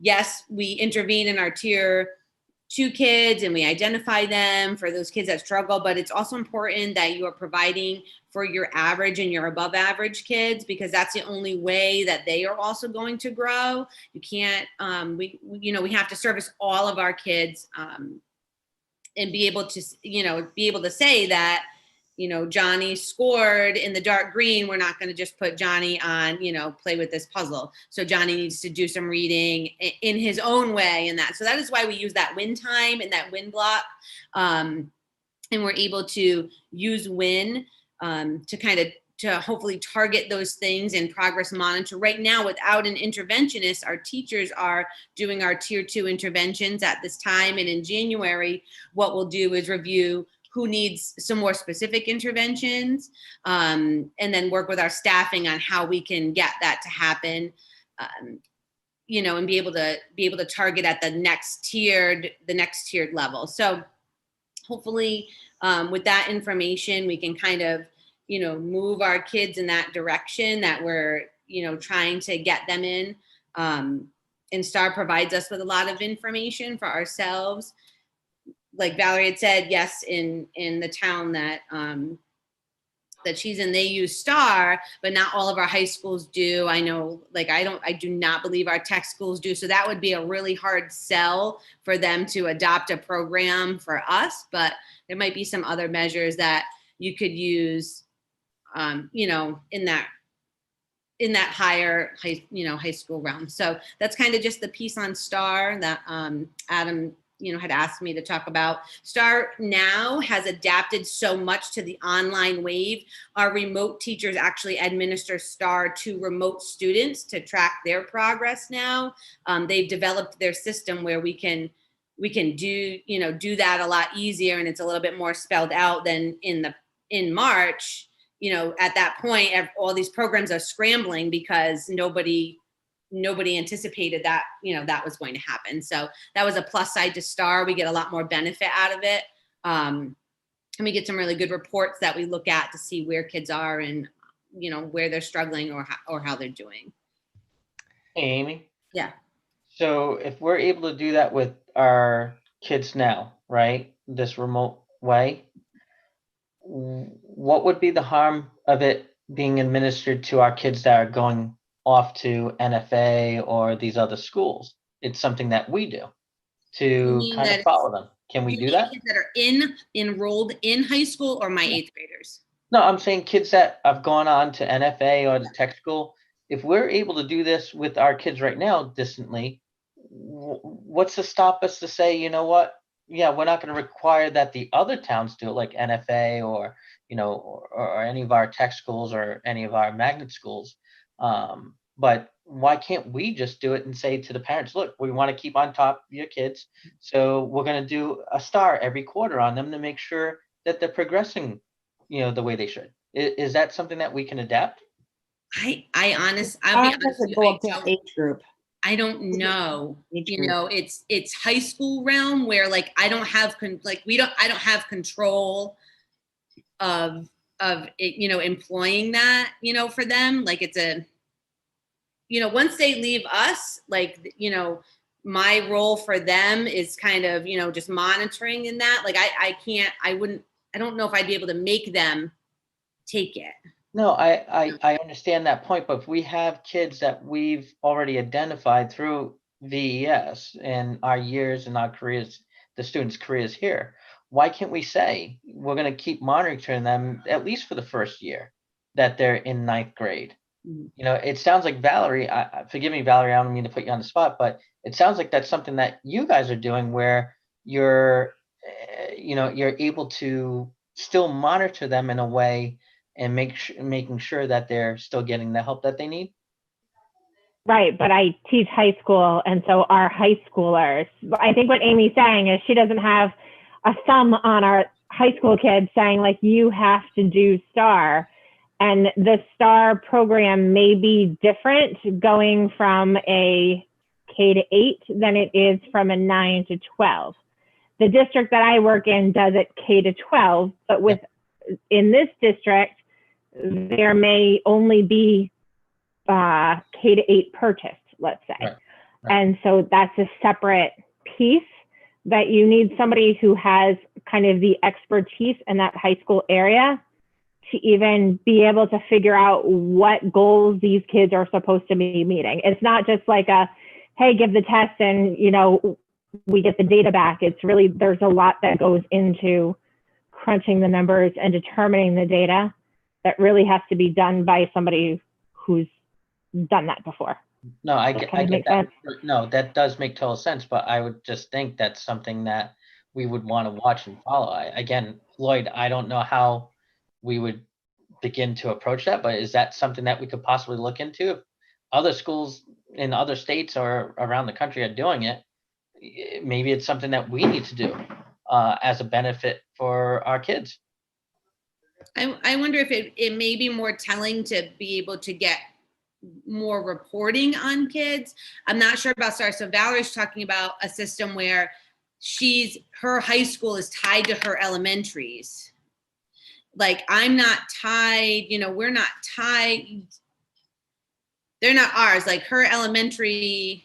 yes, we intervene in our tier 2 kids and we identify them for those kids that struggle, but it's also important that you are providing for your average and your above average kids, because that's the only way that they are also going to grow. You can't, we have to service all of our kids and be able to say that, Johnny scored in the dark green. We're not going to just put Johnny on, play with this puzzle. So Johnny needs to do some reading in his own way and that. So that is why we use that win time and that win block. And we're able to use win to hopefully target those things and progress monitor. Right now, without an interventionist, our teachers are doing our tier 2 interventions at this time. And in January, what we'll do is review who needs some more specific interventions, and then work with our staffing on how we can get that to happen, and be able to target at the next tiered level. So hopefully with that information, we can kind of, move our kids in that direction that we're, trying to get them in. And STAR provides us with a lot of information for ourselves. Like Valerie had said, yes, in the town that she's in, they use STAR, but not all of our high schools do. I know, I do not believe our tech schools do. So that would be a really hard sell for them to adopt a program for us, but there might be some other measures that you could use, in that higher high school realm. So that's kind of just the piece on STAR that Adam had asked me to talk about. STAR now has adapted so much to the online wave. Our remote teachers actually administer STAR to remote students to track their progress now. They've developed their system where we can do that a lot easier, and it's a little bit more spelled out than in March. At that point, all these programs are scrambling because nobody anticipated that, that was going to happen. So that was a plus side to STAR. We get a lot more benefit out of it. And we get some really good reports that we look at to see where kids are and, where they're struggling or how they're doing. Hey, Amy. Yeah. So if we're able to do that with our kids now, right, this remote way, what would be the harm of it being administered to our kids that are going off to NFA or these other schools? It's something that we do to kind of follow them. Can we do that? Kids that are enrolled in high school, or my 8th graders? No, I'm saying kids that have gone on to NFA or the tech school. If we're able to do this with our kids right now distantly, what's to stop us to say, you know what? Yeah, we're not going to require that the other towns do it, like NFA or or any of our tech schools or any of our magnet schools. But why can't we just do it and say to the parents, look, we want to keep on top of your kids, so we're going to do a STAR every quarter on them to make sure that they're progressing, the way they should. Is that something that we can adapt? I'll be honest with you, age group. I don't know. It's high school realm where I don't have I don't have control of it, employing that, for them. It's a, once they leave us, my role for them is kind of, just monitoring in that. I don't know if I'd be able to make them take it. No, I understand that point, but if we have kids that we've already identified through VES and our years and our careers, the students' careers here, why can't we say we're going to keep monitoring them at least for the first year that they're in 9th grade? It sounds like Valerie, forgive me, Valerie, I don't mean to put you on the spot, but it sounds like that's something that you guys are doing where you're able to still monitor them in a way and making sure that they're still getting the help that they need. Right, but I teach high school, and so our high schoolers, I think what Amy's saying is she doesn't have a thumb on our high school kids saying like, you have to do STAR. And the STAR program may be different going from a K to 8 than it is from a 9 to 12. The district that I work in does it K to 12, but in this district, there may only be K to 8 purchased, let's say. Right. And so that's a separate piece that you need somebody who has kind of the expertise in that high school area to even be able to figure out what goals these kids are supposed to be meeting. It's not just like hey, give the test and, we get the data back. It's really, there's a lot that goes into crunching the numbers and determining the data that really has to be done by somebody who's done that before. No, I get make that. sense? No, that does make total sense, but I would just think that's something that we would want to watch and follow. Again, Lloyd, I don't know how we would begin to approach that, but is that something that we could possibly look into? If other schools in other states or around the country are doing it, maybe it's something that we need to do as a benefit for our kids. I wonder if it may be more telling to be able to get more reporting on kids. I'm not sure about STAR. So Valerie's talking about a system where her high school is tied to her elementaries. Like I'm not tied, we're not tied. They're not ours. Like her elementary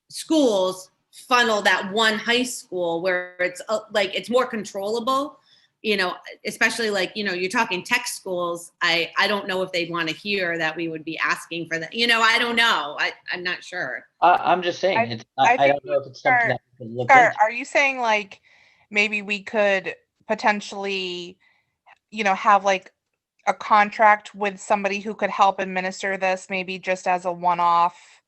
schools funnel that one high school where it's like it's more controllable, especially like you're talking tech schools. I don't know if they'd want to hear that we would be asking for that. I don't know. I'm not sure. I'm just saying I don't know if it's something that we can look into. Are you saying like maybe we could potentially have like a contract with somebody who could help administer this, maybe just as a one-off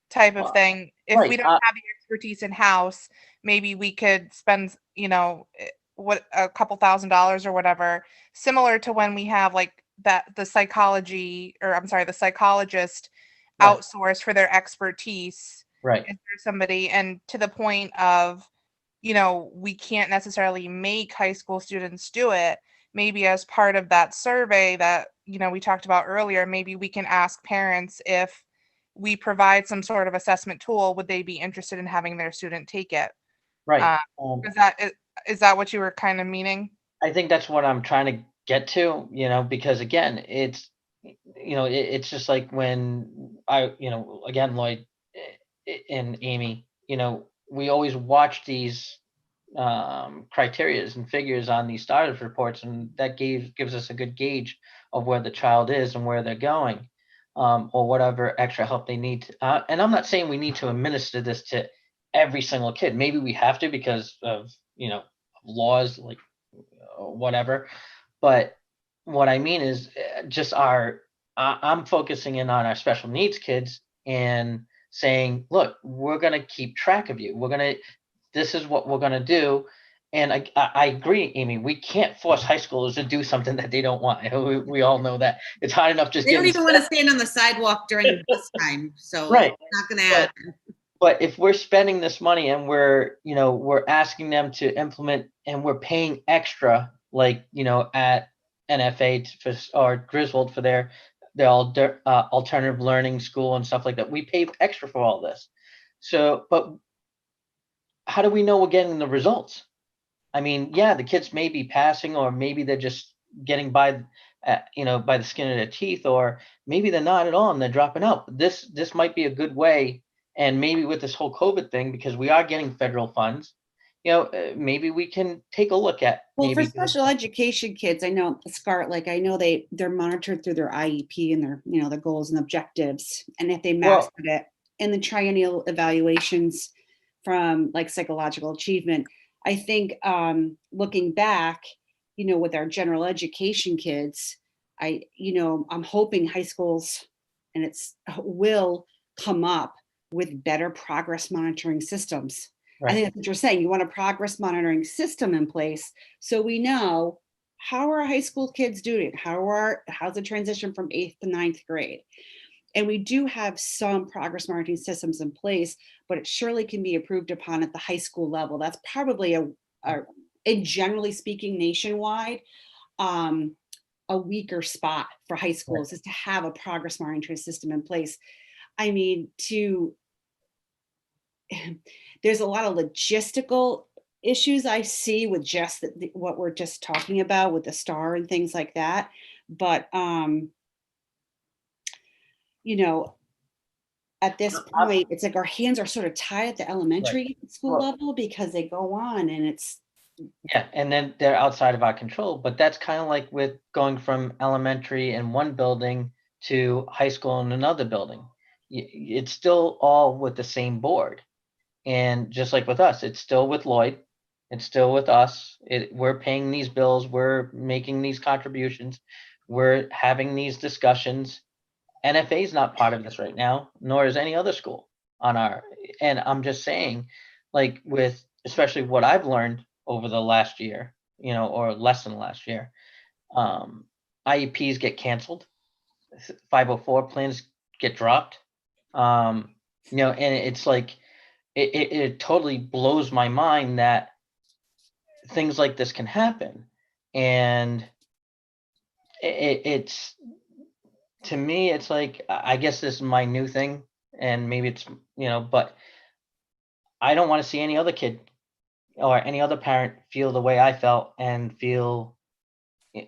type of thing? If we don't have the expertise in house, maybe we could spend, a couple $1,000s or whatever, similar to when we have like the psychologist outsourced for their expertise. Right. Is there somebody, and to the point of, we can't necessarily make high school students do it. Maybe as part of that survey that, we talked about earlier, maybe we can ask parents if we provide some sort of assessment tool, would they be interested in having their student take it? Right. Is that what you were kind of meaning? I think that's what I'm trying to get to, because again, it's, it's just like when again, Lloyd and Amy, we always watch these criterias and figures on these status reports, and that gives us a good gauge of where the child is and where they're going, or whatever extra help they need. And I'm not saying we need to administer this to every single kid. Maybe we have to because of laws, like whatever. But what I mean is just I'm focusing in on our special needs kids and saying, look, we're going to keep track of you. This is what we're going to do. And I agree, Amy, we can't force high schoolers to do something that they don't want. We all know that. It's hard enough just they don't even want to stand on the sidewalk during bus time. So right. It's not going to happen. But if we're spending this money and we're asking them to implement and we're paying extra, like, at NFA or Griswold for their alternative learning school and stuff like that, we pay extra for all this. So, but how do we know we're getting the results? I mean, yeah, the kids may be passing, or maybe they're just getting by, by the skin of their teeth, or maybe they're not at all and they're dropping out. This might be a good way. And maybe with this whole COVID thing, because we are getting federal funds, maybe we can take a look at. Well, for special education kids, I know SCART, like I know they're monitored through their IEP and their, their goals and objectives. And if they mastered it in the triennial evaluations from like psychological achievement, I think looking back, with our general education kids, I'm hoping high schools and will come up with better progress monitoring systems. Right. I think that's what you're saying. You want a progress monitoring system in place so we know how are high school kids doing? How's the transition from 8th to 9th grade? And we do have some progress monitoring systems in place, but it surely can be improved upon at the high school level. That's probably and generally speaking nationwide, a weaker spot for high schools is to have a progress monitoring system in place. I mean, there's a lot of logistical issues I see with just what we're just talking about with the STAR and things like that. But, you know, at this point, it's like our hands are sort of tied at the elementary school level because they go on and it's. Yeah, and then they're outside of our control, but that's kind of like with going from elementary in one building to high school in another building. It's still all with the same board. And just like with us, it's still with Lloyd. It's still with us. We're paying these bills. We're making these contributions. We're having these discussions. NFA is not part of this right now, nor is any other school on our. And I'm just saying, like with especially what I've learned over the last year, or less than last year, IEPs get canceled, 504 plans get dropped, and it's like it totally blows my mind that things like this can happen, and it's to me, it's like, I guess this is my new thing, and maybe it's, but I don't want to see any other kid or any other parent feel the way I felt and feel,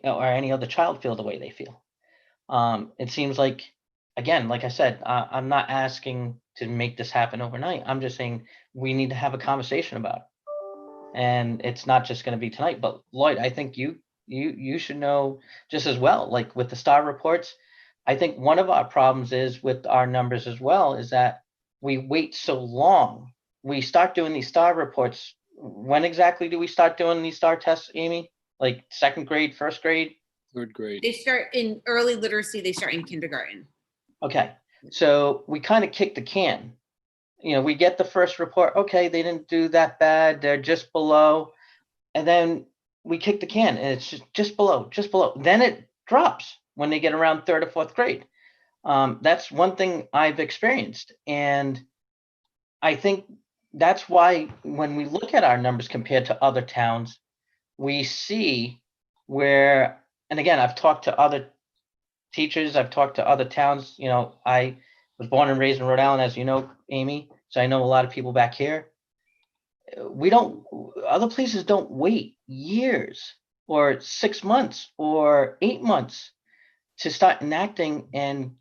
or any other child feel the way they feel. It seems like, again, like I said, I'm not asking to make this happen overnight. I'm just saying we need to have a conversation about it. And it's not just going to be tonight, but Lloyd, I think you should know just as well, like with the STAR reports. I think one of our problems is with our numbers as well, is that we wait so long. We start doing these STAR reports. When exactly do we start doing these STAR tests, Amy? Like second grade, first grade? Third grade. They start in early literacy, they start in kindergarten. Okay, so we kind of kick the can. We get the first report. Okay, they didn't do that bad. They're just below. And then we kick the can and it's just below. Then it drops when they get around third or fourth grade. That's one thing I've experienced. And I think that's why when we look at our numbers compared to other towns, we see where, and again, I've talked to other teachers, I've talked to other towns. I was born and raised in Rhode Island, as you know, Amy, so I know a lot of people back here. Other places don't wait years or 6 months or 8 months to start enacting and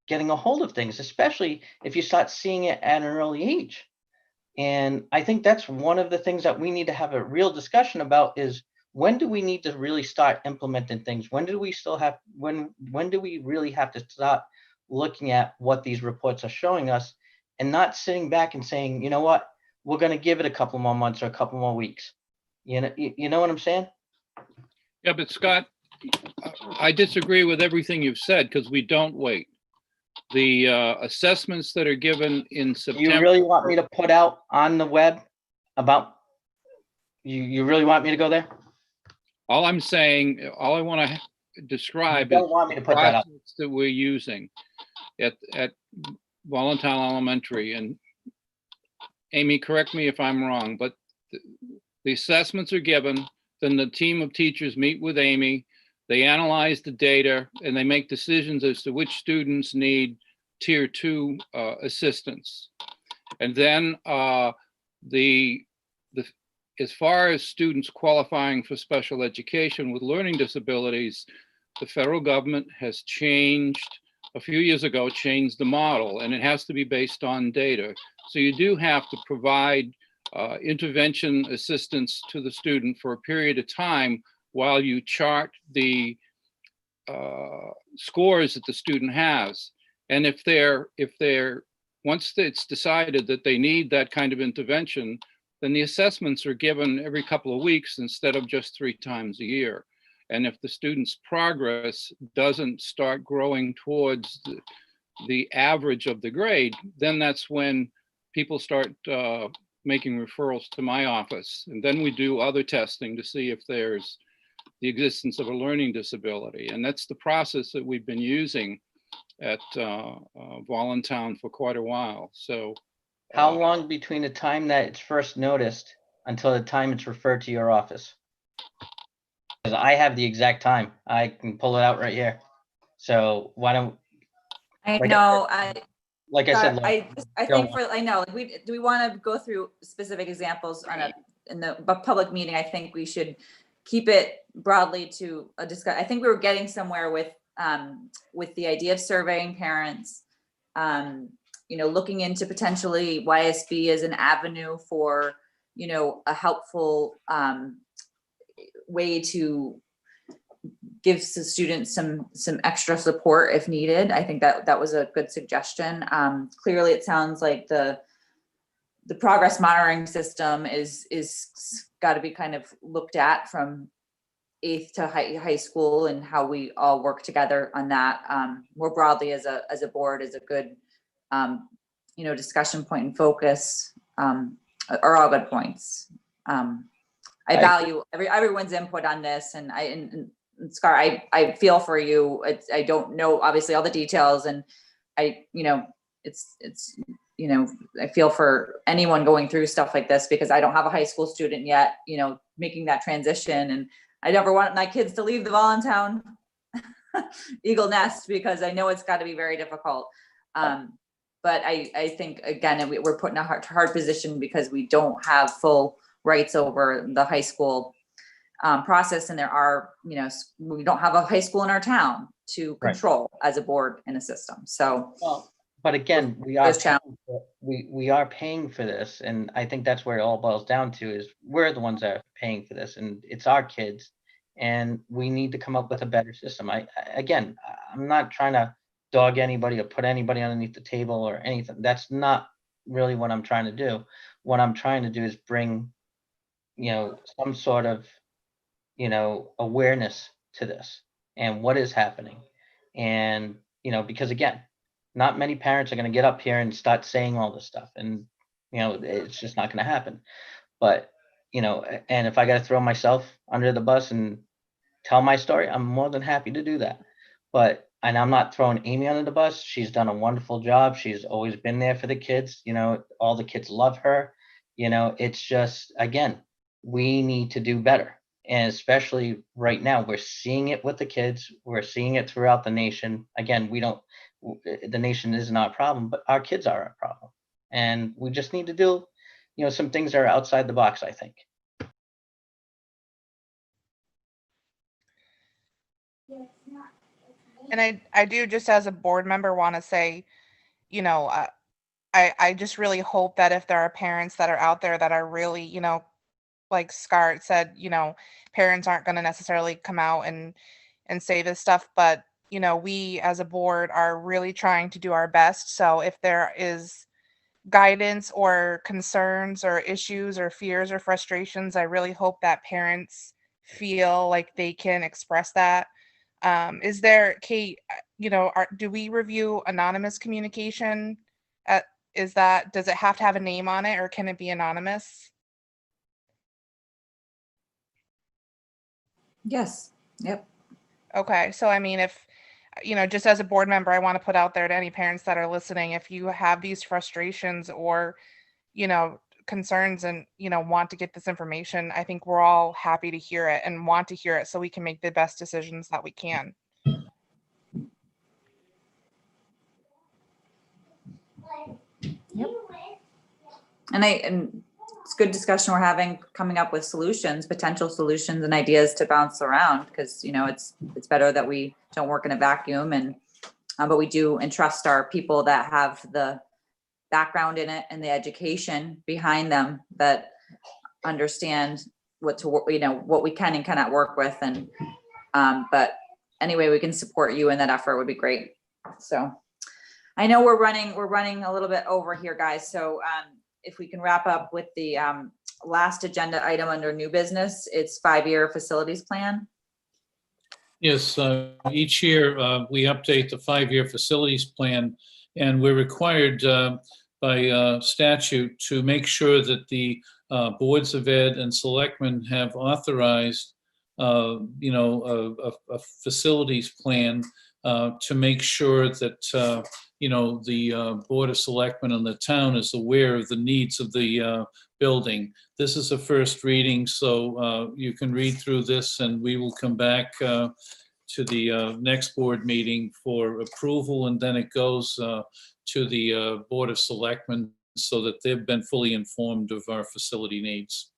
getting a hold of things, especially if you start seeing it at an early age. And I think that's one of the things that we need to have a real discussion about is, when do we need to really start implementing things? When do we really have to start looking at what these reports are showing us and not sitting back and saying, you know what, we're going to give it a couple more months or a couple more weeks. You know what I'm saying? Yeah, but Scott, I disagree with everything you've said because we don't wait. The assessments that are given in September. You really want me to put out on the web about, you really want me to go there? All I'm saying, all I want to describe You is don't want me to the put that up. process that we're using at Voluntown Elementary. And Amy, correct me if I'm wrong, but the assessments are given, then the team of teachers meet with Amy, they analyze the data, and they make decisions as to which students need tier 2 assistance. And then as far as students qualifying for special education with learning disabilities, the federal government has a few years ago, changed the model, and it has to be based on data. So you do have to provide intervention assistance to the student for a period of time while you chart the scores that the student has. And if once it's decided that they need that kind of intervention, then the assessments are given every couple of weeks instead of just 3 times a year. And if the student's progress doesn't start growing towards the average of the grade, then that's when people start making referrals to my office. And then we do other testing to see if there's the existence of a learning disability. And that's the process that we've been using at Voluntown for quite a while. So how long between the time that it's first noticed until the time it's referred to your office? Because I have the exact time. I can pull it out right here. So why don't, I Like I know, like I said, Laura, I don't think I know, do we want to go through specific examples in the public meeting? I think we should keep it broadly to a discuss. I think we were getting somewhere with the idea of surveying parents, looking into potentially YSB as an avenue for, a helpful way to gives the students some extra support if needed. I think that was a good suggestion. Clearly, it sounds like the progress monitoring system is got to be kind of looked at from 8th to high school, and how we all work together on that. More broadly as a board is a good discussion point and focus, are all good points. I value everyone's input on this, and Scar, I feel for you. I don't know obviously all the details, and I feel for anyone going through stuff like this, because I don't have a high school student yet, making that transition, and I never want my kids to leave the Voluntown Eagle Nest, because I know it's got to be very difficult. But I think again, we're put in a hard position because we don't have full rights over the high school process, and there are, we don't have a high school in our town to control as a board in a system. So, well, but again, we are paying for this, and I think that's where it all boils down to, is we're the ones that are paying for this, and it's our kids, and we need to come up with a better system. I'm not trying to dog anybody or put anybody underneath the table or anything. That's not really what I'm trying to do. What I'm trying to do is bring, some sort of, awareness to this and what is happening. And, because again, not many parents are going to get up here and start saying all this stuff, and, it's just not going to happen. But, and if I got to throw myself under the bus and tell my story, I'm more than happy to do that. And I'm not throwing Amy under the bus. She's done a wonderful job. She's always been there for the kids. All the kids love her. It's just, again, we need to do better. And especially right now, we're seeing it with the kids. We're seeing it throughout the nation. Again, the nation is not a problem, but our kids are a problem. And we just need to do, some things that are outside the box, I think. And I do, just as a board member, want to say, I just really hope that if there are parents that are out there that are really, like Scar said, parents aren't going to necessarily come out and say this stuff, but, we as a board are really trying to do our best. So if there is guidance or concerns or issues or fears or frustrations, I really hope that parents feel like they can express that. Is there, Kate, do we review anonymous communication? Does it have to have a name on it, or can it be anonymous? yes. Yep. Okay. So, I mean, if, just as a board member, I want to put out there to any parents that are listening, if you have these frustrations or, concerns and, want to get this information, I think we're all happy to hear it and want to hear it so we can make the best decisions that we can. Yep. And it's good discussion we're having, coming up with solutions, potential solutions and ideas to bounce around, because, it's better that we don't work in a vacuum, and but we do entrust our people that have the background in it and the education behind them, that understand what we can and cannot work with. And but anyway, we can support you in that effort would be great. So I know we're running a little bit over here, guys. So if we can wrap up with the last agenda item under new business, it's 5-year facilities plan. Yes, each year we update the 5-year facilities plan, and we're required by statute to make sure that the boards of ed and selectmen have authorized, a facilities plan to make sure that, the Board of Selectmen and the town is aware of the needs of the building. This is a first reading, so you can read through this, and we will come back to the next board meeting for approval, and then it goes to the Board of Selectmen so that they've been fully informed of our facility needs.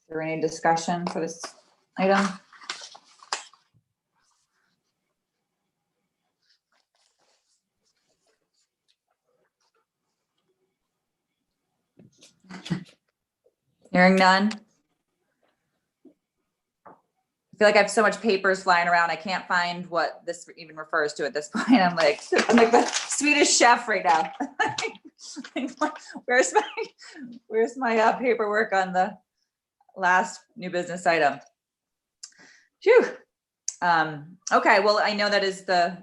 Is there any discussion for this item? Hearing none. I feel like I have so much papers flying around. I can't find what this even refers to at this point. I'm like the Swedish chef right now. Where's my paperwork on the last new business item? Phew. Okay, well, I know that is the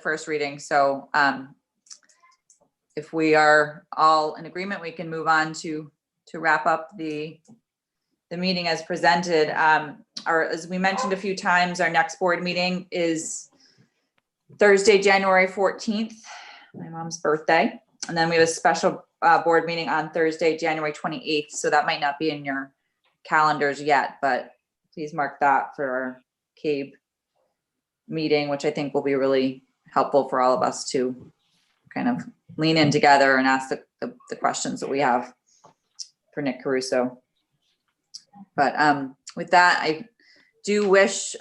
first reading. So if we are all in agreement, we can move on to wrap up the meeting as presented. Or as we mentioned a few times, our next board meeting is Thursday, January 14th, my mom's birthday. And then we have a special board meeting on Thursday, January 28th. So that might not be in your calendars yet, but please mark that for our CABE meeting, which I think will be really helpful for all of us to kind of lean in together and ask the questions that we have for Nick Caruso. But with that, I do wish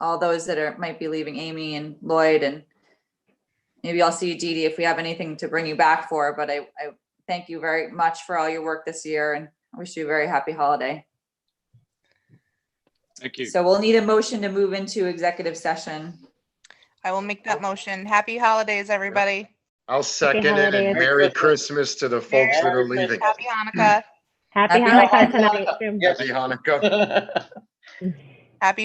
all those that might be leaving, Amy and Lloyd, and maybe I'll see you, Dee Dee, if we have anything to bring you back for, but I thank you very much for all your work this year, and I wish you a very happy holiday. Thank you. So we'll need a motion to move into executive session. I will make that motion. Happy holidays, everybody. I'll second it, and holidays. Merry Christmas to the folks that are leaving. Happy Hanukkah. Happy Happy Hanukkah Hanukkah. tonight. Happy Hanukkah.